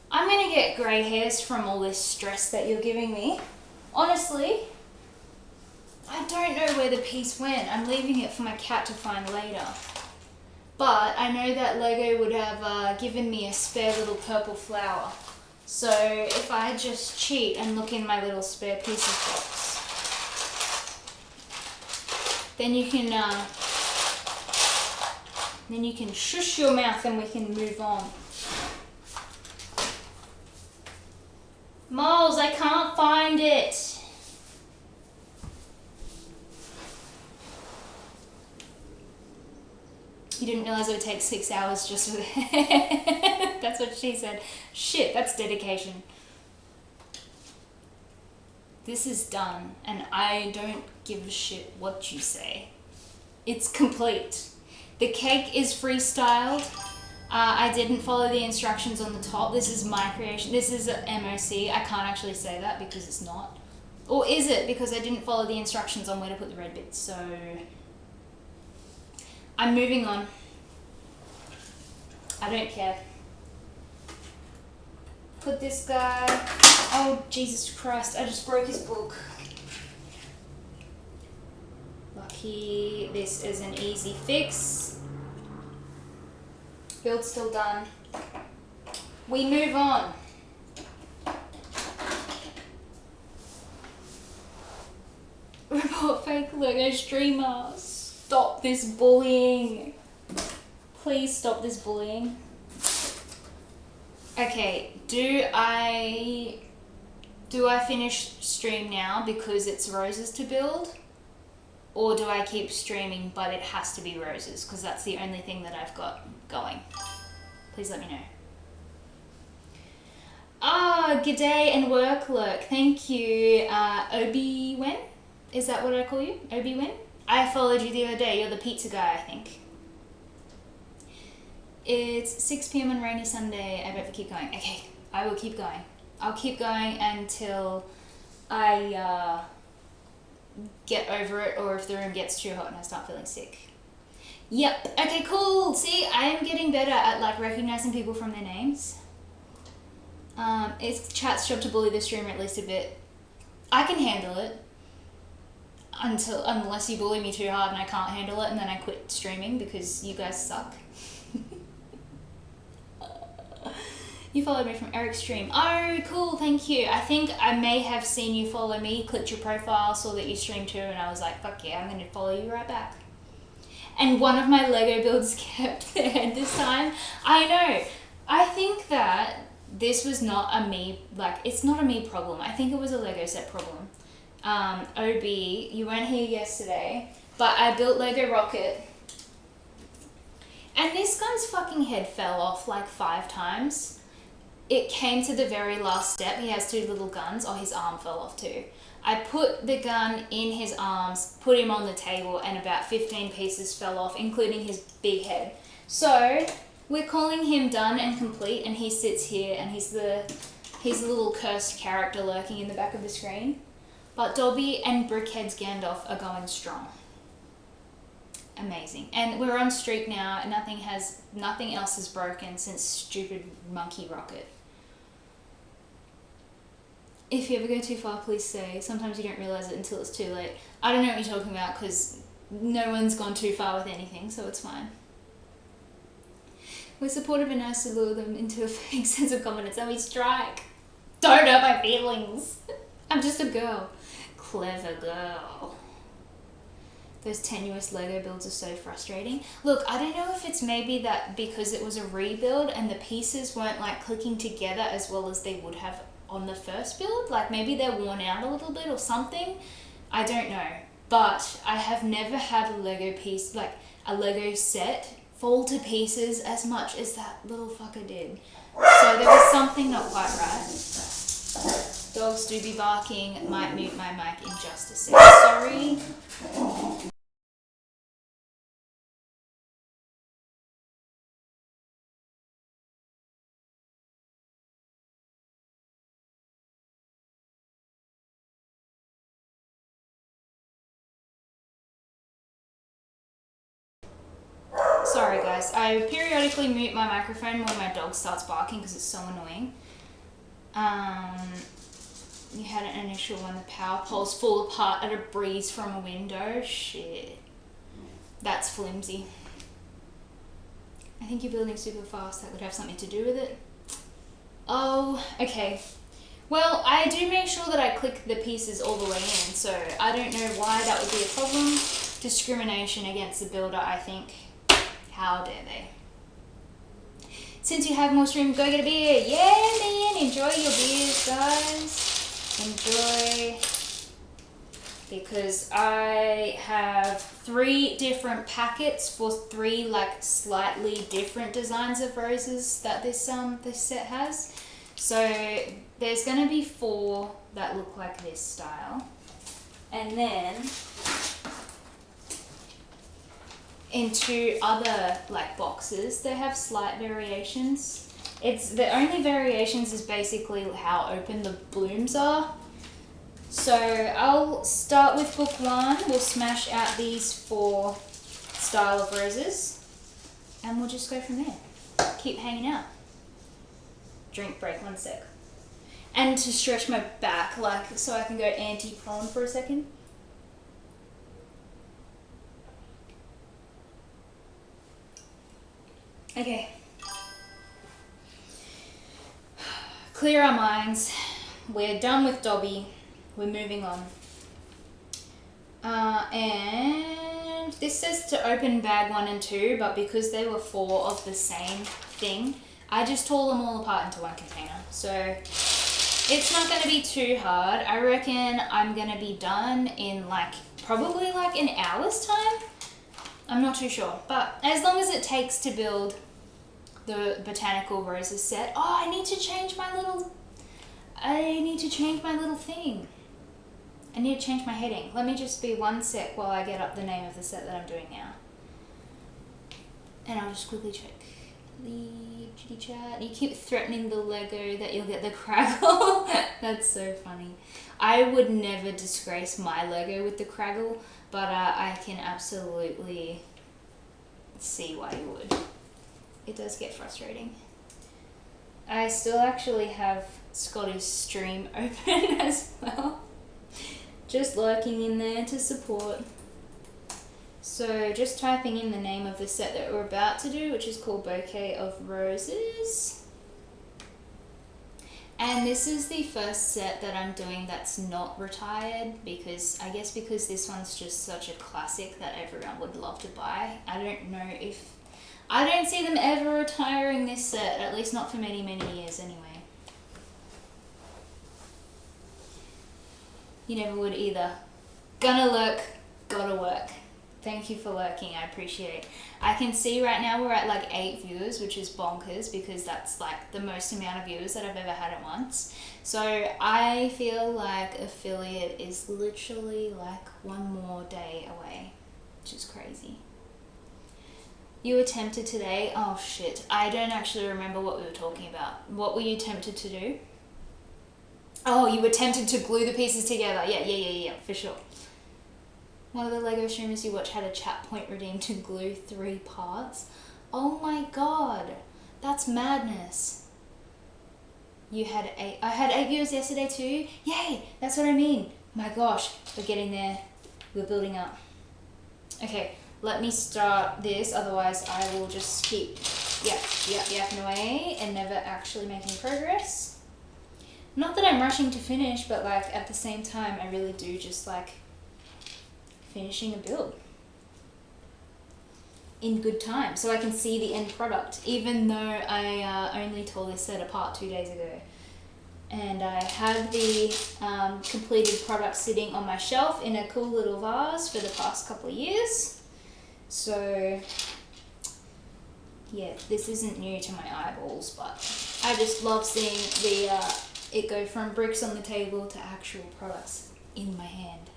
I'm going to get grey hairs from all this stress that you're giving me. Honestly, I don't know where the piece went. I'm leaving it for my cat to find later. But I know that Lego would have given me a spare little purple flower. So if I just cheat and look in my little spare pieces box, then you can shush your mouth and we can move on. Moles, I can't find it. You didn't realise it would take 6 hours just for that. That's what she said. Shit, that's dedication. This is done, and I don't give a shit what you say. It's complete. The cake is freestyled. I didn't follow the instructions on the top. This is my creation. This is a MOC. I can't actually say that because it's not. Or is it? Because I didn't follow the instructions on where to put the red bits. So I'm moving on. I don't care. Put this guy. Oh, Jesus Christ. I just broke his book. Lucky. This is an easy fix. Build's still done. We move on. Report fake Lego streamer. Stop this bullying. Please stop this bullying. Okay, do I finish stream now because it's roses to build? Or do I keep streaming but it has to be roses? Because that's the only thing that I've got going. Please let me know. G'day and work lurk. Thank you, Obi-Wen? Is that what I call you? Obi-Wen? I followed you the other day. You're the pizza guy, I think. It's 6 p.m. on rainy Sunday. I better keep going. Okay, I will keep going. I'll keep going until I get over it, or if the room gets too hot and I start feeling sick. Yep. Okay, cool. See, I am getting better at like recognizing people from their names. It's chat's job to bully the streamer at least a bit. I can handle it unless you bully me too hard and I can't handle it, and then I quit streaming because you guys suck. You followed me from Eric's stream. Oh, cool, thank you. I think I may have seen you follow me, clicked your profile, saw that you streamed too, and I was like, fuck yeah, I'm going to follow you right back. And one of my Lego builds kept their head this time. I know. I think that this was not a me, like, it's not a me problem. I think it was a Lego set problem. OB, you weren't here yesterday, but I built Lego Rocket. And this guy's fucking head fell off like 5 times. It came to the very last step. He has 2 little guns. Oh, his arm fell off too. I put the gun in his arms, put him on the table, and about 15 pieces fell off, including his big head. So we're calling him done and complete, and he sits here, and he's the little cursed character lurking in the back of the screen. But Dobby and Brickhead's Gandalf are going strong. Amazing. And we're on streak now, and nothing else is broken since stupid monkey rocket. If you ever go too far, please say. Sometimes you don't realise it until it's too late. I don't know what you're talking about because no one's gone too far with anything, so it's fine. We're supportive and nice to lure them into a fake sense of confidence, and we strike. Don't hurt my feelings. I'm just a girl. Clever girl. Those tenuous Lego builds are so frustrating. Look, I don't know if it's maybe that because it was a rebuild and the pieces weren't like clicking together as well as they would have on the first build. Like maybe they're worn out a little bit or something. I don't know. But I have never had a Lego piece, like a Lego set, fall to pieces as much as that little fucker did. So there was something not quite right. Dogs do be barking. Might mute my mic in just a sec. Sorry. Sorry guys, I periodically mute my microphone when my dog starts barking because it's so annoying. You had an initial when the power poles fall apart at a breeze from a window. Shit. That's flimsy. I think you're building super fast. That would have something to do with it. Oh, okay. Well, I do make sure that I click the pieces all the way in, so I don't know why that would be a problem. Discrimination against the builder, I think. How dare they? Since you have more stream, go get a beer. Yeah, man. Enjoy your beers, guys. Enjoy. Because I have 3 different packets for 3 like slightly different designs of roses that this set has. So there's going to be 4 that look like this style. And then in 2 other like boxes, they have slight variations. It's the only variations is basically how open the blooms are. So I'll start with book 1. We'll smash out these 4 style of roses, and we'll just go from there. Keep hanging out. Drink break, 1 sec. And to stretch my back, like so I can go anti-prone for a second. Okay. Clear our minds. We're done with Dobby. We're moving on. And this says to open bag 1 and 2, but because they were 4 of the same thing, I just tore them all apart into 1 container. So it's not going to be too hard. I reckon I'm going to be done in like probably like an hour's time. I'm not too sure, but as long as it takes to build the botanical roses set. Oh, I need to change my little thing. I need to change my heading. Let me just be 1 sec while I get up the name of the set that I'm doing now. And I'll just quickly check. Leave chitty chat. You keep threatening the Lego that you'll get the Craggle. That's so funny. I would never disgrace my Lego with the Craggle, but I can absolutely see why you would. It does get frustrating. I still actually have Scotty's stream open as well. Just lurking in there to support. So just typing in the name of the set that we're about to do, which is called Bouquet of Roses. And this is the first set that I'm doing that's not retired, because I guess because this one's just such a classic that everyone would love to buy. I don't see them ever retiring this set, at least not for many, many years anyway. You never would either. Gonna lurk, gotta work. Thank you for lurking, I appreciate it. I can see right now we're at like 8 viewers, which is bonkers because that's like the most amount of viewers that I've ever had at once. So I feel like affiliate is literally like one more day away, which is crazy. You were tempted today? Oh shit, I don't actually remember what we were talking about. What were you tempted to do? Oh, you were tempted to glue the pieces together. Yeah, for sure. One of the Lego streamers you watch had a chat point redeemed to glue 3 parts. Oh my god, that's madness. You had 8. I had 8 viewers yesterday too. Yay, that's what I mean. My gosh, we're getting there. We're building up. Okay, let me start this, otherwise I will just keep yapping away and never actually making progress. Not that I'm rushing to finish, but like at the same time, I really do just like finishing a build in good time so I can see the end product, even though I only tore this set apart 2 days ago. And I have the completed product sitting on my shelf in a cool little vase for the past couple of years. So yeah, this isn't new to my eyeballs, but I just love seeing the it go from bricks on the table to actual products in my hand.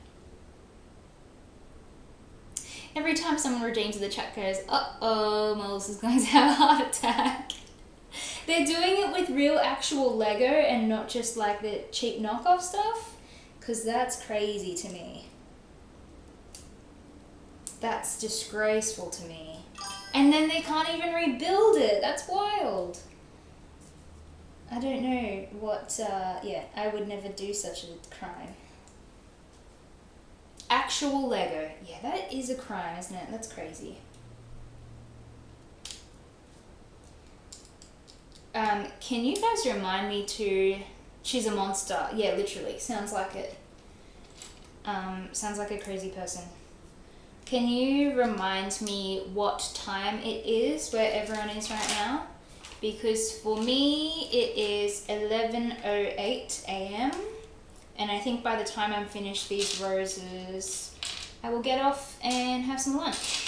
Every time someone redeems, the chat goes, uh-oh, Melissa's going to have a heart attack. They're doing it with real actual Lego and not just like the cheap knockoff stuff, because that's crazy to me. That's disgraceful to me. And then they can't even rebuild it. That's wild. I don't know what, yeah, I would never do such a crime. Actual Lego. Yeah, that is a crime, isn't it? That's crazy. Can you guys remind me to... She's a monster. Yeah, literally. Sounds like it. Sounds like a crazy person. Can you remind me what time it is where everyone is right now? Because for me, it is 11:08 a.m. And I think by the time I'm finished these roses, I will get off and have some lunch.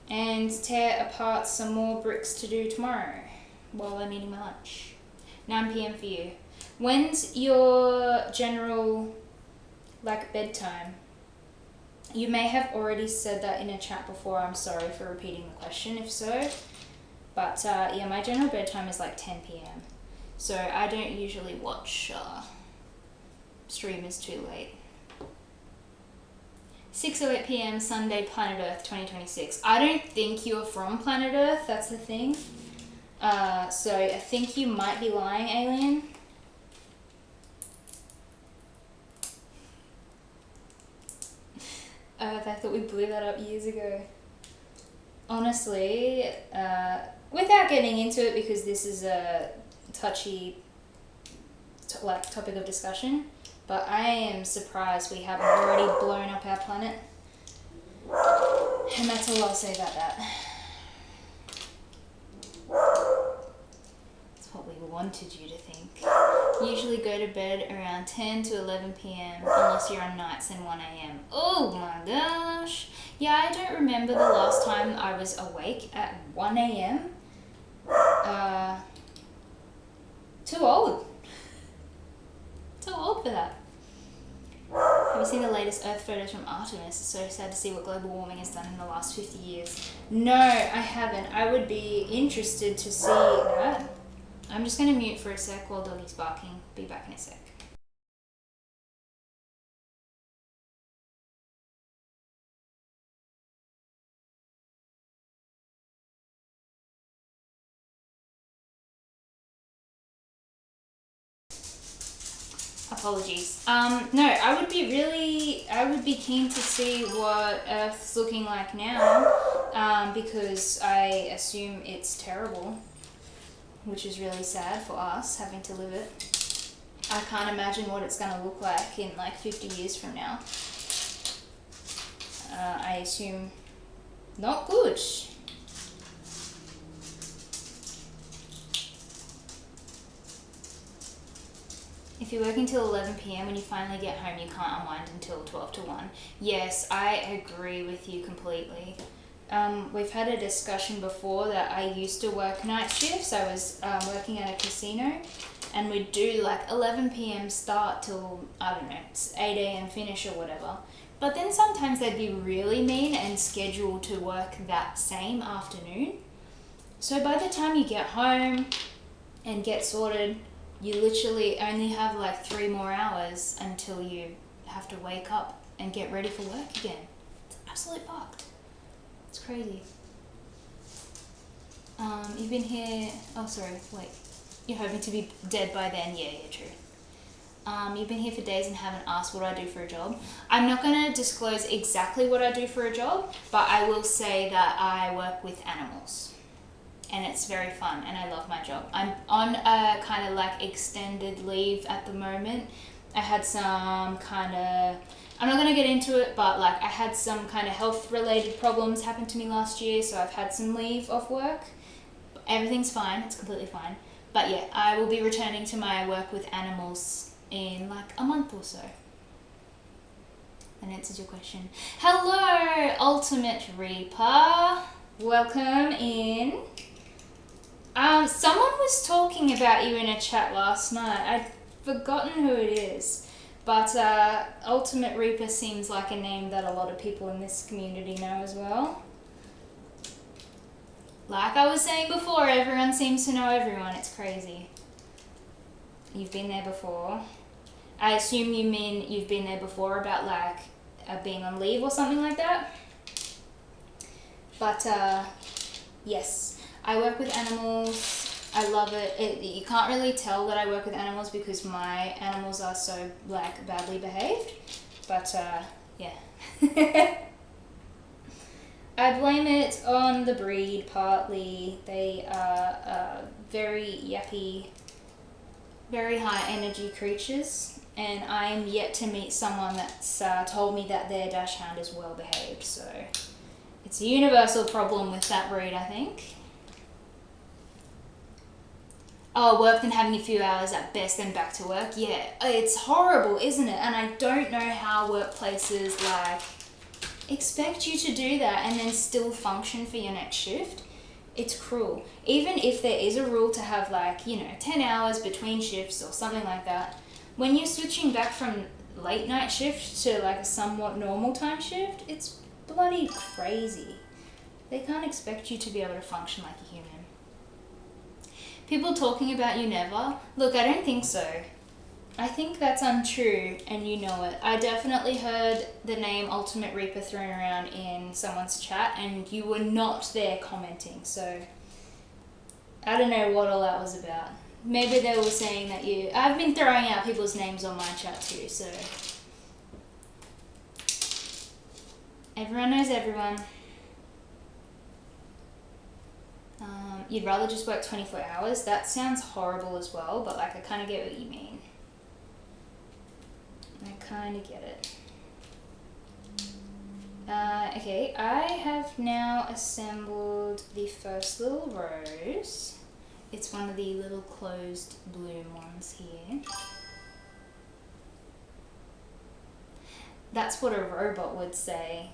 And tear apart some more bricks to do tomorrow while I'm eating my lunch. 9 p.m. for you. When's your general, like, bedtime? You may have already said that in a chat before. I'm sorry for repeating the question if so. But yeah, my general bedtime is like 10 p.m. So I don't usually watch streamers too late. 6:08 p.m. Sunday, Planet Earth 2026. I don't think you're from Planet Earth, that's the thing. So I think you might be lying, alien. I thought we blew that up years ago. Honestly, without getting into it, because this is a touchy topic of discussion, but I am surprised we haven't already blown up our planet. And that's all I'll say about that. That's what we wanted you to think. Usually go to bed around 10 to 11 p.m. unless you're on nights and 1 a.m. Oh my gosh. Yeah, I don't remember the last time I was awake at 1 a.m. Too old. Too old for that. Have you seen the latest Earth photos from Artemis? It's so sad to see what global warming has done in the last 50 years. No, I haven't. I would be interested to see that. I'm just going to mute for a sec while Doggy's barking. Be back in a sec. Apologies. No, I would be keen to see what Earth's looking like now, because I assume it's terrible. which is really sad for us having to live it. I can't imagine what it's going to look like in like 50 years from now. I assume not good. If you're working till 11 p.m, when you finally get home, you can't unwind until 12 to 1. Yes, I agree with you completely. We've had a discussion before that I used to work night shifts. I was working at a casino, and we'd do like 11 p.m. start till, I don't know, it's 8 a.m. finish or whatever. But then sometimes they'd be really mean and schedule to work that same afternoon. So by the time you get home and get sorted, you literally only have like 3 more hours until you have to wake up and get ready for work again. It's absolutely fucked. It's crazy. You've been here, oh sorry, wait. You're hoping to be dead by then? Yeah, true. You've been here for days and haven't asked what I do for a job. I'm not going to disclose exactly what I do for a job, but I will say that I work with animals. And it's very fun, and I love my job. I'm on a kind of like extended leave at the moment. I had some kind of, I'm not going to get into it, but like I had some kind of health related problems happen to me last year, so I've had some leave off work. Everything's fine, it's completely fine. But yeah, I will be returning to my work with animals in like a month or so. That answers your question. Hello, Ultimate Reaper. Welcome in. Someone was talking about you in a chat last night. I'd forgotten who it is, but Ultimate Reaper seems like a name that a lot of people in this community know as well. Like I was saying before, everyone seems to know everyone. It's crazy. You've been there before. I assume you mean you've been there before about like being on leave or something like that. But yes. I work with animals. I love it. You can't really tell that I work with animals because my animals are so like badly behaved. But yeah. I blame it on the breed partly. They are very yappy, very high energy creatures, and I am yet to meet someone that's told me that their dachshund is well behaved. So it's a universal problem with that breed, I think. Oh, work then having a few hours at best, then back to work. Yeah, it's horrible, isn't it? And I don't know how workplaces like expect you to do that and then still function for your next shift. It's cruel. Even if there is a rule to have like, 10 hours between shifts or something like that, when you're switching back from late night shift to like a somewhat normal time shift, it's bloody crazy. They can't expect you to be able to function like a human. People talking about you never. Look, I don't think so. I think that's untrue, and you know it. I definitely heard the name Ultimate Reaper thrown around in someone's chat, and you were not there commenting, so I don't know what all that was about. Maybe they were saying that you... I've been throwing out people's names on my chat too, so... Everyone knows everyone. You'd rather just work 24 hours? That sounds horrible as well, but like I kind of get what you mean. I kind of get it. Okay, I have now assembled the first little rose. It's one of the little closed bloom ones here. That's what a robot would say.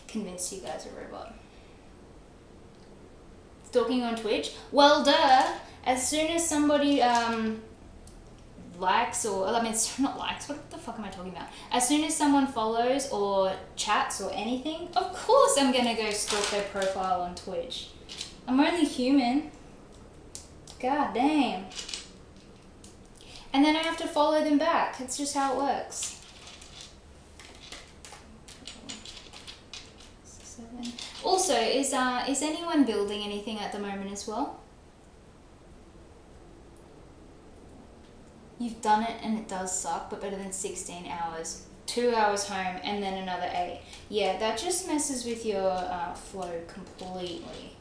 Convince you guys a robot. Stalking on Twitch? Well, duh. As soon as somebody likes or... I mean, it's not likes. What the fuck am I talking about? As soon as someone follows or chats or anything, of course I'm going to go stalk their profile on Twitch. I'm only human. God damn. And then I have to follow them back. It's just how it works. 7. Also, is anyone building anything at the moment as well? You've done it and it does suck, but better than 16 hours. 2 hours home and then another 8. Yeah, that just messes with your flow completely.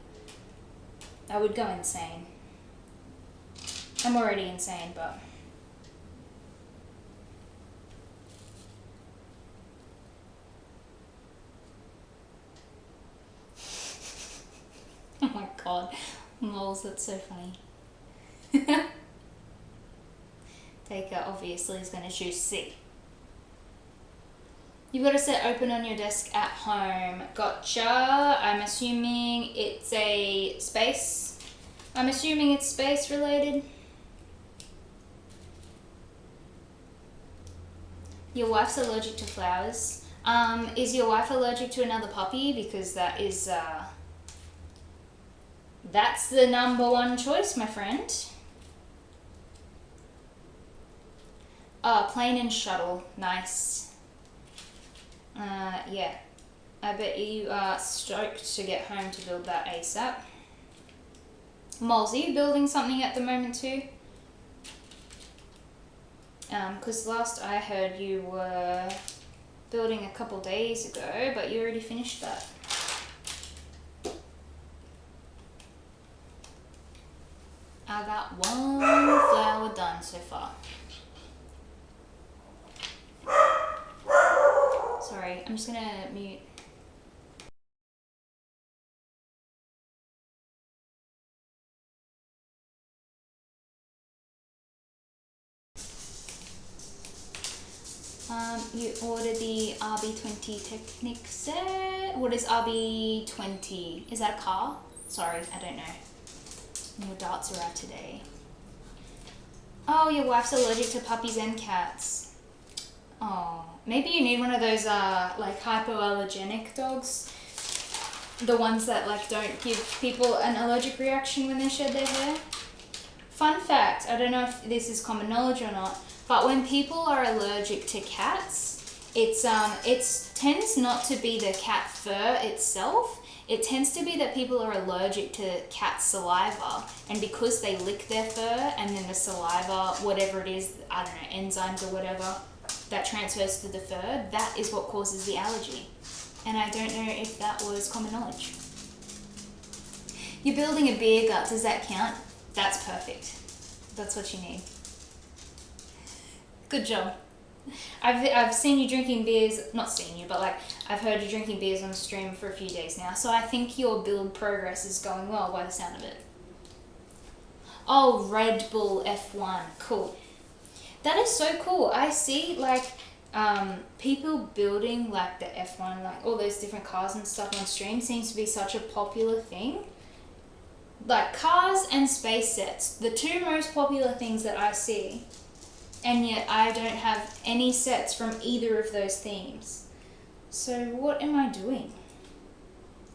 I would go insane. I'm already insane, but... Oh my god. Moles, that's so funny. Taker obviously is going to choose C. You've got a set open on your desk at home. Gotcha. I'm assuming it's a space. I'm assuming it's space related. Your wife's allergic to flowers. Is your wife allergic to another puppy? Because that is, that's the number one choice, my friend. Plane and shuttle. Nice. Yeah. I bet you are stoked to get home to build that ASAP. Moles, are you building something at the moment too? Because last I heard you were building a couple days ago, but you already finished that. I got one flower done so far. Sorry, I'm just gonna mute. You ordered the RB20 Technic set. What is RB20? Is that a car? Sorry, I don't know. Your darts arrived today. Oh, your wife's allergic to puppies and cats. Oh, maybe you need one of those like hypoallergenic dogs. The ones that like don't give people an allergic reaction when they shed their hair. Fun fact, I don't know if this is common knowledge or not, but when people are allergic to cats, it tends not to be the cat fur itself. It tends to be that people are allergic to cat saliva, and because they lick their fur and then the saliva, whatever it is, I don't know, enzymes or whatever, that transfers to the fur, that is what causes the allergy. And I don't know if that was common knowledge. You're building a beer gut, does that count? That's perfect. That's what you need. Good job. I've seen you drinking beers, not seen you, but like I've heard you drinking beers on the stream for a few days now, so I think your build progress is going well by the sound of it. Oh, Red Bull F1, cool. That is so cool. I see like people building like the F1, like all those different cars and stuff on stream seems to be such a popular thing. Like cars and space sets, the two most popular things that I see. And yet I don't have any sets from either of those themes. So what am I doing?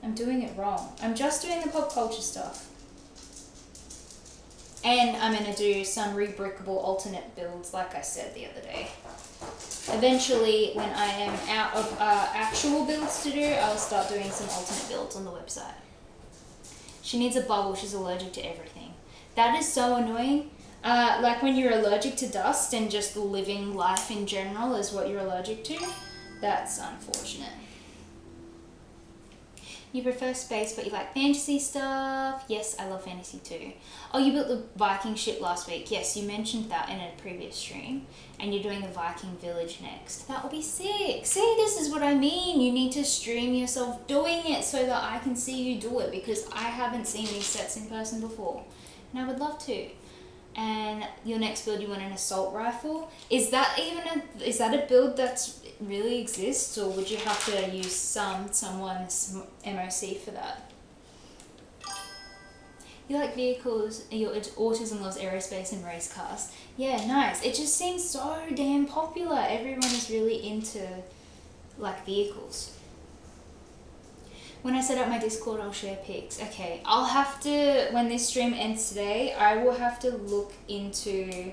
I'm doing it wrong. I'm just doing the pop culture stuff. And I'm going to do some rebrickable alternate builds like I said the other day. Eventually, when I am out of actual builds to do, I'll start doing some alternate builds on the website. She needs a bubble. She's allergic to everything. That is so annoying. Like when you're allergic to dust and just living life in general is what you're allergic to. That's unfortunate. You prefer space, but you like fantasy stuff. Yes, I love fantasy too. Oh, you built the Viking ship last week. Yes, you mentioned that in a previous stream. And you're doing the Viking village next. That would be sick. See, this is what I mean. You need to stream yourself doing it so that I can see you do it, because I haven't seen these sets in person before. And I would love to. And your next build, you want an assault rifle. Is that a build that's really exists, or would you have to use someone's MOC for that? You like vehicles. Your autism loves aerospace and race cars. Yeah, nice. It just seems so damn popular. Everyone is really into like vehicles. When I set up my Discord, I'll share pics. Okay, I'll have to, when this stream ends today, I will have to look into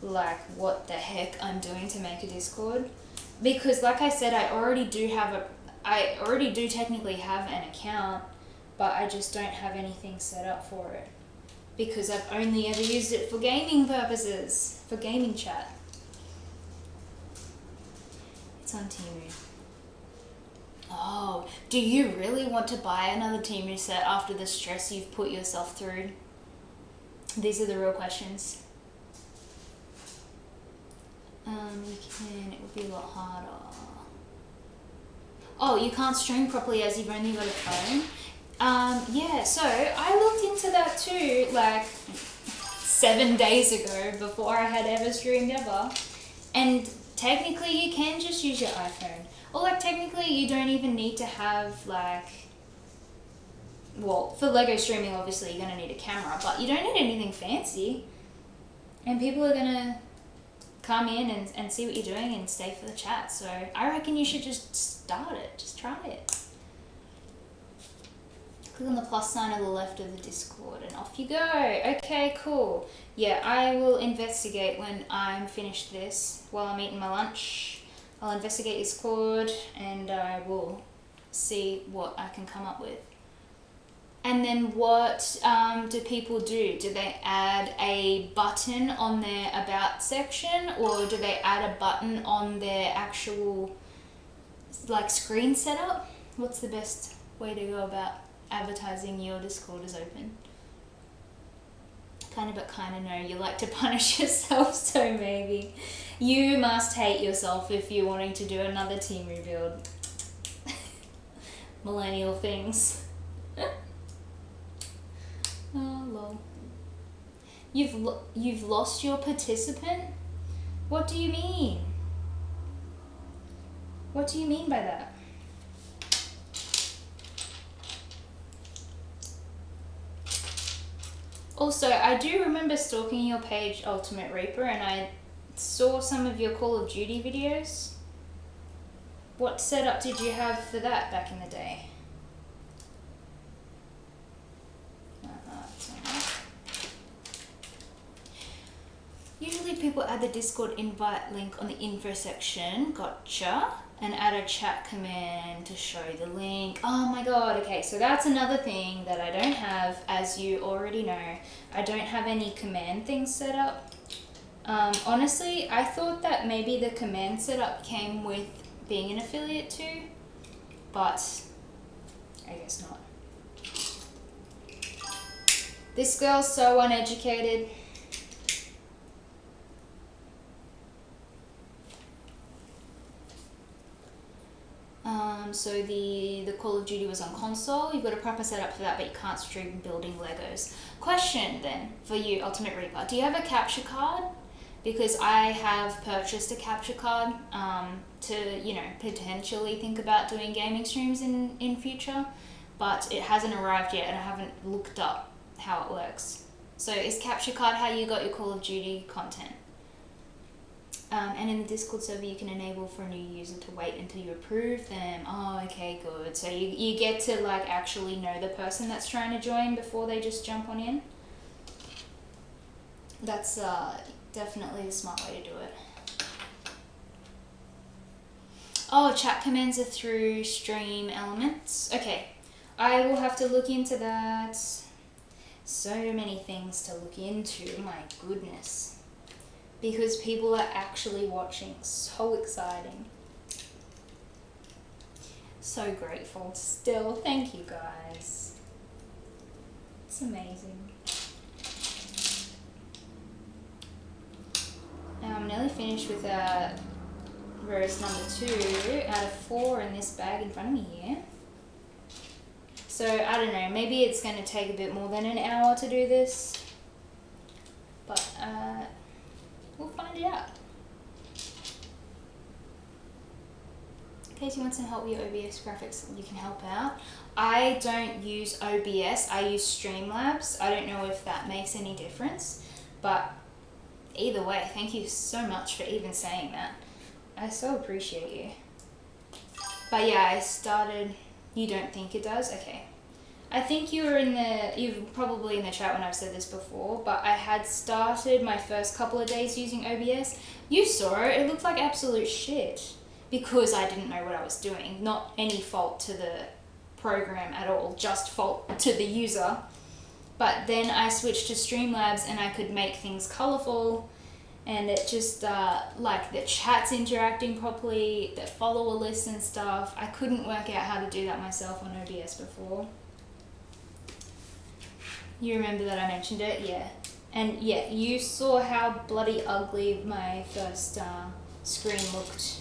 like what the heck I'm doing to make a Discord. Because like I said, I already do technically have an account, but I just don't have anything set up for it. Because I've only ever used it for gaming purposes, for gaming chat. It's on Temu. Oh, do you really want to buy another Temu set after the stress you've put yourself through? These are the real questions. You can, it would be a lot harder. Oh, you can't stream properly as you've only got a phone? Yeah, so I looked into that too, like 7 days ago, before I had ever streamed ever. And technically you can just use your iPhone. Or like technically you don't even need to have like, well, for Lego streaming obviously you're going to need a camera, but you don't need anything fancy. And people are going to come in and see what you're doing and stay for the chat. So I reckon you should just start it. Just try it. Click on the plus sign on the left of the Discord and off you go. Okay, cool. Yeah, I will investigate when I'm finished this while I'm eating my lunch. I'll investigate Discord and I will see what I can come up with. And then what do people do? Do they add a button on their about section, or do they add a button on their actual like screen setup? What's the best way to go about advertising your Discord is open? Kind of but kind of no. You like to punish yourself, so maybe. You must hate yourself if you're wanting to do another team rebuild. Millennial things. Oh, lol. You've lost your participant? What do you mean? What do you mean by that? Also, I do remember stalking your page, Ultimate Reaper, and I saw some of your Call of Duty videos. What setup did you have for that back in the day? Usually people add the Discord invite link on the info section. Gotcha. And add a chat command to show the link. Oh my god, okay, so that's another thing that I don't have, as you already know. I don't have any command things set up. Honestly, I thought that maybe the command setup came with being an affiliate too, but I guess not. This girl's so uneducated. So the Call of Duty was on console. You've got a proper setup for that, but you can't stream building Legos. Question then for you, Ultimate Reaper. Do you have a capture card? Because I have purchased a capture card to, you know, potentially think about doing gaming streams in future, but it hasn't arrived yet and I haven't looked up how it works. So is capture card how you got your Call of Duty content? And in the Discord server you can enable for a new user to wait until you approve them. Oh, okay, good. So you get to like actually know the person that's trying to join before they just jump on in. That's definitely the smart way to do it. Oh, chat commands are through Stream Elements. Okay, I will have to look into that. So many things to look into, my goodness. Because people are actually watching. So exciting. So grateful still. Thank you guys. It's amazing. Now I'm nearly finished with roast number 2 out of 4 in this bag in front of me here. So I don't know, maybe it's going to take a bit more than an hour to do this. But we'll find it out. In case you want some help with your OBS graphics, you can help out. I don't use OBS, I use Streamlabs. I don't know if that makes any difference, but either way, thank you so much for even saying that. I so appreciate you. But yeah, I started, you don't think it does? Okay. I think you were probably in the chat when I've said this before, but I had started my first couple of days using OBS. You saw it, it looked like absolute shit because I didn't know what I was doing. Not any fault to the program at all, just fault to the user. But then I switched to Streamlabs and I could make things colorful, and it just, like the chat's interacting properly, the follower lists and stuff. I couldn't work out how to do that myself on OBS before. You remember that I mentioned it? Yeah. And yeah, you saw how bloody ugly my first screen looked.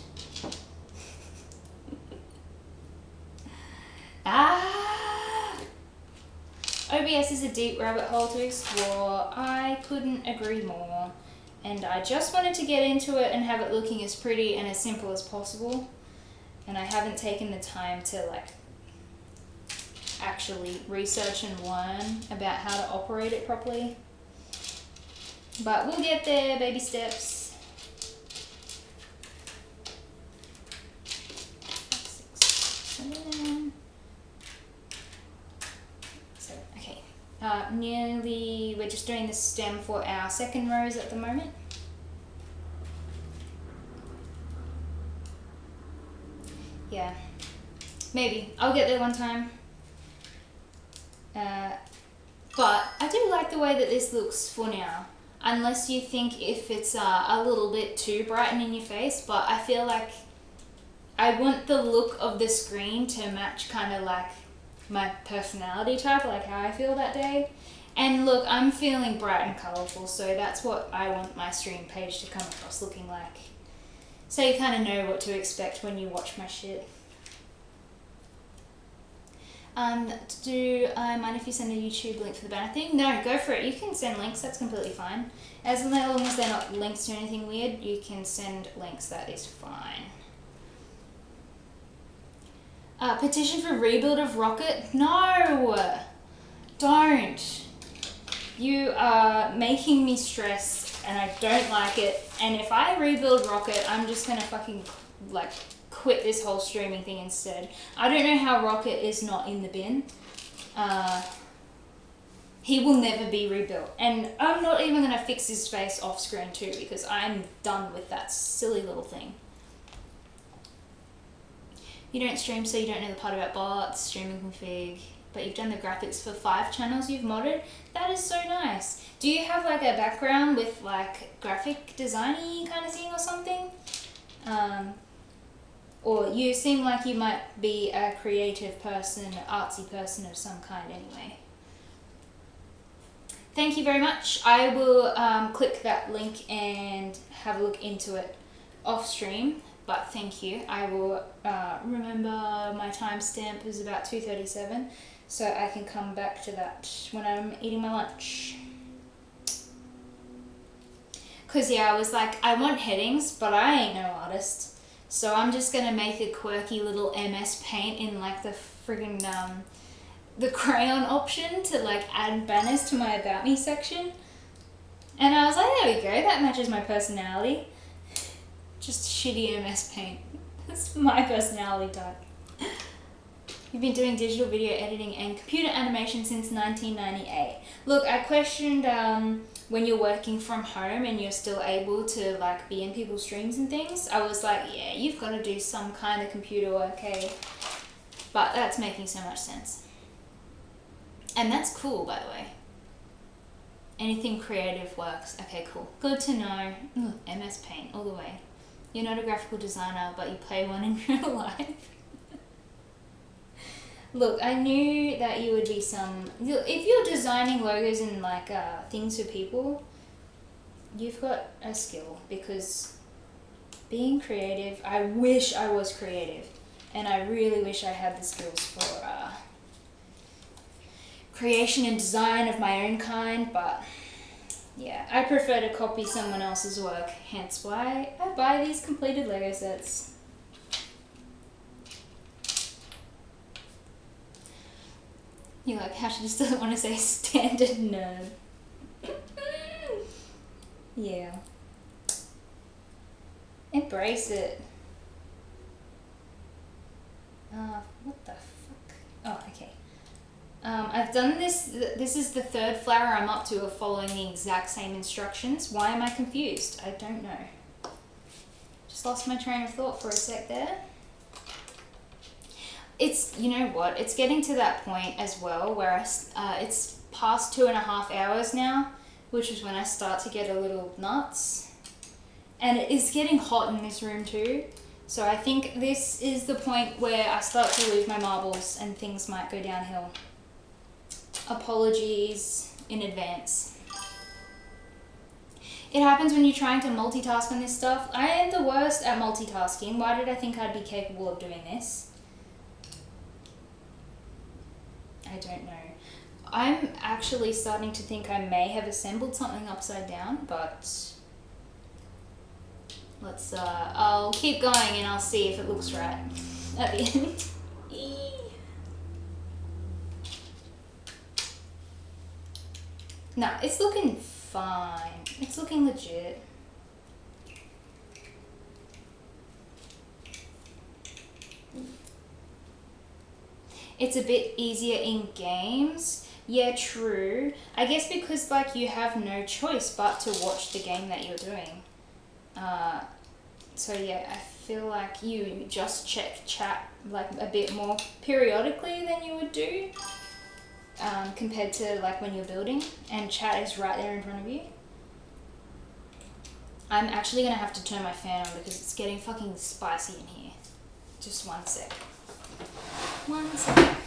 OBS is a deep rabbit hole to explore. I couldn't agree more. And I just wanted to get into it and have it looking as pretty and as simple as possible. And I haven't taken the time to like actually research and learn about how to operate it properly. But we'll get there, baby steps. 6, 7. So, okay. We're just doing the stem for our second rose at the moment. Yeah, maybe. I'll get there one time. But I do like the way that this looks for now. Unless you think if it's a little bit too bright and in your face, but I feel like I want the look of the screen to match kind of like my personality type, like how I feel that day. And look, I'm feeling bright and colourful, so that's what I want my stream page to come across looking like. So you kind of know what to expect when you watch my shit. Do I mind if you send a YouTube link for the banner thing? No, go for it. You can send links, that's completely fine. As long as they're not links to anything weird, you can send links, that is fine. Petition for rebuild of Rocket? No! Don't! You are making me stressed and I don't like it. And if I rebuild Rocket, I'm just gonna fucking like quit this whole streaming thing instead. I don't know how Rocket is not in the bin. He will never be rebuilt. And I'm not even going to fix his face off screen too, because I'm done with that silly little thing. You don't stream, so you don't know the part about bots, streaming config, but you've done the graphics for 5 channels you've modded. That is so nice. Do you have like a background with like graphic designy kind of thing or something? Or you seem like you might be a creative person, artsy person of some kind anyway. Thank you very much. I will click that link and have a look into it off stream, but thank you. I will remember my timestamp is about 2:37, so I can come back to that when I'm eating my lunch. Cause yeah, I was like, I want headings, but I ain't no artist. So I'm just gonna make a quirky little MS Paint in like the friggin' the crayon option to like add banners to my About Me section. And I was like, there we go, that matches my personality. Just shitty MS Paint. That's my personality type. You've been doing digital video editing and computer animation since 1998. Look, I questioned when you're working from home and you're still able to like be in people's streams and things. I was like, yeah, you've got to do some kind of computer work, okay? But that's making so much sense. And that's cool, by the way. Anything creative works. Okay, cool. Good to know. Ugh, MS Paint all the way. You're not a graphical designer, but you play one in real life. Look, I knew that you would be some... If you're designing logos and like things for people, you've got a skill, because being creative, I wish I was creative, and I really wish I had the skills for creation and design of my own kind, but yeah, I prefer to copy someone else's work, hence why I buy these completed Lego sets. You're like, how she just doesn't want to say standard nerd. Yeah. Embrace it. What the fuck? Oh, okay. I've done this. This is the 3rd flower I'm up to of following the exact same instructions. Why am I confused? I don't know. Just lost my train of thought for a sec there. It's, you know what, it's getting to that point as well where it's past 2.5 hours now, which is when I start to get a little nuts. And it is getting hot in this room too. So I think this is the point where I start to lose my marbles and things might go downhill. Apologies in advance. It happens when you're trying to multitask on this stuff. I am the worst at multitasking. Why did I think I'd be capable of doing this? I don't know. I'm actually starting to think I may have assembled something upside down, but let's, I'll keep going and I'll see if it looks right at the end. No, it's looking fine. It's looking legit. It's a bit easier in games. Yeah, true. I guess because like you have no choice but to watch the game that you're doing. So yeah, I feel like you just check chat like a bit more periodically than you would do compared to like when you're building and chat is right there in front of you. I'm actually gonna have to turn my fan on because it's getting fucking spicy in here. Just one sec. One sec.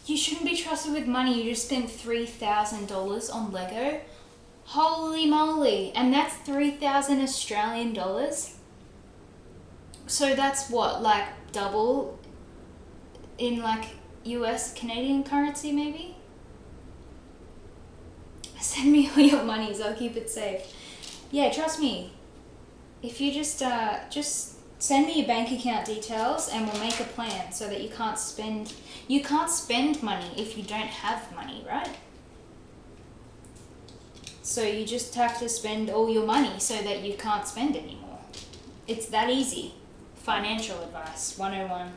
You shouldn't be trusted with money. You just spent $3,000 on Lego. Holy moly. And that's 3,000 Australian dollars. So that's what, like double in like US Canadian currency maybe? Send me all your monies. I'll keep it safe. Yeah, trust me. If you just send me your bank account details and we'll make a plan so that you can't spend money if you don't have money, right? So you just have to spend all your money so that you can't spend anymore. It's that easy. Financial advice 101.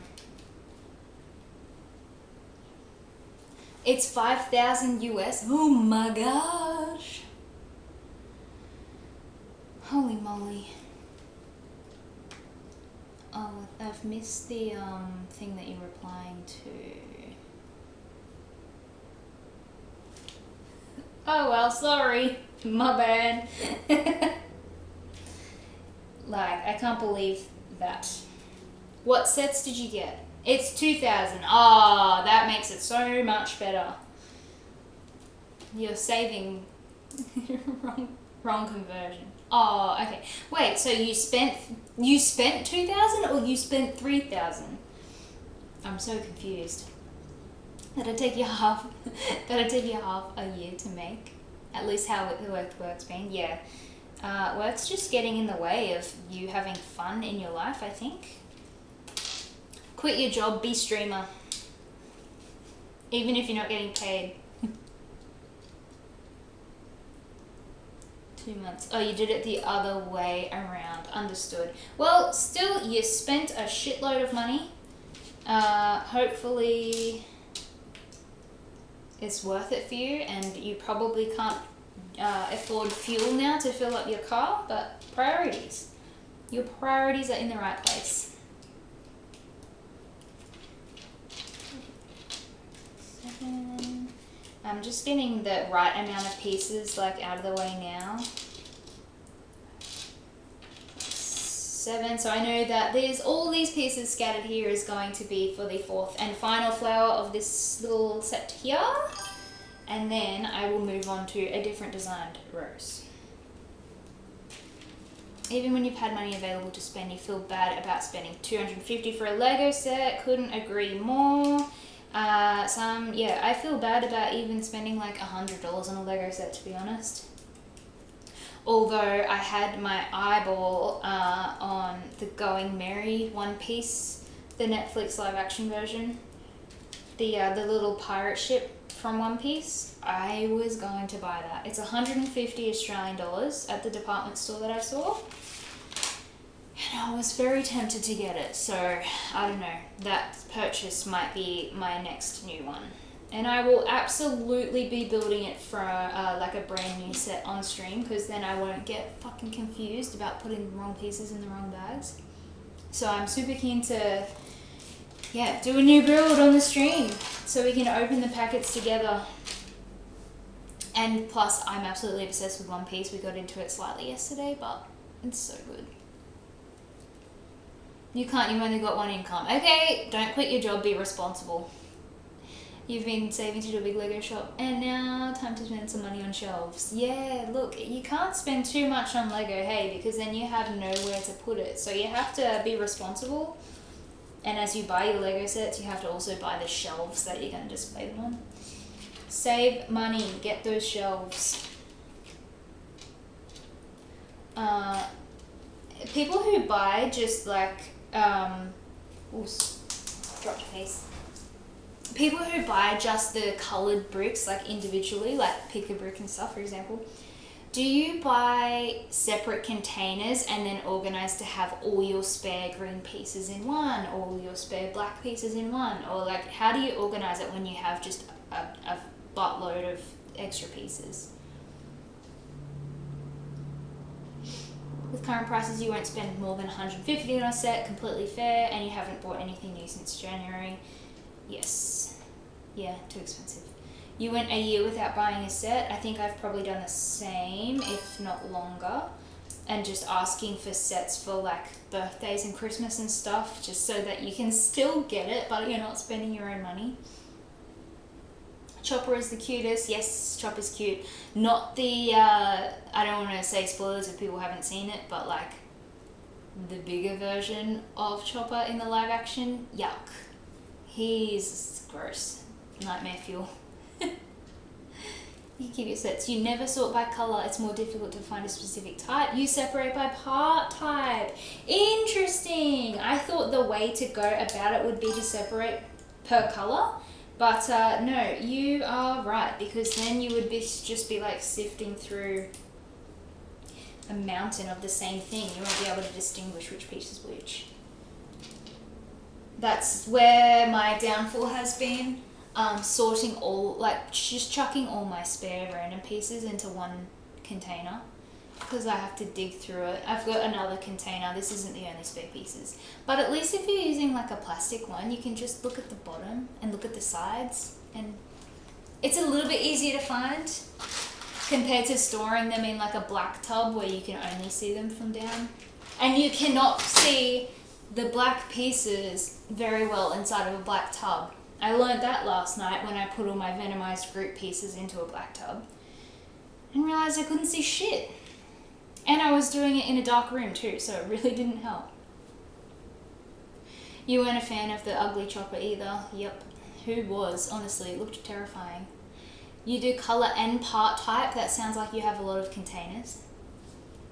It's 5,000 US. Oh my gosh. Holy moly. Oh, I've missed the thing that you're replying to. Oh well, sorry. My bad. Like, I can't believe that. What sets did you get? It's 2,000. Oh, that makes it so much better. You're saving wrong conversion. Oh, okay. Wait, so you spent 2,000 or you spent 3,000? I'm so confused. That'd take you half a year to make. At least how it work's been. Yeah. Work's just getting in the way of you having fun in your life, I think. Quit your job, be streamer. Even if you're not getting paid. 2 months. Oh, you did it the other way around. Understood. Well, still, you spent a shitload of money. Hopefully it's worth it for you, and you probably can't afford fuel now to fill up your car, but priorities. Your priorities are in the right place. 7. I'm just getting the right amount of pieces like out of the way now. 7. So I know that there's all these pieces scattered here is going to be for the 4th and final flower of this little set here. And then I will move on to a different designed rose. Even when you've had money available to spend, you feel bad about spending $250 for a Lego set. Couldn't agree more. Yeah, I feel bad about even spending like $100 on a Lego set, to be honest. Although I had my eyeball on the Going Merry One Piece, the Netflix live action version, the little pirate ship from One Piece. I was going to buy that. It's 150 Australian dollars at the department store that I saw. And I was very tempted to get it, so I don't know, that purchase might be my next new one. And I will absolutely be building it for like a brand new set on stream, because then I won't get fucking confused about putting the wrong pieces in the wrong bags. So I'm super keen to, yeah, do a new build on the stream so we can open the packets together. And plus, I'm absolutely obsessed with One Piece. We got into it slightly yesterday, but it's so good. You can't, you've only got one income. Okay, don't quit your job, be responsible. You've been saving to do a big Lego shop, and now time to spend some money on shelves. Yeah, look, you can't spend too much on Lego, hey, because then you have nowhere to put it. So you have to be responsible, and as you buy your Lego sets, you have to also buy the shelves that you're going to display them on. Save money, get those shelves. People who buy just like, ooh, dropped a piece. People who buy just the coloured bricks, like individually, like pick a brick and stuff, for example, do you buy separate containers and then organise to have all your spare green pieces in one, or all your spare black pieces in one? Or like, how do you organise it when you have just a buttload of extra pieces? With current prices, you won't spend more than $150 on a set, completely fair, and you haven't bought anything new since January. Yes. Yeah, too expensive. You went a year without buying a set. I think I've probably done the same, if not longer. And just asking for sets for like birthdays and Christmas and stuff, just so that you can still get it, but you're not spending your own money. Chopper is the cutest. Yes, Chopper's cute. Not the, I don't want to say spoilers if people haven't seen it, but like the bigger version of Chopper in the live action. Yuck. He's gross. Nightmare fuel. You keep your sets. You never sort by colour. It's more difficult to find a specific type. You separate by part type. Interesting. I thought the way to go about it would be to separate per colour. But no, you are right, because then you would just be like sifting through a mountain of the same thing. You won't be able to distinguish which piece is which. That's where my downfall has been, sorting all, like just chucking all my spare random pieces into one container, because I have to dig through it. I've got another container. This isn't the only spare pieces. But at least if you're using like a plastic one, you can just look at the bottom and look at the sides, and it's a little bit easier to find compared to storing them in like a black tub where you can only see them from down. And you cannot see the black pieces very well inside of a black tub. I learned that last night when I put all my venomized group pieces into a black tub and realized I couldn't see shit. And I was doing it in a dark room too, so it really didn't help. You weren't a fan of the ugly Chopper either. Yep. Who was? Honestly, it looked terrifying. You do colour and part type. That sounds like you have a lot of containers.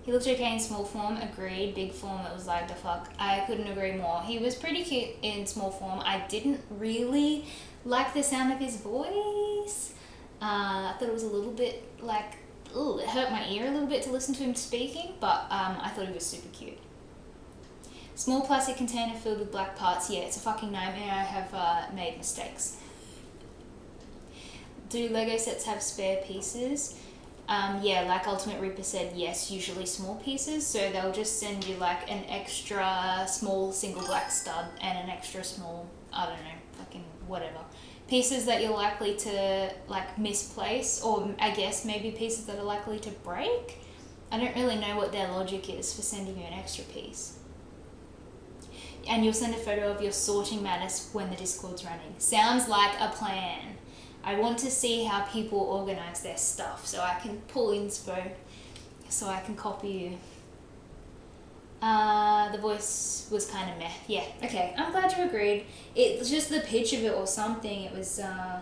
He looked okay in small form. Agreed. Big form, it was like the fuck. I couldn't agree more. He was pretty cute in small form. I didn't really like the sound of his voice. I thought it was a little bit like, ooh, it hurt my ear a little bit to listen to him speaking, but I thought he was super cute. Small plastic container filled with black parts. Yeah, it's a fucking nightmare. I have made mistakes. Do Lego sets have spare pieces? Yeah, like Ultimate Reaper said, yes, usually small pieces. So they'll just send you like an extra small single black stud and an extra small, I don't know, fucking whatever. Pieces that you're likely to like misplace, or I guess maybe pieces that are likely to break. I don't really know what their logic is for sending you an extra piece. And you'll send a photo of your sorting madness when the Discord's running. Sounds like a plan. I want to see how people organise their stuff so I can pull inspo, so I can copy you. The voice was kind of meh. Yeah, okay, I'm glad you agreed. It was just the pitch of it or something. It was, I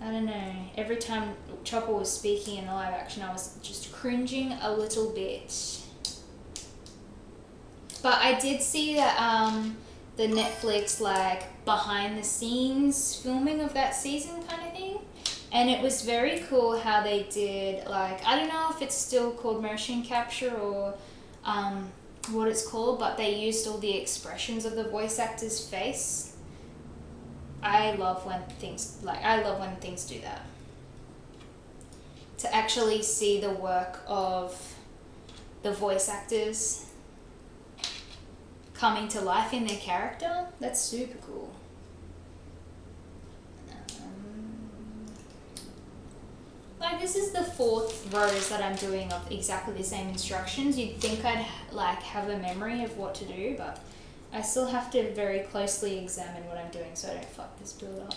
don't know. Every time Chopper was speaking in the live action, I was just cringing a little bit. But I did see that the Netflix like behind the scenes filming of that season kind of thing, and it was very cool how they did, like, I don't know if it's still called motion capture or what it's called, but they used all the expressions of the voice actor's face. I love when things do that, to actually see the work of the voice actors coming to life in their character. That's super cool. Like, this is the 4th rows that I'm doing of exactly the same instructions. You'd think I'd like have a memory of what to do, but I still have to very closely examine what I'm doing so I don't fuck this build up.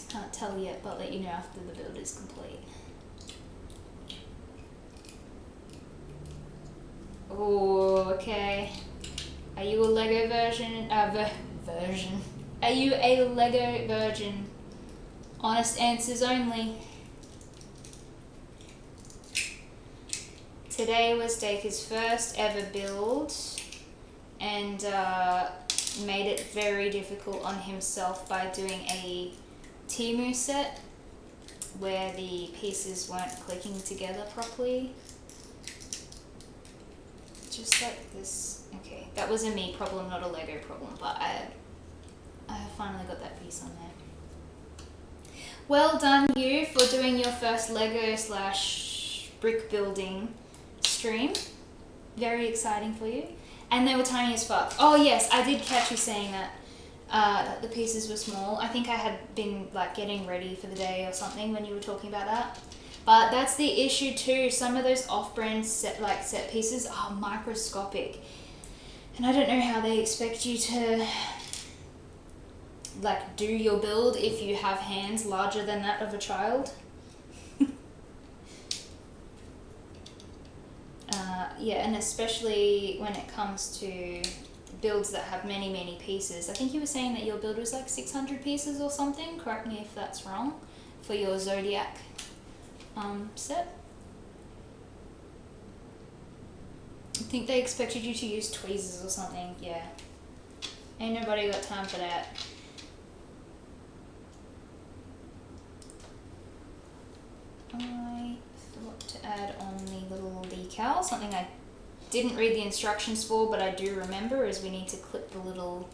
Can't tell yet, but let you know after the build is complete. Oh, okay. Are you a Lego version? Version. Are you a Lego virgin? Honest answers only. Today was Dacre's first ever build and made it very difficult on himself by doing a Temu set where the pieces weren't clicking together properly. Just like this. Okay, that was a me problem, not a Lego problem, but I finally got that piece on there. Well done you for doing your first Lego / brick building stream. Very exciting for you. And they were tiny as fuck. Oh yes, I did catch you saying that the pieces were small. I think I had been like getting ready for the day or something when you were talking about that. But that's the issue too. Some of those off-brand set pieces are microscopic. And I don't know how they expect you to like do your build if you have hands larger than that of a child. Yeah, and especially when it comes to builds that have many pieces. I think you were saying that your build was like 600 pieces or something. Correct me if that's wrong. For your Zodiac set. I think they expected you to use tweezers or something. Yeah. Ain't nobody got time for that. I forgot to add on the little decal, something I didn't read the instructions for, but I do remember, is we need to clip the little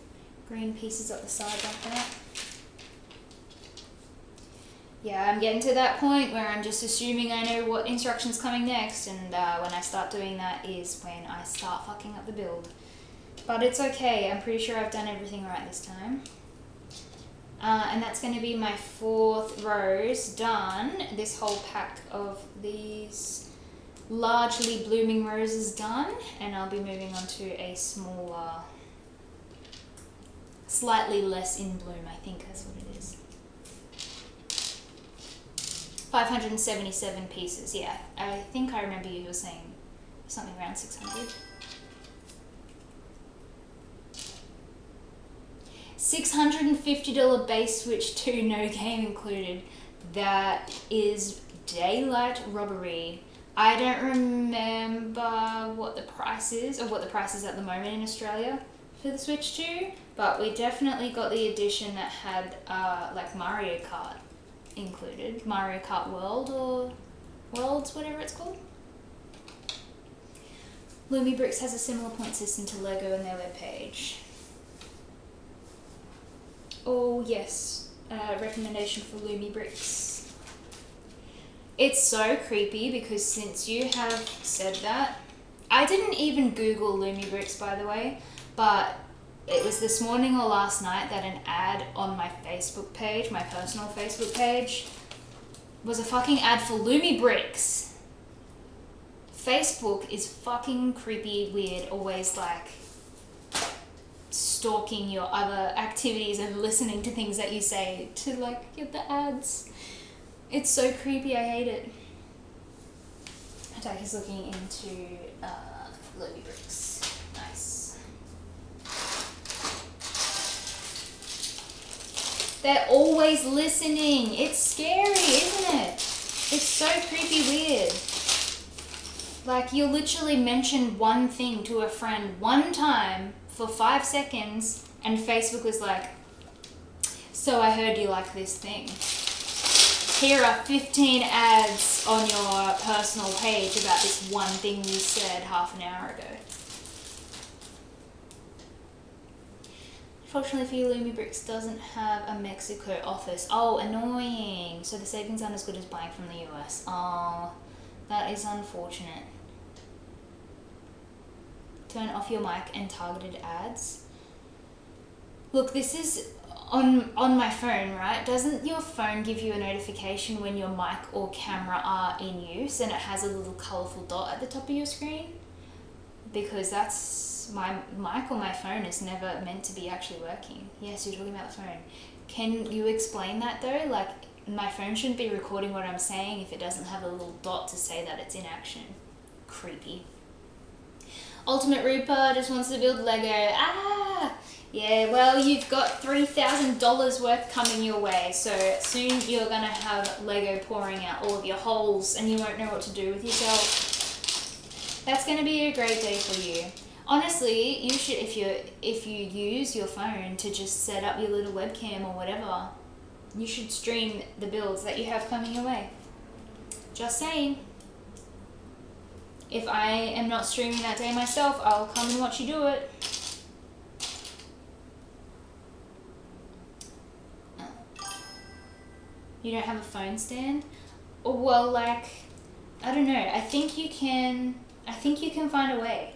green pieces up the side like that. Yeah, I'm getting to that point where I'm just assuming I know what instruction's coming next, and when I start doing that is when I start fucking up the build. But it's okay, I'm pretty sure I've done everything right this time. And that's going to be my 4th rose done. This whole pack of these largely blooming roses done, and I'll be moving on to a smaller, slightly less in bloom, I think that's what it is. 577 pieces, yeah. I think I remember you were saying something around 600. $650 base switch 2, no game included. That is daylight robbery. I don't remember what the price is, or what the price is at the moment in Australia for the Switch 2, but we definitely got the edition that had like Mario Kart included. Mario Kart World, or Worlds, whatever it's called. Lumi Bricks has a similar point system to Lego in their webpage. Oh yes, recommendation for Lumi Bricks. It's so creepy because since you have said that, I didn't even Google Lumi Bricks, by the way, but it was this morning or last night that an ad on my Facebook page, my personal Facebook page, was a fucking ad for Lumi Bricks. Facebook is fucking creepy, weird, always like stalking your other activities and listening to things that you say to like get the ads. It's so creepy, I hate it. Attack is looking into Lumi Bricks. Nice. They're always listening. It's scary, isn't it? It's so creepy weird. Like, you'll literally mention one thing to a friend one time for 5 seconds, and Facebook was like, so I heard you like this thing. Here are 15 ads on your personal page about this one thing you said half an hour ago. Fortunately for you, Lumi Bricks doesn't have a Mexico office. Oh, annoying. So the savings aren't as good as buying from the US. Oh, that is unfortunate. Turn off your mic and targeted ads. Look, this is on my phone, right? Doesn't your phone give you a notification when your mic or camera are in use, and it has a little colourful dot at the top of your screen? because that's my mic on my phone is never meant to be actually working. Yes, you're talking about the phone. Can you explain that though? Like, my phone shouldn't be recording what I'm saying if it doesn't have a little dot to say that it's in action. Creepy. Ultimate Rooper just wants to build Lego. Yeah, well, you've got $3,000 worth coming your way, so soon you're gonna have Lego pouring out all of your holes and you won't know what to do with yourself. That's gonna be a great day for you. Honestly, you should, if you use your phone to just set up your little webcam or whatever, you should stream the builds that you have coming your way. Just saying. If I am not streaming that day myself, I'll come and watch you do it. You don't have a phone stand? Well, like, I don't know. I think you can find a way.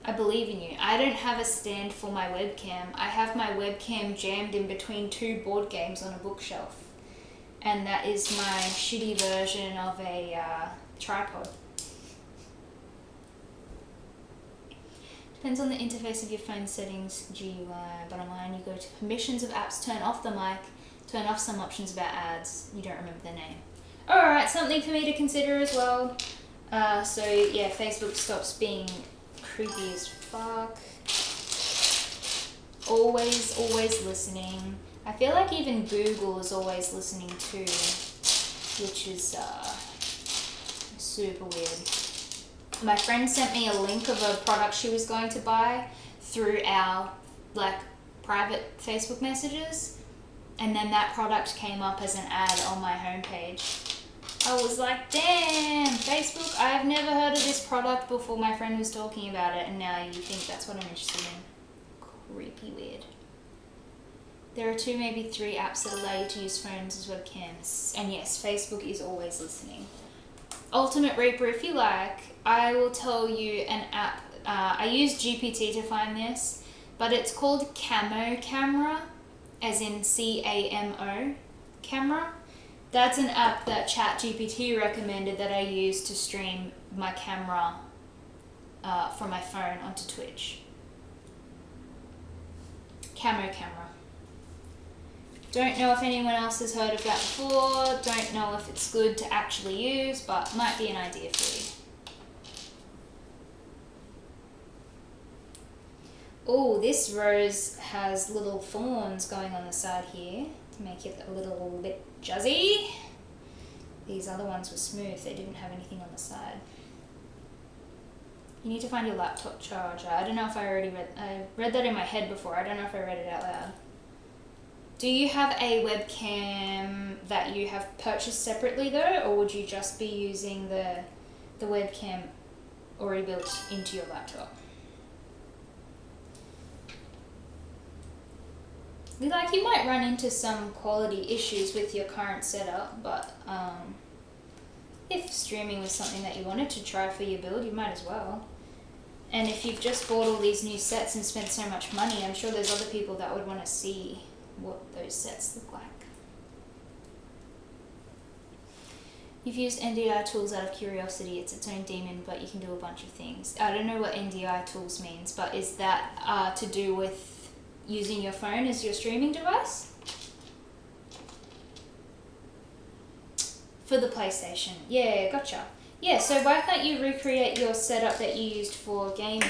I believe in you. I don't have a stand for my webcam. I have my webcam jammed in between two board games on a bookshelf. And that is my shitty version of a tripod. Depends on the interface of your phone settings, GUI. Bottom line, you go to permissions of apps, turn off the mic, turn off some options about ads. You don't remember the name. Alright, something for me to consider as well. So yeah, Facebook stops being creepy as fuck. Always listening. I feel like even Google is always listening too, which is super weird. My friend sent me a link of a product she was going to buy through our like private Facebook messages, and then that product came up as an ad on my homepage. I was like, damn, Facebook, I've never heard of this product before my friend was talking about it, and now you think that's what I'm interested in. Creepy weird. There are 2, maybe 3 apps that allow you to use phones as webcams, and yes, Facebook is always listening. Ultimate Reaper, if you like, I will tell you an app. I used GPT to find this, but it's called Camo Camera, as in CAMO camera. That's an app that ChatGPT recommended that I use to stream my camera from my phone onto Twitch. Camo Camera. Don't know if anyone else has heard of that before, don't know if it's good to actually use, but might be an idea for you. Oh, this rose has little thorns going on the side here to make it a little bit juzzy. These other ones were smooth, they didn't have anything on the side. You need to find your laptop charger. I don't know if I read that in my head before, I don't know if I read it out loud. Do you have a webcam that you have purchased separately though, or would you just be using the webcam already built into your laptop? Like, you might run into some quality issues with your current setup, but if streaming was something that you wanted to try for your build, you might as well. And if you've just bought all these new sets and spent so much money, I'm sure there's other people that would want to see what those sets look like. You've used NDI tools out of curiosity. It's its own demon, but you can do a bunch of things. I don't know what NDI tools means, but is that to do with using your phone as your streaming device? For the PlayStation. Yeah, gotcha. Yeah, so why can't you recreate your setup that you used for gaming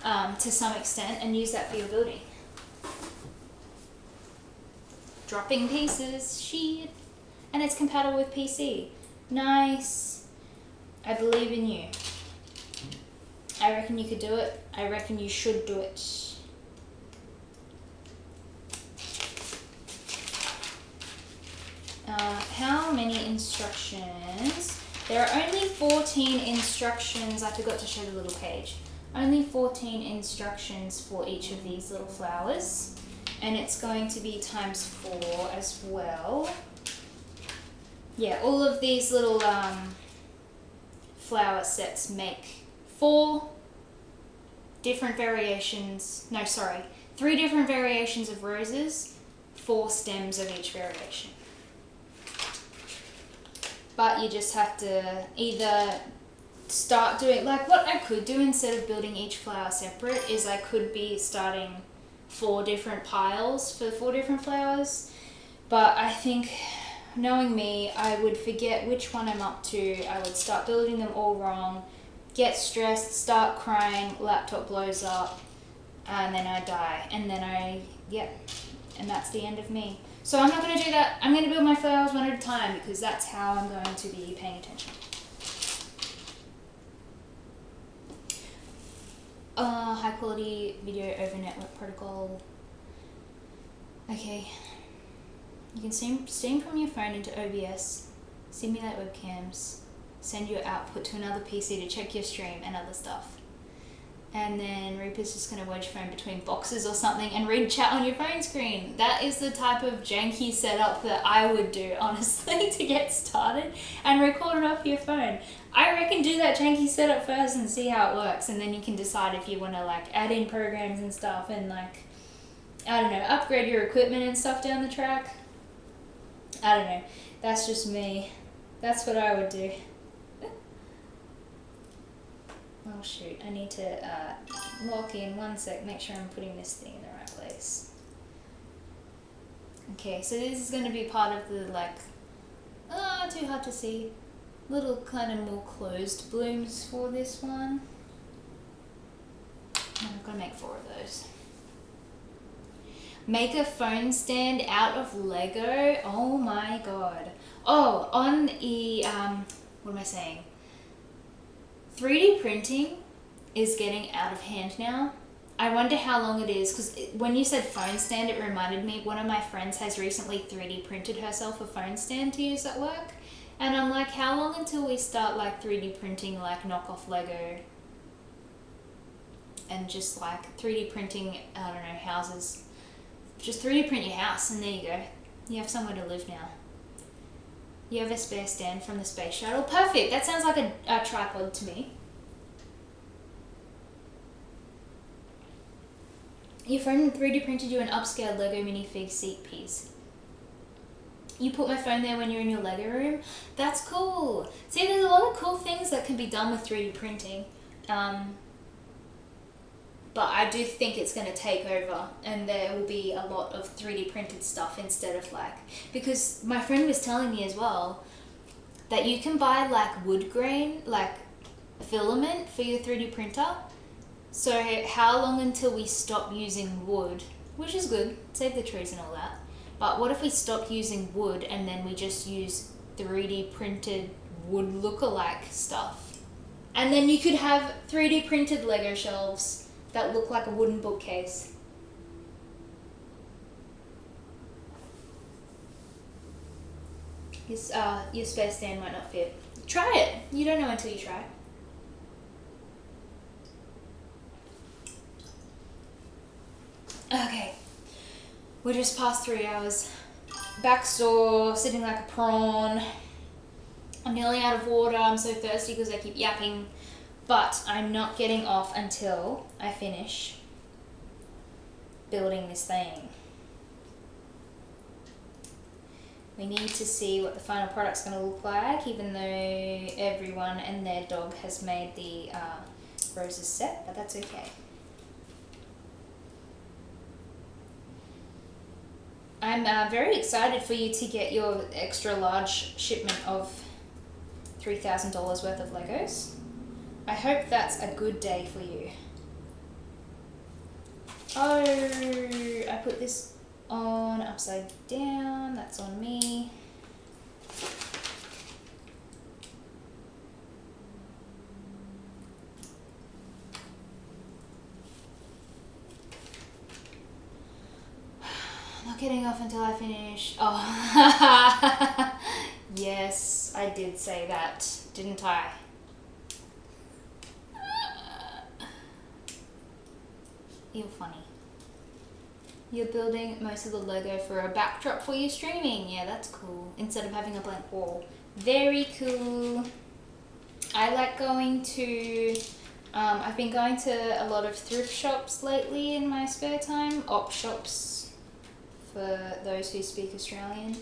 to some extent and use that for your building? Dropping pieces, shit. And it's compatible with PC. Nice. I believe in you. I reckon you could do it. I reckon you should do it. How many instructions? There are only 14 instructions. I forgot to show the little page. Only 14 instructions for each of these little flowers. And it's going to be times 4 as well. Yeah, all of these little flower sets make 4 different variations. No, sorry. 3 different variations of roses, 4 stems of each variation. But you just have to either start doing, like what I could do instead of building each flower separate is I could be starting 4 different piles for 4 different flowers. But I think, knowing me, I would forget which one I'm up to. I would start building them all wrong, get stressed, start crying, laptop blows up, and then I die. And then and that's the end of me. So I'm not going to do that. I'm going to build my flowers one at a time because that's how I'm going to be paying attention. High quality video over network protocol. Okay. You can stream from your phone into OBS, simulate webcams, send your output to another PC to check your stream and other stuff. And then Reaper's just going to wedge phone between boxes or something and read chat on your phone screen. That is the type of janky setup that I would do, honestly, to get started and record it off your phone. I reckon do that janky setup first and see how it works, and then you can decide if you want to like add in programs and stuff and like, I don't know, upgrade your equipment and stuff down the track. I don't know. That's just me. That's what I would do. Oh shoot, I need to lock in 1 sec, make sure I'm putting this thing in the right place. Okay, so this is going to be part of the like, too hard to see, little kind of more closed blooms for this one. I'm going to make 4 of those. Make a phone stand out of Lego. Oh my god. Oh, on the, what am I saying? 3D printing is getting out of hand now. I wonder how long it is, because when you said phone stand, it reminded me, one of my friends has recently 3D printed herself a phone stand to use at work. And I'm like, how long until we start like 3D printing like knockoff Lego? And just like 3D printing, I don't know, houses. Just 3D print your house and there you go. You have somewhere to live now. You have a spare stand from the space shuttle. Perfect. That sounds like a tripod to me. Your friend 3D printed you an upscaled Lego minifig seat piece. You put my phone there when you're in your Lego room. That's cool. See, there's a lot of cool things that can be done with 3D printing. But I do think it's going to take over and there will be a lot of 3D printed stuff instead of like, because my friend was telling me as well that you can buy like wood grain, like filament for your 3D printer. So how long until we stop using wood, which is good, save the trees and all that. But what if we stop using wood and then we just use 3D printed wood lookalike stuff? And then you could have 3D printed Lego shelves that look like a wooden bookcase. Your spare stand might not fit. Try it. You don't know until you try. Okay. We're just past 3 hours. Back store, sitting like a prawn. I'm nearly out of water. I'm so thirsty because I keep yapping. But I'm not getting off until I finish building this thing. We need to see what the final product's going to look like, even though everyone and their dog has made the roses set, but that's okay. I'm very excited for you to get your extra large shipment of $3,000 worth of Legos. I hope that's a good day for you. Oh, I put this on upside down. That's on me. Not getting off until I finish. Oh, yes, I did say that, didn't I? You're funny. You're building most of the Lego for a backdrop for your streaming. Yeah, that's cool. Instead of having a blank wall. Very cool. I like going to... I've been going to a lot of thrift shops lately in my spare time. Op shops, for those who speak Australian.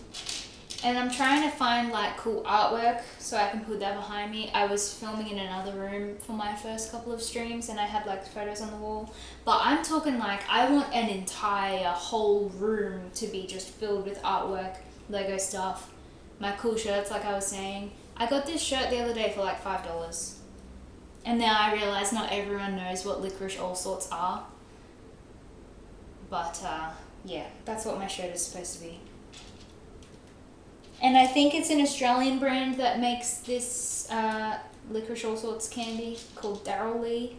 And I'm trying to find like cool artwork so I can put that behind me. I was filming in another room for my first couple of streams and I had like photos on the wall. But I'm talking like I want an entire whole room to be just filled with artwork, Lego stuff, my cool shirts like I was saying. I got this shirt the other day for like $5. And now I realise not everyone knows what licorice all sorts are. But yeah, that's what my shirt is supposed to be. And I think it's an Australian brand that makes this licorice all sorts candy called Daryl Lee.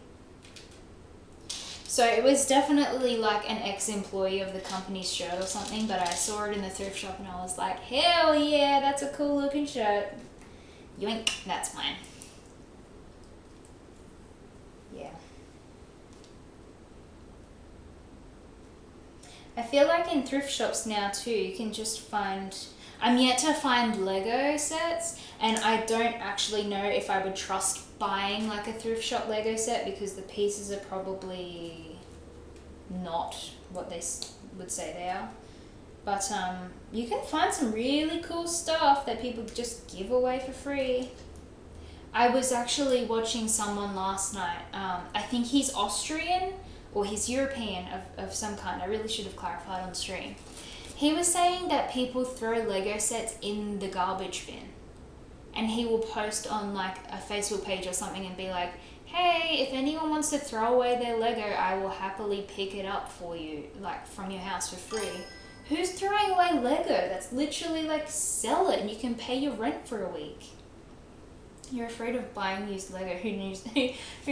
So it was definitely like an ex-employee of the company's shirt or something, but I saw it in the thrift shop and I was like, hell yeah, that's a cool looking shirt. Yoink, that's mine. Yeah. I feel like in thrift shops now too, you can just find... I'm yet to find Lego sets, and I don't actually know if I would trust buying like a thrift shop Lego set because the pieces are probably not what they would say they are. But you can find some really cool stuff that people just give away for free. I was actually watching someone last night. I think he's Austrian or he's European of some kind. I really should have clarified on the stream. He was saying that people throw Lego sets in the garbage bin, and he will post on like a Facebook page or something and be like, hey, if anyone wants to throw away their Lego, I will happily pick it up for you, like from your house for free. Who's throwing away Lego? That's literally like sell it and you can pay your rent for a week. You're afraid of buying used Lego. Who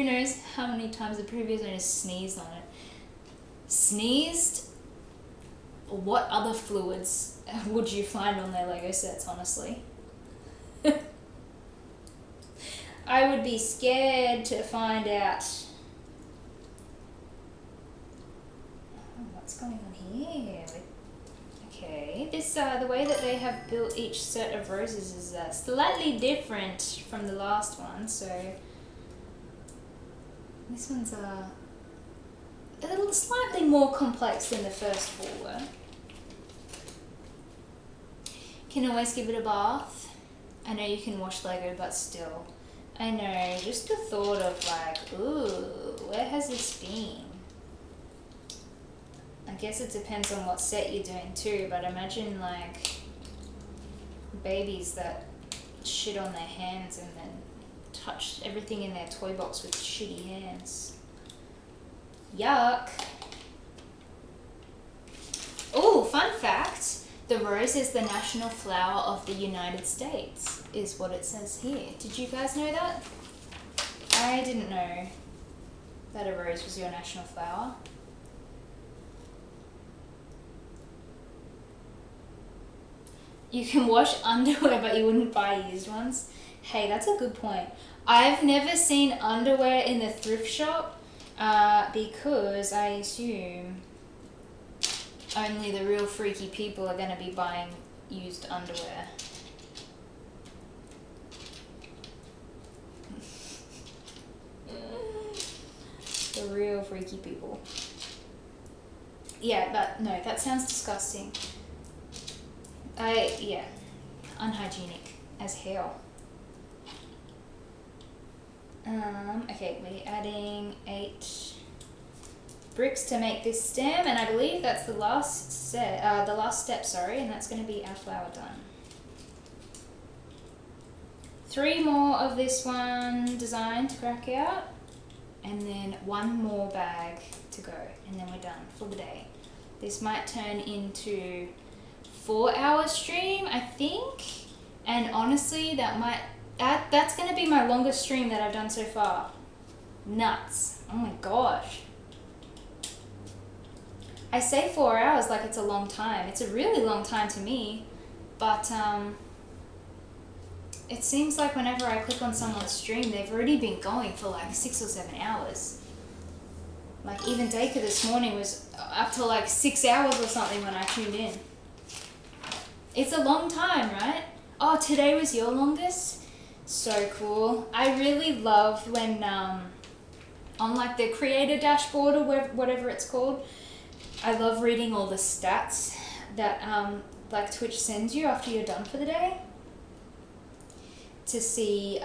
knows how many times the previous owner sneezed on it. Sneezed? What other fluids would you find on their Lego sets, honestly? I would be scared to find out. Oh, what's going on here? Okay, this the way that they have built each set of roses is slightly different from the last one. So this one's a little slightly more complex than the first four were. Can always give it a bath. I know you can wash Lego, but still. I know, just the thought of like, ooh, where has this been? I guess it depends on what set you're doing too, but imagine like babies that shit on their hands and then touch everything in their toy box with shitty hands. Yuck. Oh, fun fact. The rose is the national flower of the United States, is what it says here. Did you guys know that? I didn't know that a rose was your national flower. You can wash underwear, but you wouldn't buy used ones. Hey, that's a good point. I've never seen underwear in the thrift shop because I assume only the real freaky people are going to be buying used underwear. The real freaky people. Yeah, that sounds disgusting. Yeah, unhygienic as hell. Okay, we're adding 8 bricks to make this stem, and I believe that's the last step, sorry, and that's going to be our flower done. 3 more of this one design to crack out, and then 1 more bag to go, and then we're done for the day. This might turn into 4-hour stream, I think, and honestly that's going to be my longest stream that I've done so far. Nuts. Oh my gosh. I say 4 hours like it's a long time. It's a really long time to me, but it seems like whenever I click on someone's stream, they've already been going for like 6 or 7 hours. Like even Dacre this morning was up to like 6 hours or something when I tuned in. It's a long time, right? Oh, today was your longest? So cool. I really love when on like the creator dashboard or whatever it's called, I love reading all the stats that like Twitch sends you after you're done for the day, to see,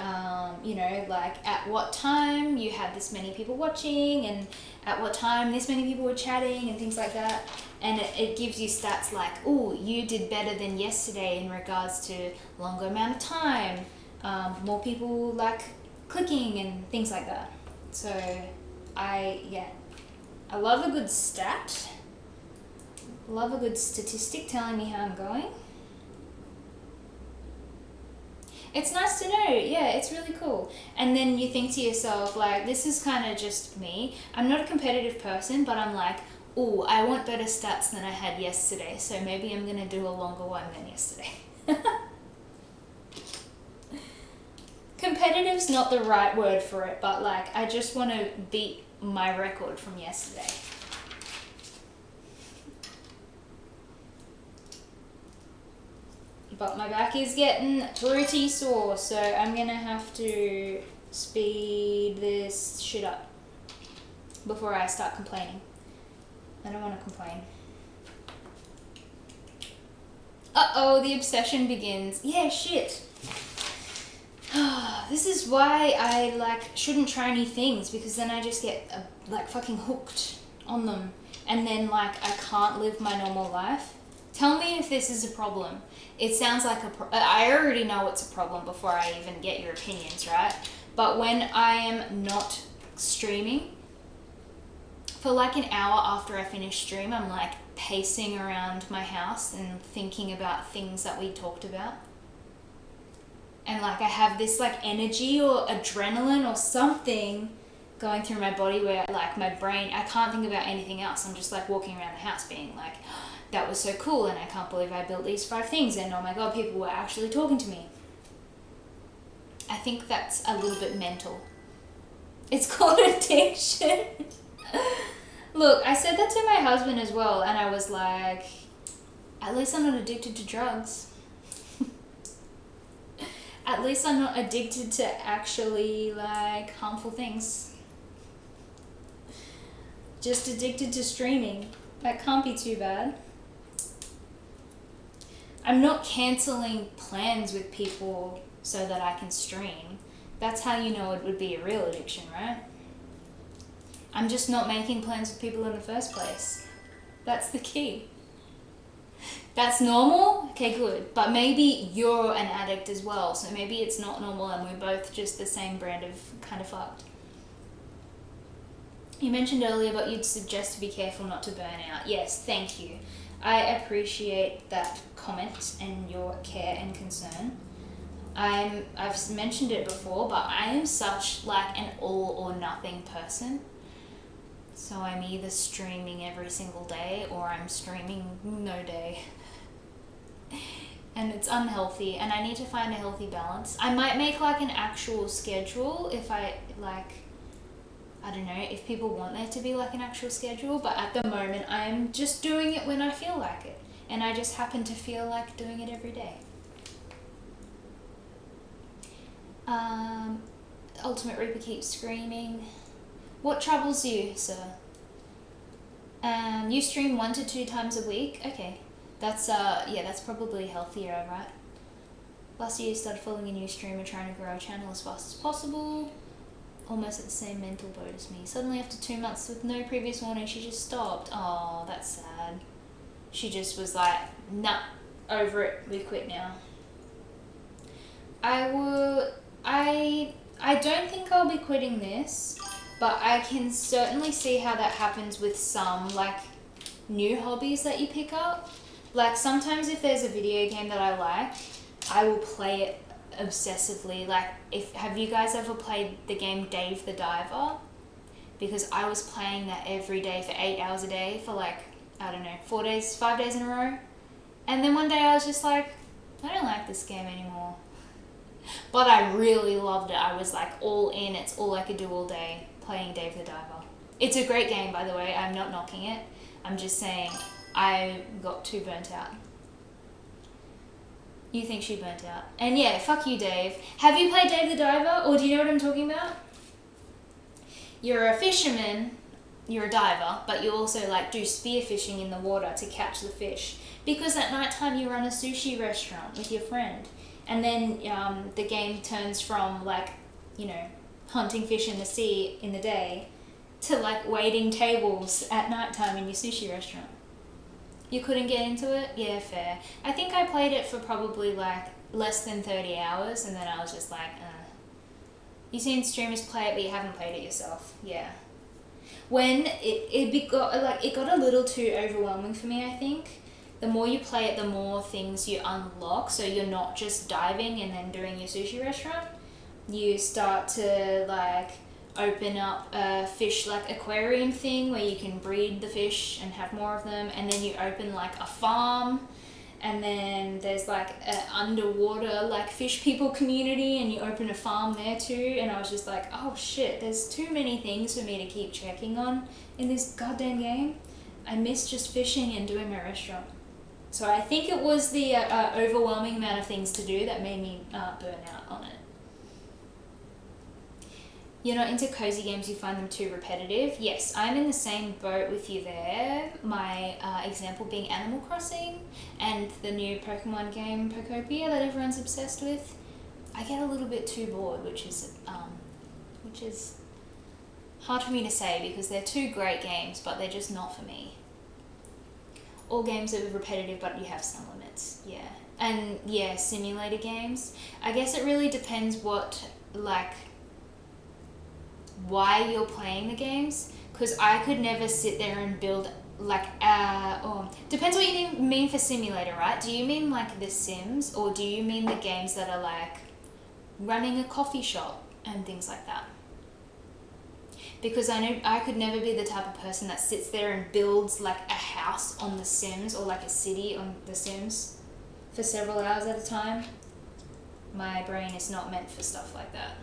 you know, like at what time you had this many people watching and at what time this many people were chatting and things like that. And it gives you stats like, oh, you did better than yesterday in regards to longer amount of time, more people like clicking and things like that. So I love a good stat. Love a good statistic telling me how I'm going. It's nice to know. Yeah, it's really cool. And then you think to yourself, like, this is kind of just me. I'm not a competitive person, but I'm like, oh, I want better stats than I had yesterday, so maybe I'm going to do a longer one than yesterday. Competitive's not the right word for it, but like, I just want to beat my record from yesterday. But my back is getting pretty sore, so I'm gonna have to speed this shit up before I start complaining. I don't want to complain. Uh-oh, the obsession begins. Yeah, shit. This is why I like shouldn't try new things, because then I just get like fucking hooked on them, and then like I can't live my normal life. Tell me if this is a problem. It sounds like I already know it's a problem before I even get your opinions, right? But when I am not streaming, for like an hour after I finish stream, I'm like pacing around my house and thinking about things that we talked about. And like I have this like energy or adrenaline or something going through my body where like my brain, I can't think about anything else. I'm just like walking around the house being like, that was so cool, and I can't believe I built these 5 things, and oh my god, people were actually talking to me. I think that's a little bit mental. It's called addiction. Look, I said that to my husband as well, and I was like, at least I'm not addicted to drugs. At least I'm not addicted to actually like harmful things. Just addicted to streaming. That can't be too bad. I'm not cancelling plans with people so that I can stream. That's how you know it would be a real addiction, right? I'm just not making plans with people in the first place. That's the key. That's normal? Okay, good. But maybe you're an addict as well, so maybe it's not normal and we're both just the same brand of kind of fucked. You mentioned earlier, but you'd suggest to be careful not to burn out. Yes, thank you. I appreciate that comment and your care and concern. I've mentioned it before, but I am such like an all or nothing person. So I'm either streaming every single day or I'm streaming no day. And it's unhealthy, and I need to find a healthy balance. I might make like an actual schedule if I like, I don't know, if people want there to be like an actual schedule, but at the moment I'm just doing it when I feel like it, and I just happen to feel like doing it every day. Ultimate Reaper keeps screaming. What troubles you, sir? You stream 1 to 2 times a week? Okay. That's that's probably healthier, right? Last year I started following a new streamer trying to grow a channel as fast as possible. Almost at the same mental boat as me. Suddenly after 2 months with no previous warning, she just stopped. Oh, that's sad. She just was like, nah, over it, we quit now. I don't think I'll be quitting this, but I can certainly see how that happens with some like new hobbies that you pick up. Like sometimes if there's a video game that I like, I will play it obsessively. Like, have you guys ever played the game Dave the Diver? Because I was playing that every day for 8 hours a day for like, I don't know, 5 days in a row. And then one day I was just like, I don't like this game anymore. But I really loved it. I was like all in. It's all I could do all day, playing Dave the Diver. It's a great game, by the way. I'm not knocking it. I'm just saying I got too burnt out. You think she burnt out. And yeah, fuck you, Dave. Have you played Dave the Diver? Or do you know what I'm talking about? You're a fisherman you're a diver, but you also like do spearfishing in the water to catch the fish. Because at nighttime you run a sushi restaurant with your friend, and then the game turns from like, you know, hunting fish in the sea in the day to like waiting tables at nighttime in your sushi restaurant. You couldn't get into it? Yeah, fair. I think I played it for probably like less than 30 hours, and then I was just like, You've seen streamers play it, but you haven't played it yourself. Yeah. When it got a little too overwhelming for me, I think. The more you play it, the more things you unlock. So you're not just diving and then doing your sushi restaurant. You start to like open up a fish like aquarium thing where you can breed the fish and have more of them, and then you open like a farm, and then there's like an underwater like fish people community, and you open a farm there too. And I was just like, oh shit, there's too many things for me to keep checking on in this goddamn game. I miss just fishing and doing my restaurant. So I think it was the overwhelming amount of things to do that made me burn out on it. You're not into cozy games, you find them too repetitive. Yes, I'm in the same boat with you there. My example being Animal Crossing and the new Pokemon game, Pokopia, that everyone's obsessed with. I get a little bit too bored, which is hard for me to say because they're two great games, but they're just not for me. All games are repetitive, but you have some limits, yeah. And yeah, simulator games. I guess it really depends why you're playing the games, because I could never sit there and build depends what you mean for simulator, right? Do you mean like The Sims, or do you mean the games that are like running a coffee shop and things like that? Because I know I could never be the type of person that sits there and builds like a house on The Sims or like a city on The Sims for several hours at a time. My brain is not meant for stuff like that.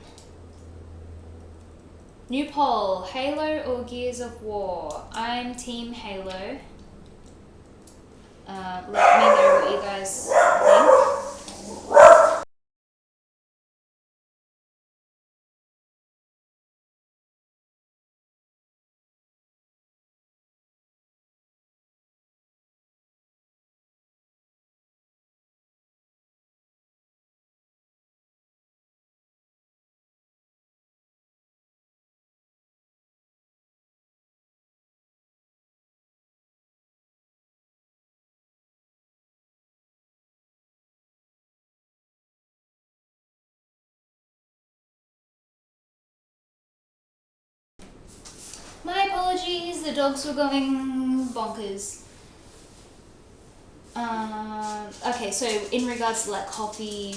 New poll, Halo or Gears of War? I'm Team Halo. Let me know what you guys think. My apologies, the dogs were going bonkers. Okay, so in regards to like coffee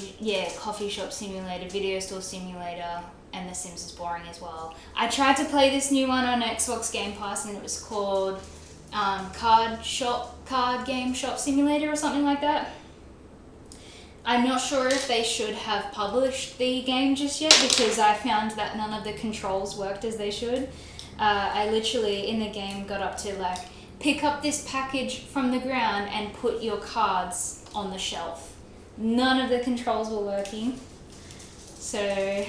shop simulator, video store simulator, and The Sims is boring as well. I tried to play this new one on Xbox Game Pass, and it was called Card Game Shop Simulator or something like that. I'm not sure if they should have published the game just yet, because I found that none of the controls worked as they should. I literally, in the game, got up to like, pick up this package from the ground and put your cards on the shelf. None of the controls were working. So,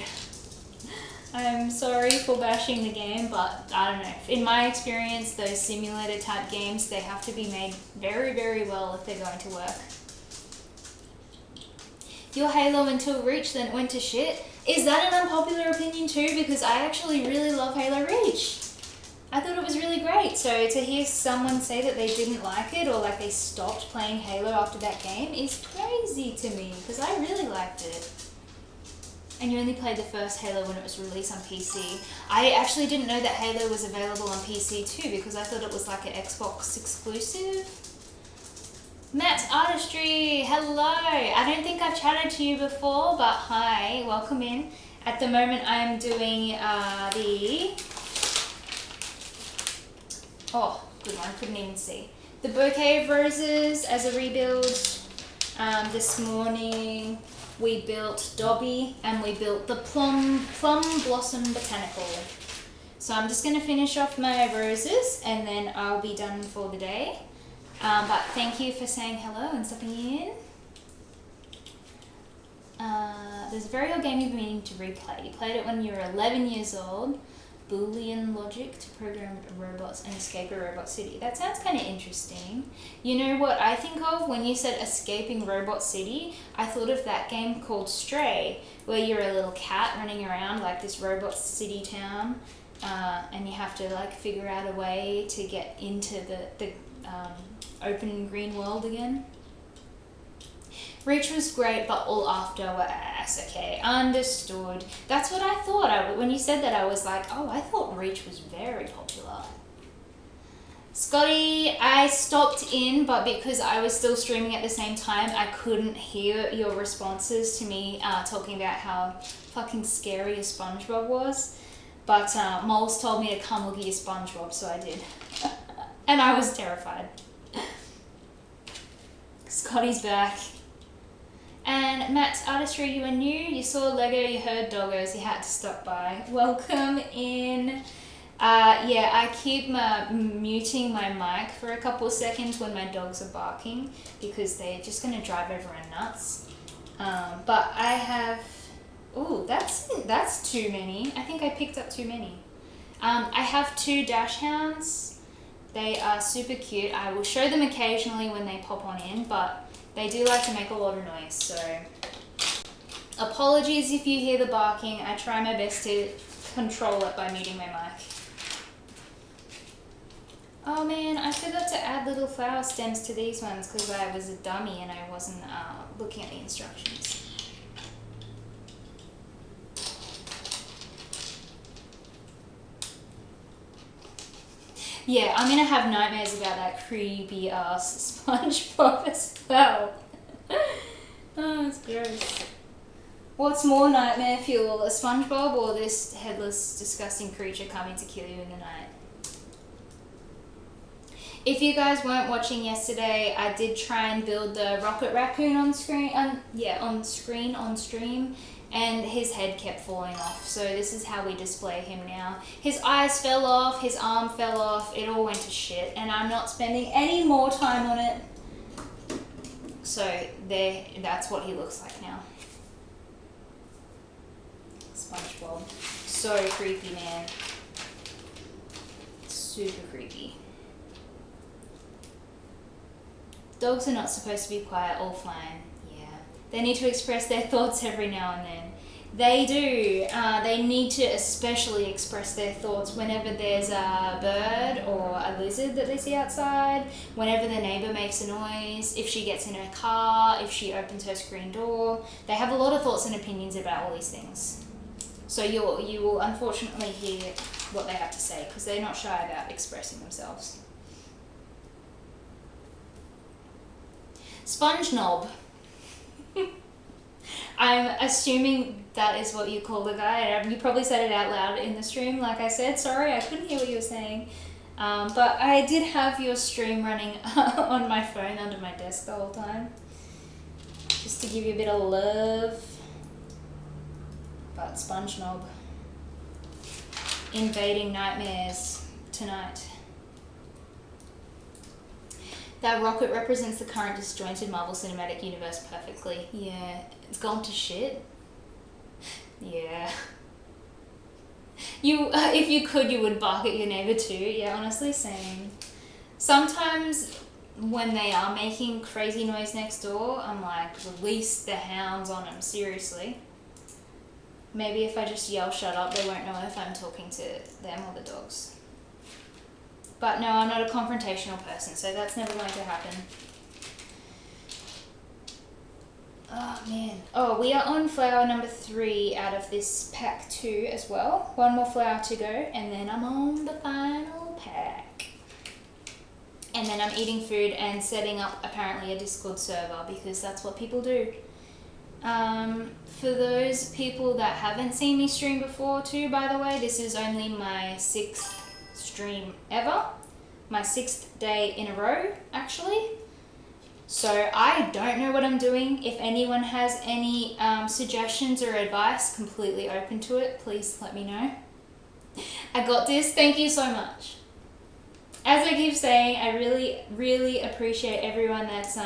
I'm sorry for bashing the game, but I don't know. In my experience, those simulator type games, they have to be made very, very well if they're going to work. Your Halo until Reach, then it went to shit. Is that an unpopular opinion too? Because I actually really love Halo Reach. I thought it was really great. So to hear someone say that they didn't like it, or like they stopped playing Halo after that game, is crazy to me, because I really liked it. And you only played the first Halo when it was released on PC. I actually didn't know that Halo was available on PC too, because I thought it was like an Xbox exclusive. Matt's Artistry, hello! I don't think I've chatted to you before, but hi, welcome in. At the moment I am doing good one, couldn't even see. The Bouquet of Roses as a rebuild. This morning we built Dobby, and we built the Plum Blossom Botanical. So I'm just going to finish off my roses, and then I'll be done for the day. But thank you for saying hello and stopping in. There's a very old game you've been meaning to replay. You played it when you were 11 years old. Boolean logic to program robots and escape a robot city. That sounds kind of interesting. You know what I think of when you said escaping robot city? I thought of that game called Stray, where you're a little cat running around like this robot city town, and you have to like figure out a way to get into the open green world again. Reach was great, but all after were ass. Okay, understood. That's what I thought. When you said that, I was like, oh, I thought Reach was very popular. Scotty, I stopped in, but because I was still streaming at the same time, I couldn't hear your responses to me talking about how fucking scary a SpongeBob was. But Moles told me to come look at your SpongeBob, so I did. And I was terrified. Scotty's back. And Matt's artistry, you are new. You saw Lego, you heard doggos, you had to stop by. Welcome in. Yeah, I keep muting my mic for a couple of seconds when my dogs are barking because they're just going to drive everyone nuts. But I have... Ooh, that's too many. I think I picked up too many. I have 2 dash hounds. They are super cute. I will show them occasionally when they pop on in, but they do like to make a lot of noise, so apologies if you hear the barking. I try my best to control it by muting my mic. Oh man, I forgot to add little flower stems to these ones because I was a dummy and I wasn't looking at the instructions. Yeah, I'm gonna have nightmares about that creepy ass SpongeBob as well. Oh, it's gross. What's more nightmare fuel, a SpongeBob or this headless, disgusting creature coming to kill you in the night? If you guys weren't watching yesterday, I did try and build the rocket raccoon on screen, on stream, and his head kept falling off. So this is how we display him now. His eyes fell off, his arm fell off, it all went to shit, and I'm not spending any more time on it. So there, that's what he looks like now. SpongeBob. So creepy, man. Super creepy. Dogs are not supposed to be quiet or fine. Yeah. They need to express their thoughts every now and then. They do. They need to especially express their thoughts whenever there's a bird or a lizard that they see outside, whenever the neighbour makes a noise, if she gets in her car, if she opens her screen door. They have a lot of thoughts and opinions about all these things. So you will unfortunately hear what they have to say because they're not shy about expressing themselves. Sponge knob. I'm assuming that is what you call the guy. You probably said it out loud in the stream, like I said. Sorry, I couldn't hear what you were saying. But I did have your stream running on my phone under my desk the whole time. Just to give you a bit of love. But Sponge knob. Invading nightmares tonight. That rocket represents the current disjointed Marvel Cinematic Universe perfectly. Yeah, it's gone to shit. Yeah. If you could, you would bark at your neighbor too. Yeah, honestly, same. Sometimes when they are making crazy noise next door, I'm like, release the hounds on them, seriously. Maybe if I just yell shut up, they won't know if I'm talking to them or the dogs. But no, I'm not a confrontational person, so that's never going to happen. Oh man. Oh, we are on flower number 3 out of this pack 2 as well. 1 more flower to go, and then I'm on the final pack. And then I'm eating food and setting up apparently a Discord server because that's what people do. For those people that haven't seen me stream before too, by the way, this is only my 6th stream ever. My 6th day in a row, actually. So I don't know what I'm doing. If anyone has any suggestions or advice, completely open to it. Please let me know. I got this. Thank you so much. As I keep saying, I really, really appreciate everyone that's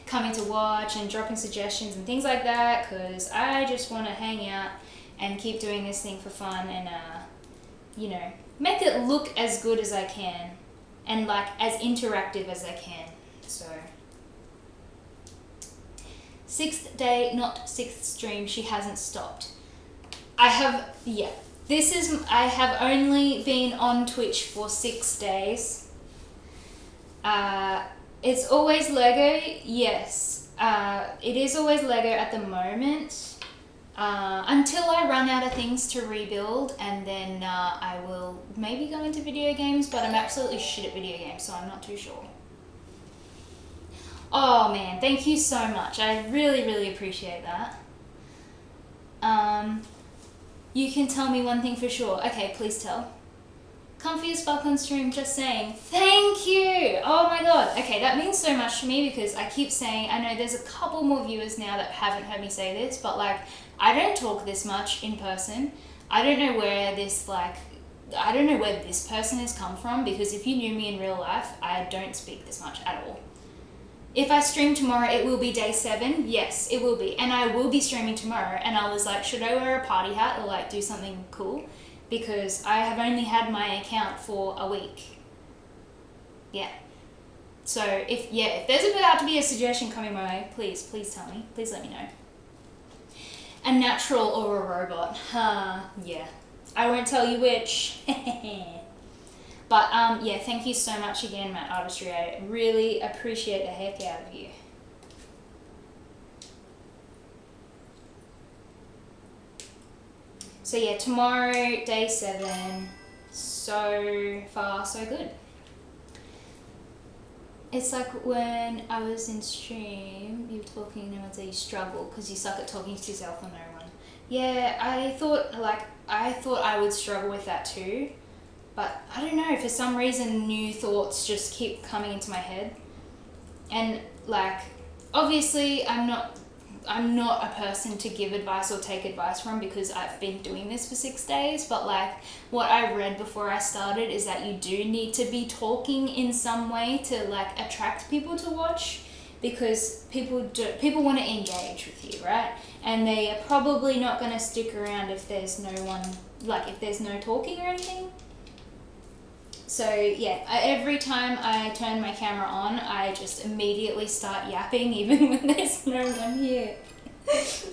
coming to watch and dropping suggestions and things like that, because I just want to hang out and keep doing this thing for fun and you know, make it look as good as I can and like as interactive as I can. So 6th day, not 6th stream, she hasn't stopped. I have only been on Twitch for 6 days. It's always Lego, yes. It is always Lego at the moment. Until I run out of things to rebuild, and then I will maybe go into video games, but I'm absolutely shit at video games, so I'm not too sure. Oh man, thank you so much. I really, really appreciate that. You can tell me one thing for sure. Okay, please tell. Comfy as fuck on stream, just saying. Thank you! Oh my god. Okay, that means so much to me because I keep saying, I know there's a couple more viewers now that haven't heard me say this, but like, I don't talk this much in person. I don't know where this person has come from, because if you knew me in real life, I don't speak this much at all. If I stream tomorrow, it will be day 7. Yes, it will be. And I will be streaming tomorrow. And I was like, should I wear a party hat or like do something cool? Because I have only had my account for a week. Yeah. So if there's about to be a suggestion coming my way, please tell me. Please let me know. A natural or a robot? Yeah. I won't tell you which. But yeah, thank you so much again, Matt Artistry. I really appreciate the heck out of you. So yeah, tomorrow, day 7. So far, so good. It's like when I was in stream, you were talking and I'd say you struggle because you suck at talking to yourself or no one. Yeah, I thought I would struggle with that too. But I don't know, for some reason new thoughts just keep coming into my head. And like, obviously I'm not a person to give advice or take advice from because I've been doing this for 6 days, but like what I read before I started is that you do need to be talking in some way to like attract people to watch, because people want to engage with you, right? And they are probably not going to stick around if there's no one, like if there's no talking or anything. So yeah, every time I turn my camera on, I just immediately start yapping even when there's no one here.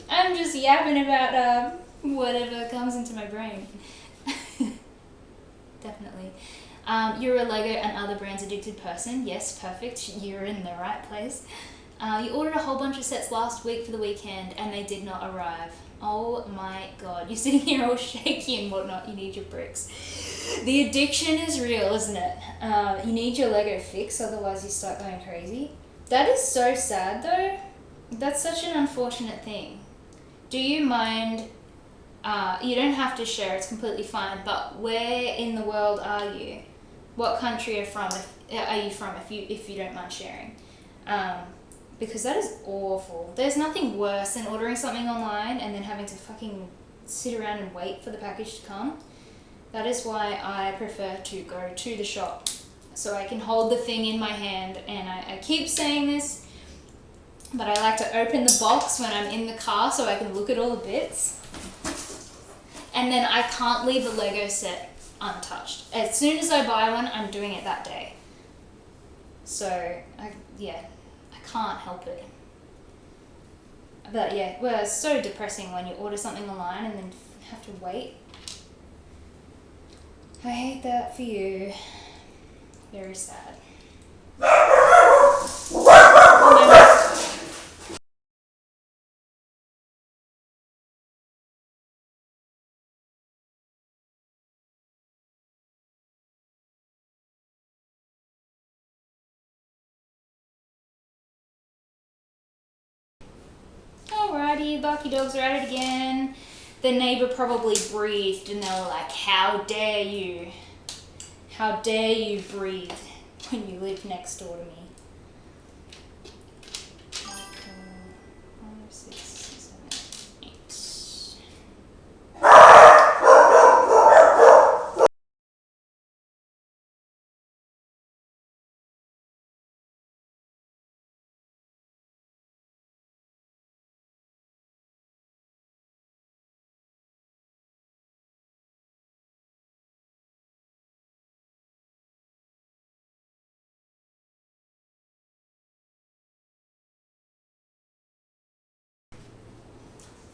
I'm just yapping about whatever comes into my brain. Definitely. You're a Lego and other brands addicted person. Yes, perfect. You're in the right place. You ordered a whole bunch of sets last week for the weekend and they did not arrive. Oh my god. You're sitting here all shaky and whatnot. You need your bricks. The addiction is real, isn't it? You need your Lego fix, otherwise you start going crazy. That is so sad though. That's such an unfortunate thing. Do you mind, you don't have to share, it's completely fine, but where in the world are you? What country are you from if you don't mind sharing? Because that is awful. There's nothing worse than ordering something online and then having to fucking sit around and wait for the package to come. That is why I prefer to go to the shop so I can hold the thing in my hand. And I keep saying this, but I like to open the box when I'm in the car so I can look at all the bits. And then I can't leave the Lego set untouched. As soon as I buy one, I'm doing it that day. So, I can't help it. But yeah, well, it's so depressing when you order something online and then have to wait. I hate that for you. Very sad. Alrighty, Barky Dogs are at it again. The neighbour probably breathed and they were like, how dare you? How dare you breathe when you live next door to me?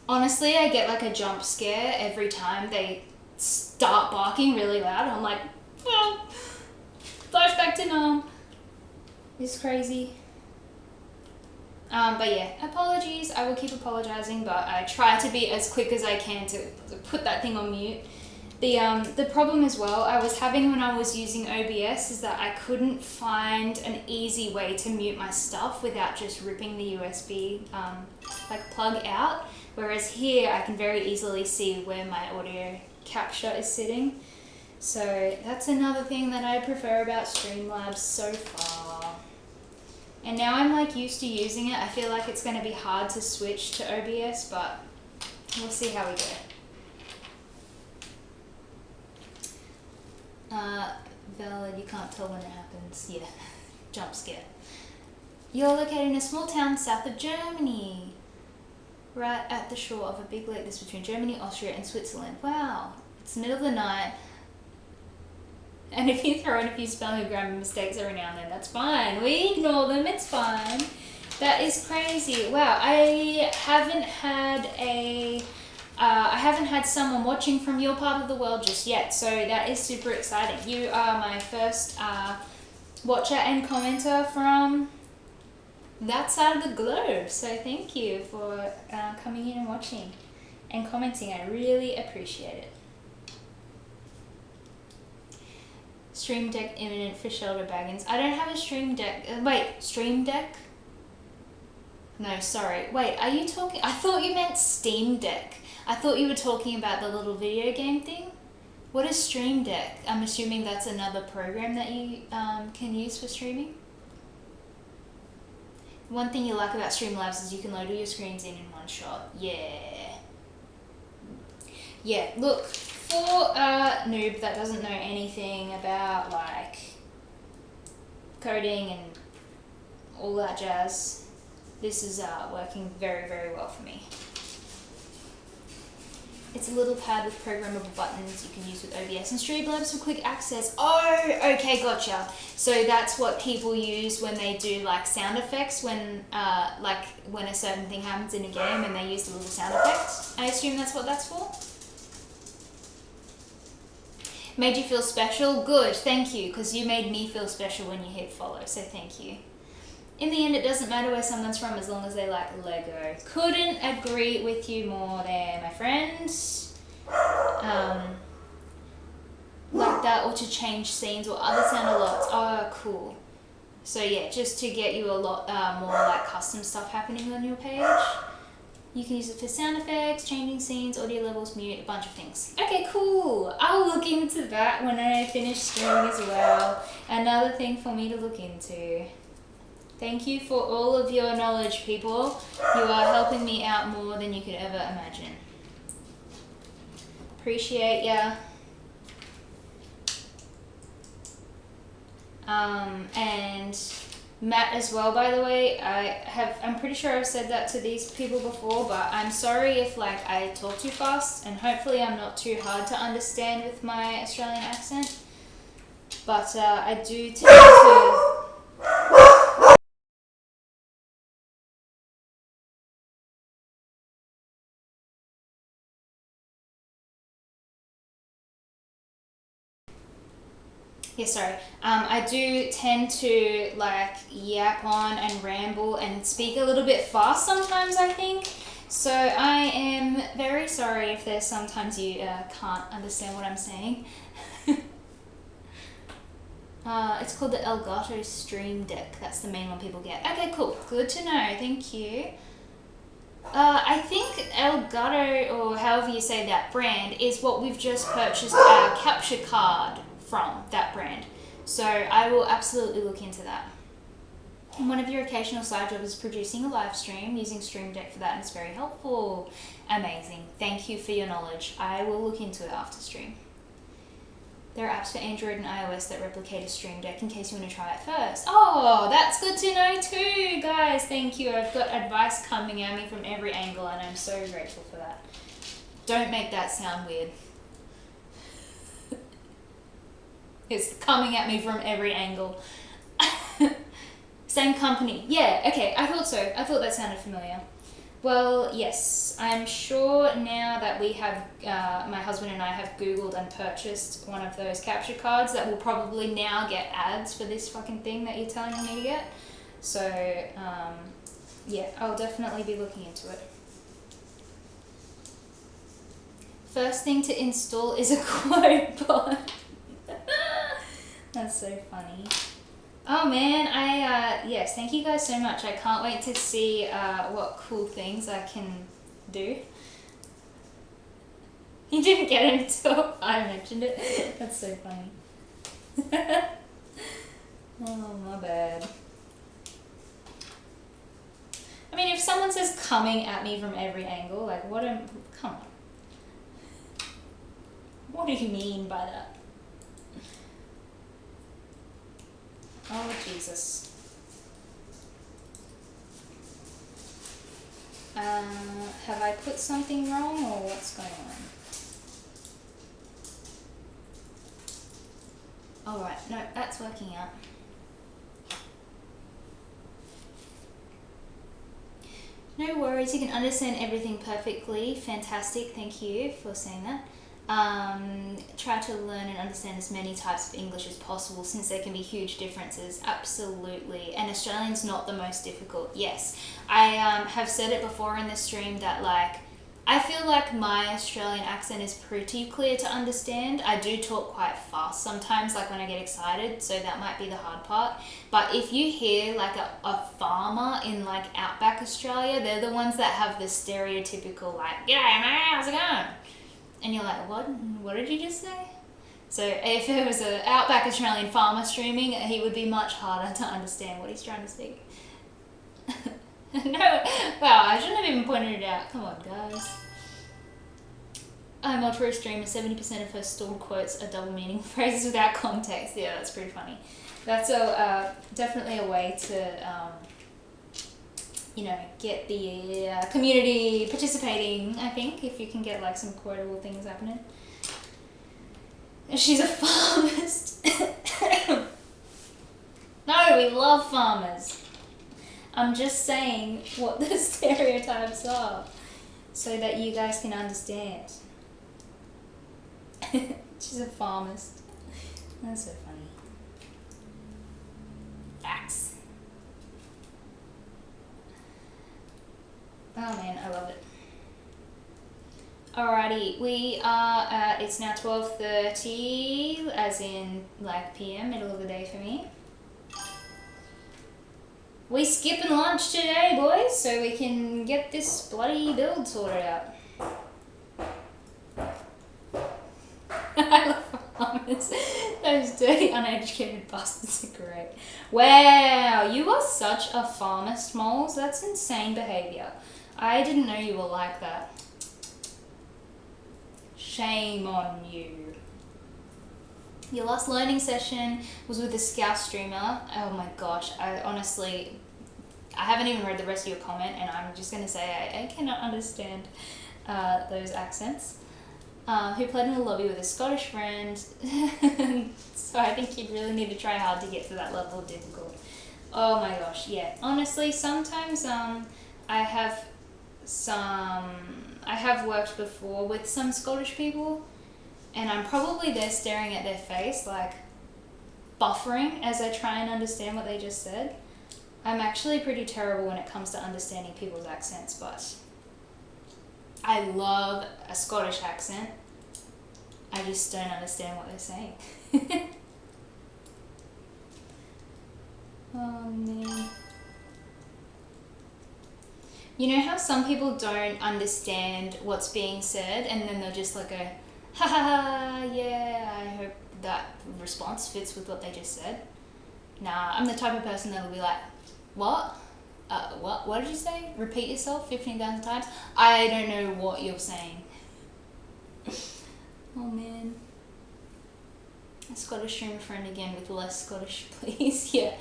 Honestly, I get like a jump scare every time they start barking really loud. I'm like, oh, flashback to numb. It's crazy. But yeah, apologies. I will keep apologizing, but I try to be as quick as I can to put that thing on mute. The problem as well I was having when I was using OBS is that I couldn't find an easy way to mute my stuff without just ripping the USB like plug out. Whereas here I can very easily see where my audio capture is sitting. So that's another thing that I prefer about Streamlabs so far. And now I'm like used to using it. I feel like it's going to be hard to switch to OBS, but we'll see how we go. Valid, you can't tell when it happens. Yeah, jump scare. You're located in a small town south of Germany, right at the shore of a big lake that's between Germany, Austria, and Switzerland. Wow, it's the middle of the night. And if you throw in a few spelling or grammar mistakes every now and then, that's fine. We ignore them, it's fine. That is crazy. Wow, I haven't had someone watching from your part of the world just yet, so that is super exciting. You are my first watcher and commenter from that side of the globe, so thank you for coming in and watching and commenting. I really appreciate it. Stream Deck imminent for shelldobaggins. I don't have a Stream Deck. Wait, Stream Deck? No, sorry. Wait, are you talking? I thought you meant Steam Deck. I thought you were talking about the little video game thing. What is Stream Deck? I'm assuming that's another program that you can use for streaming. One thing you like about Streamlabs is you can load all your screens in one shot. Yeah. Yeah, look, for a noob that doesn't know anything about like coding and all that jazz, this is working very, very well for me. It's a little pad with programmable buttons you can use with OBS and Streamlabs for quick access. Oh, okay, gotcha. So that's what people use when they do like sound effects when when a certain thing happens in a game and they use the little sound effect. I assume that's what that's for. Made you feel special? Good, thank you, because you made me feel special when you hit follow, so thank you. In the end, it doesn't matter where someone's from as long as they like Lego. Couldn't agree with you more there, my friends. Like that, or to change scenes or other sound alerts. Oh, cool. So yeah, just to get you a lot more like custom stuff happening on your page. You can use it for sound effects, changing scenes, audio levels, mute, a bunch of things. Okay, cool. I'll look into that when I finish streaming as well. Another thing for me to look into. Thank you for all of your knowledge, people. You are helping me out more than you could ever imagine. Appreciate ya. And Matt as well, by the way. I'm pretty sure I've said that to these people before, but I'm sorry if like I talk too fast, and hopefully I'm not too hard to understand with my Australian accent. But I do tend to... Yeah, sorry. I do tend to like yap on and ramble and speak a little bit fast sometimes, I think. So I am very sorry if there's sometimes you can't understand what I'm saying. It's called the Elgato Stream Deck. That's the main one people get. Okay, cool. Good to know. Thank you. I think Elgato, or however you say that brand, is what we've just purchased our capture card from, that brand. So I will absolutely look into that. And one of your occasional side jobs is producing a live stream using Stream Deck for that, and it's very helpful. Amazing. Thank you for your knowledge. I will look into it after stream. There are apps for Android and iOS that replicate a Stream Deck in case you want to try it first. Oh, that's good to know too, guys. Thank you. I've got advice coming at me from every angle, and I'm so grateful for that. Don't make that sound weird. It's coming at me from every angle. Same company. Yeah, okay, I thought so. I thought that sounded familiar. Well, yes, I'm sure now that we have, my husband and I have Googled and purchased one of those capture cards that will probably now get ads for this fucking thing that you're telling me to get. So, yeah, I'll definitely be looking into it. First thing to install is a quote bot. That's so funny. Oh man, yes, thank you guys so much. I can't wait to see what cool things I can do. You didn't get it until I mentioned it. That's so funny. Oh, my bad. I mean, if someone says coming at me from every angle, like come on. What do you mean by that? Oh, Jesus. Have I put something wrong or what's going on? Alright, no, that's working out. No worries, you can understand everything perfectly. Fantastic, thank you for saying that. Try to learn and understand as many types of English as possible since there can be huge differences. Absolutely. And Australian's not the most difficult. Yes. I have said it before in the stream that I feel like my Australian accent is pretty clear to understand. I do talk quite fast sometimes, like when I get excited, so that might be the hard part. But if you hear a farmer in outback Australia, they're the ones that have the stereotypical "G'day mate, how's it going?" And you're like, what did you just say? So if it was an outback Australian farmer streaming, he would be much harder to understand what he's trying to speak. No, wow, I shouldn't have even pointed it out. Come on, guys. I'm ultra streamer, 70% of her stored quotes are double meaning phrases without context. Yeah, that's pretty funny. That's definitely a way to, get the community participating, I think, if you can get some quotable things happening. She's a farmist. No, we love farmers. I'm just saying what the stereotypes are so that you guys can understand. She's a farmist. That's so funny. Facts. Oh man, I love it. Alrighty, we are, it's now 12:30, as in PM, middle of the day for me. We skipping lunch today, boys, so we can get this bloody build sorted out. I love farmers. Those dirty, uneducated bastards are great. Wow, you are such a farmist, Moles. That's insane behaviour. I didn't know you were like that. Shame on you. Your last learning session was with a Scout streamer. Oh my gosh, I haven't even read the rest of your comment, and I'm just going to say I cannot understand those accents. Who played in the lobby with a Scottish friend. So I think you'd really need to try hard to get to that level of difficult. Oh my gosh, yeah. Honestly, sometimes I have worked before with some Scottish people, and I'm probably there staring at their face, buffering as I try and understand what they just said. I'm actually pretty terrible when it comes to understanding people's accents, but I love a Scottish accent. I just don't understand what they're saying. Oh man. You know how some people don't understand what's being said, and then they'll just go, ha ha ha, yeah, I hope that response fits with what they just said. Nah, I'm the type of person that will be like, what? What did you say? Repeat yourself 15,000 times? I don't know what you're saying. Oh man. A Scottish streamer friend again with less Scottish, please. Yeah.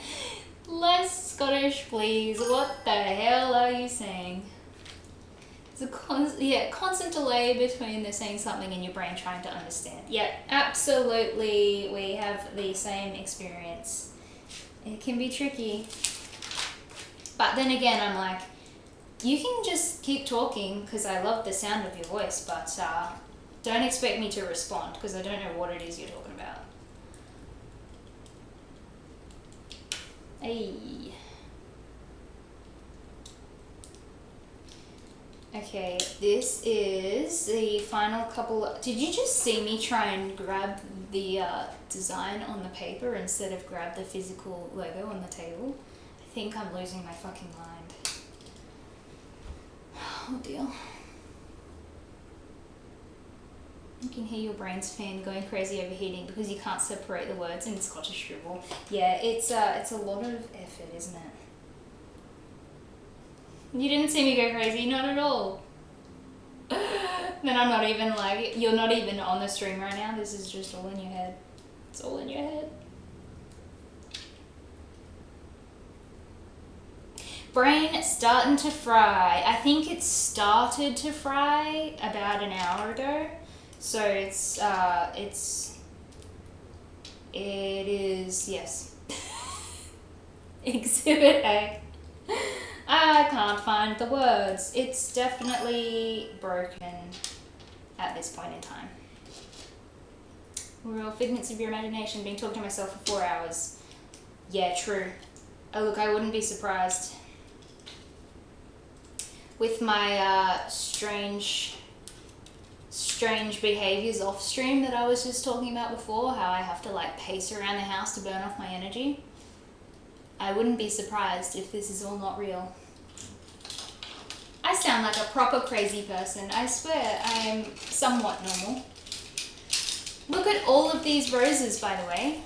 Less Scottish, please. What the hell are you saying? It's a constant delay between they're saying something and your brain trying to understand. Yeah, absolutely. We have the same experience. It can be tricky. But then again, I'm You can just keep talking because I love the sound of your voice, but don't expect me to respond because I don't know what it is you're talking about. Hey. Okay, this is the final couple. Did you just see me try and grab the design on the paper instead of grab the physical Lego on the table? I think I'm losing my fucking mind. Oh dear. You can hear your brain's fan going crazy overheating because you can't separate the words in Scottish scribble. Yeah, it's a lot of effort, isn't it? You didn't see me go crazy, not at all. Then I'm not even like, you're not even on the stream right now. This is just all in your head. It's all in your head. Brain starting to fry. I think it started to fry about an hour ago. So it is, yes. Exhibit A. I can't find the words. It's definitely broken at this point in time. We're all figments of your imagination, being talking to myself for 4 hours. Yeah, true. Oh, look, I wouldn't be surprised. With my strange behaviors off stream that I was just talking about before, how I have to like pace around the house to burn off my energy. I wouldn't be surprised if this is all not real. I sound like a proper crazy person. I swear I am somewhat normal. Look at all of these roses, by the way.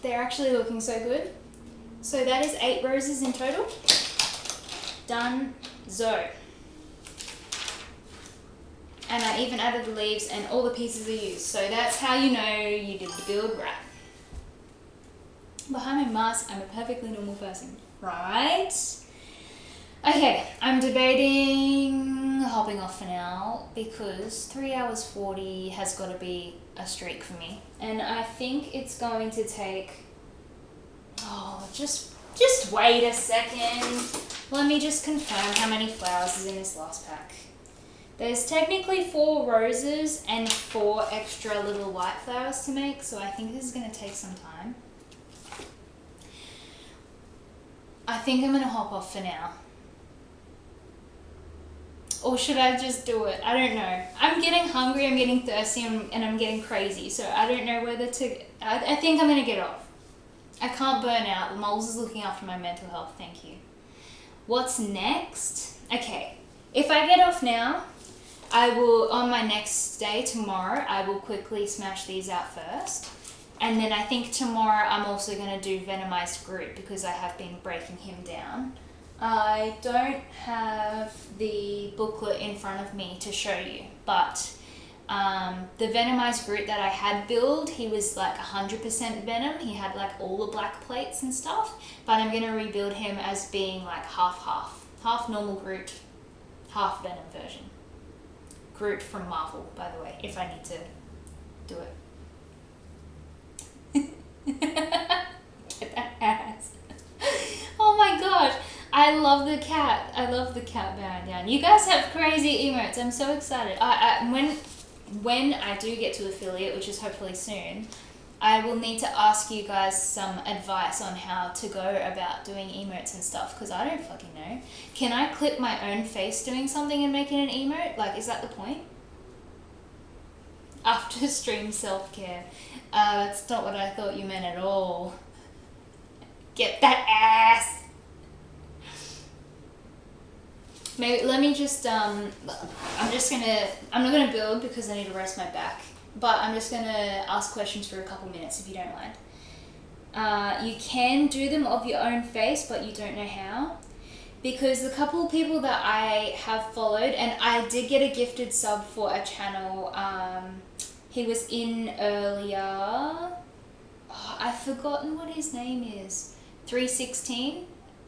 They're actually looking so good. So that is 8 roses in total. Done. So. And I even added the leaves and all the pieces are used. So that's how you know you did the build right. Behind my mask, I'm a perfectly normal person, right? Okay, I'm debating hopping off for now because 3 hours 40 has got to be a streak for me. And I think it's going to take, just wait a second. Let me just confirm how many flowers is in this last pack. There's technically 4 roses and 4 extra little white flowers to make, so I think this is going to take some time. I think I'm going to hop off for now. Or should I just do it? I don't know. I'm getting hungry, I'm getting thirsty, and I'm getting crazy, so I don't know whether to... I think I'm going to get off. I can't burn out. The moles is looking after my mental health, thank you. What's next? Okay, if I get off now, I will, on my next day, tomorrow, I will quickly smash these out first. And then I think tomorrow I'm also going to do Venomized Groot because I have been breaking him down. I don't have the booklet in front of me to show you, but the Venomized Groot that I had built, he was like 100% Venom. He had like all the black plates and stuff, but I'm going to rebuild him as being like half-half. Half normal Groot, half Venom version. Groot from Marvel, by the way, if I need to do it. Get that ass. Oh my gosh, I love the cat. I love the cat bowing down. You guys have crazy emotes. I'm so excited. When I do get to affiliate, which is hopefully soon, I will need to ask you guys some advice on how to go about doing emotes and stuff, because I don't fucking know. Can I clip my own face doing something and make it an emote? Like, is that the point? After stream self-care. That's not what I thought you meant at all. Get that ass! Maybe, let me just, I'm not gonna build because I need to rest my back, but I'm just gonna ask questions for a couple minutes if you don't mind. You can do them of your own face, but you don't know how. Because the couple of people that I have followed, and I did get a gifted sub for a channel, he was in earlier, I've forgotten what his name is, 316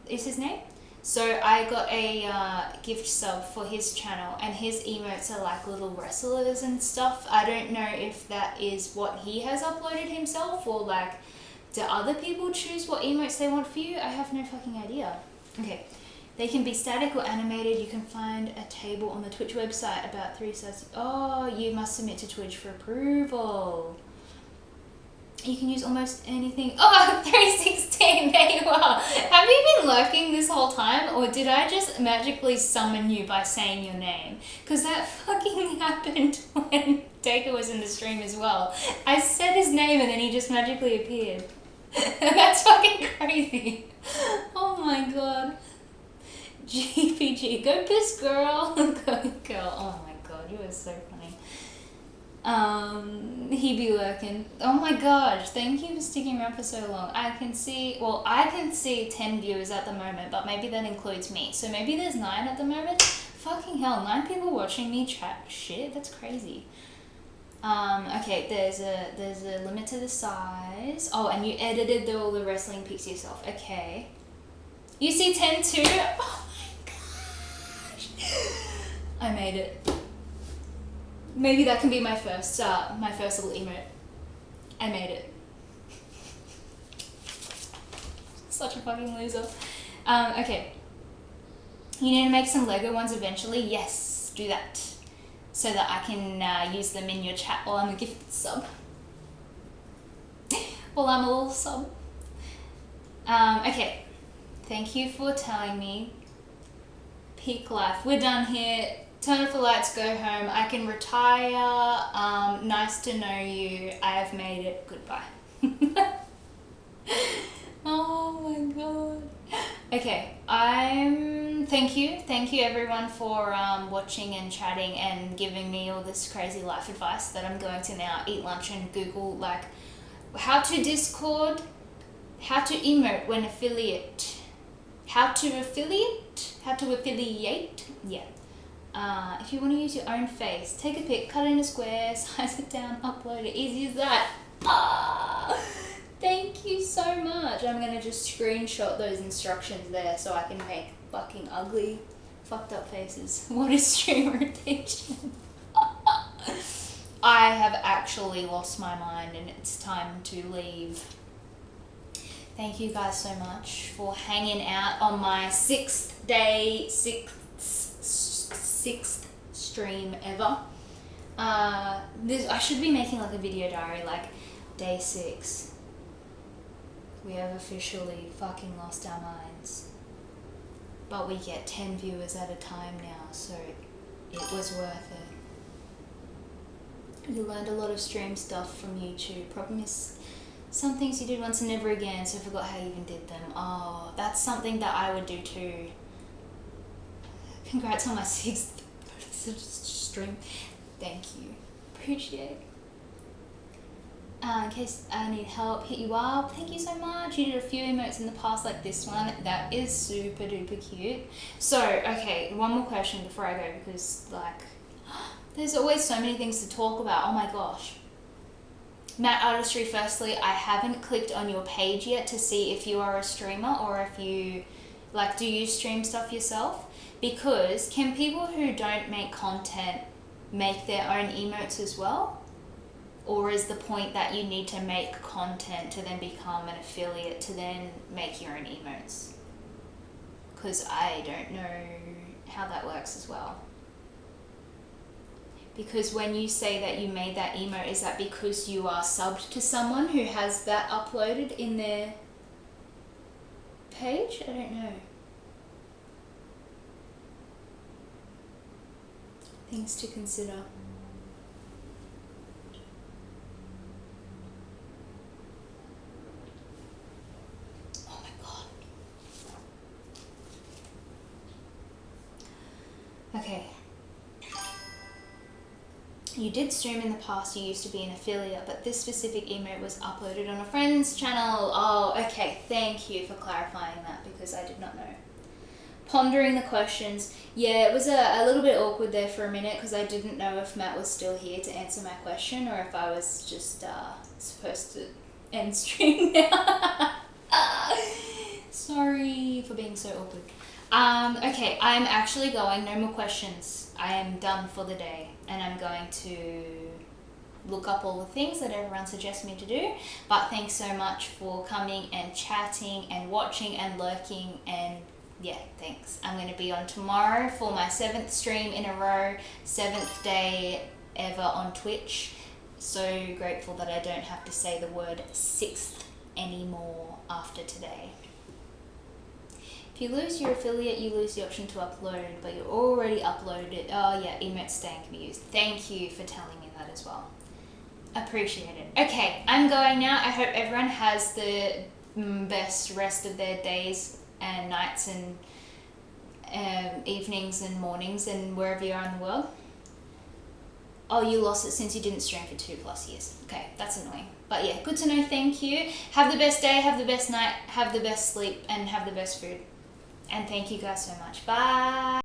is his name? So I got a gift sub for his channel, and his emotes are like little wrestlers and stuff. I don't know if that is what he has uploaded himself, or like, do other people choose what emotes they want for you? I have no fucking idea. Okay, They can be static or animated. You can find a table on the Twitch website about 3 stars. Oh, you must submit to Twitch for approval. You can use almost anything. Oh, 316, there you are. Have you been lurking this whole time, or did I just magically summon you by saying your name? Because that fucking happened when Dacre was in the stream as well. I said his name and then he just magically appeared. That's fucking crazy. Oh my god. GPG, go piss girl. Go girl. Oh my god, you are so funny. He be lurking. Oh my gosh, thank you for sticking around for so long. I can see 10 viewers at the moment, but maybe that includes me. So maybe there's 9 at the moment. Fucking hell, 9 people watching me chat shit, that's crazy. Okay, there's a limit to the size. Oh, and you edited all the wrestling pics yourself. Okay. You see 10 too? Oh my gosh. I made it. Maybe that can be my first little emote. I made it. Such a fucking loser. Okay. You need to make some Lego ones eventually. Yes, do that. So that I can use them in your chat while I'm a gifted sub. While I'm a little sub. Okay. Thank you for telling me. Peak life. We're done here. Turn off the lights, go home. I can retire. Nice to know you. I have made it. Goodbye. Oh my god. Okay, thank you everyone for watching and chatting and giving me all this crazy life advice that I'm going to now eat lunch and Google, like how to Discord, how to emote when affiliate, how to affiliate, yeah. If you want to use your own face, take a pic, cut it into squares, size it down, upload it, easy as that. Thank you so much. I'm going to just screenshot those instructions there so I can make fucking ugly, fucked up faces. What is stream rotation? I have actually lost my mind and it's time to leave. Thank you guys so much for hanging out on my 6th stream ever. I should be making like a video diary, like day 6. We have officially fucking lost our minds. But we get 10 viewers at a time now, so it was worth it. You learned a lot of stream stuff from YouTube. Problem is, some things you did once and never again, so I forgot how you even did them. Oh, that's something that I would do too. Congrats on my 6th stream. Thank you. Appreciate it. In case I need help, hit you up. Thank you so much. You did a few emotes in the past like this one. That is super duper cute. So, okay, one more question before I go because like, there's always so many things to talk about. Oh my gosh. Matte Artistry, firstly, I haven't clicked on your page yet to see if you are a streamer or if you, like, do you stream stuff yourself? Because can people who don't make content make their own emotes as well? Or is the point that you need to make content to then become an affiliate to then make your own emotes? Because I don't know how that works as well. Because when you say that you made that emote, is that because you are subbed to someone who has that uploaded in their page? I don't know. Things to consider. Oh my god. Okay. You did stream in the past, you used to be an affiliate, but this specific emote was uploaded on a friend's channel. Oh, okay. Thank you for clarifying that because I did not know. Pondering the questions. Yeah, it was a little bit awkward there for a minute because I didn't know if Matt was still here to answer my question or if I was just supposed to end stream now. Sorry for being so awkward. Okay, I'm actually going. No more questions. I am done for the day and I'm going to look up all the things that everyone suggests me to do. But thanks so much for coming and chatting and watching and lurking and Yeah, thanks. I'm going to be on tomorrow for my 7th stream in a row, 7th day ever on Twitch. So grateful that I don't have to say the word 6th anymore after today. If you lose your affiliate, you lose the option to upload, but you're already uploaded. Oh yeah, emote staying can be used. Thank you for telling me that as well. Appreciate it. Okay, I'm going now. I hope everyone has the best rest of their days and nights and evenings and mornings and wherever you are in the world. Oh, you lost it since you didn't stream for 2+ years. Okay, that's annoying. But yeah, good to know. Thank you. Have the best day, have the best night, have the best sleep, and have the best food. And thank you guys so much. Bye.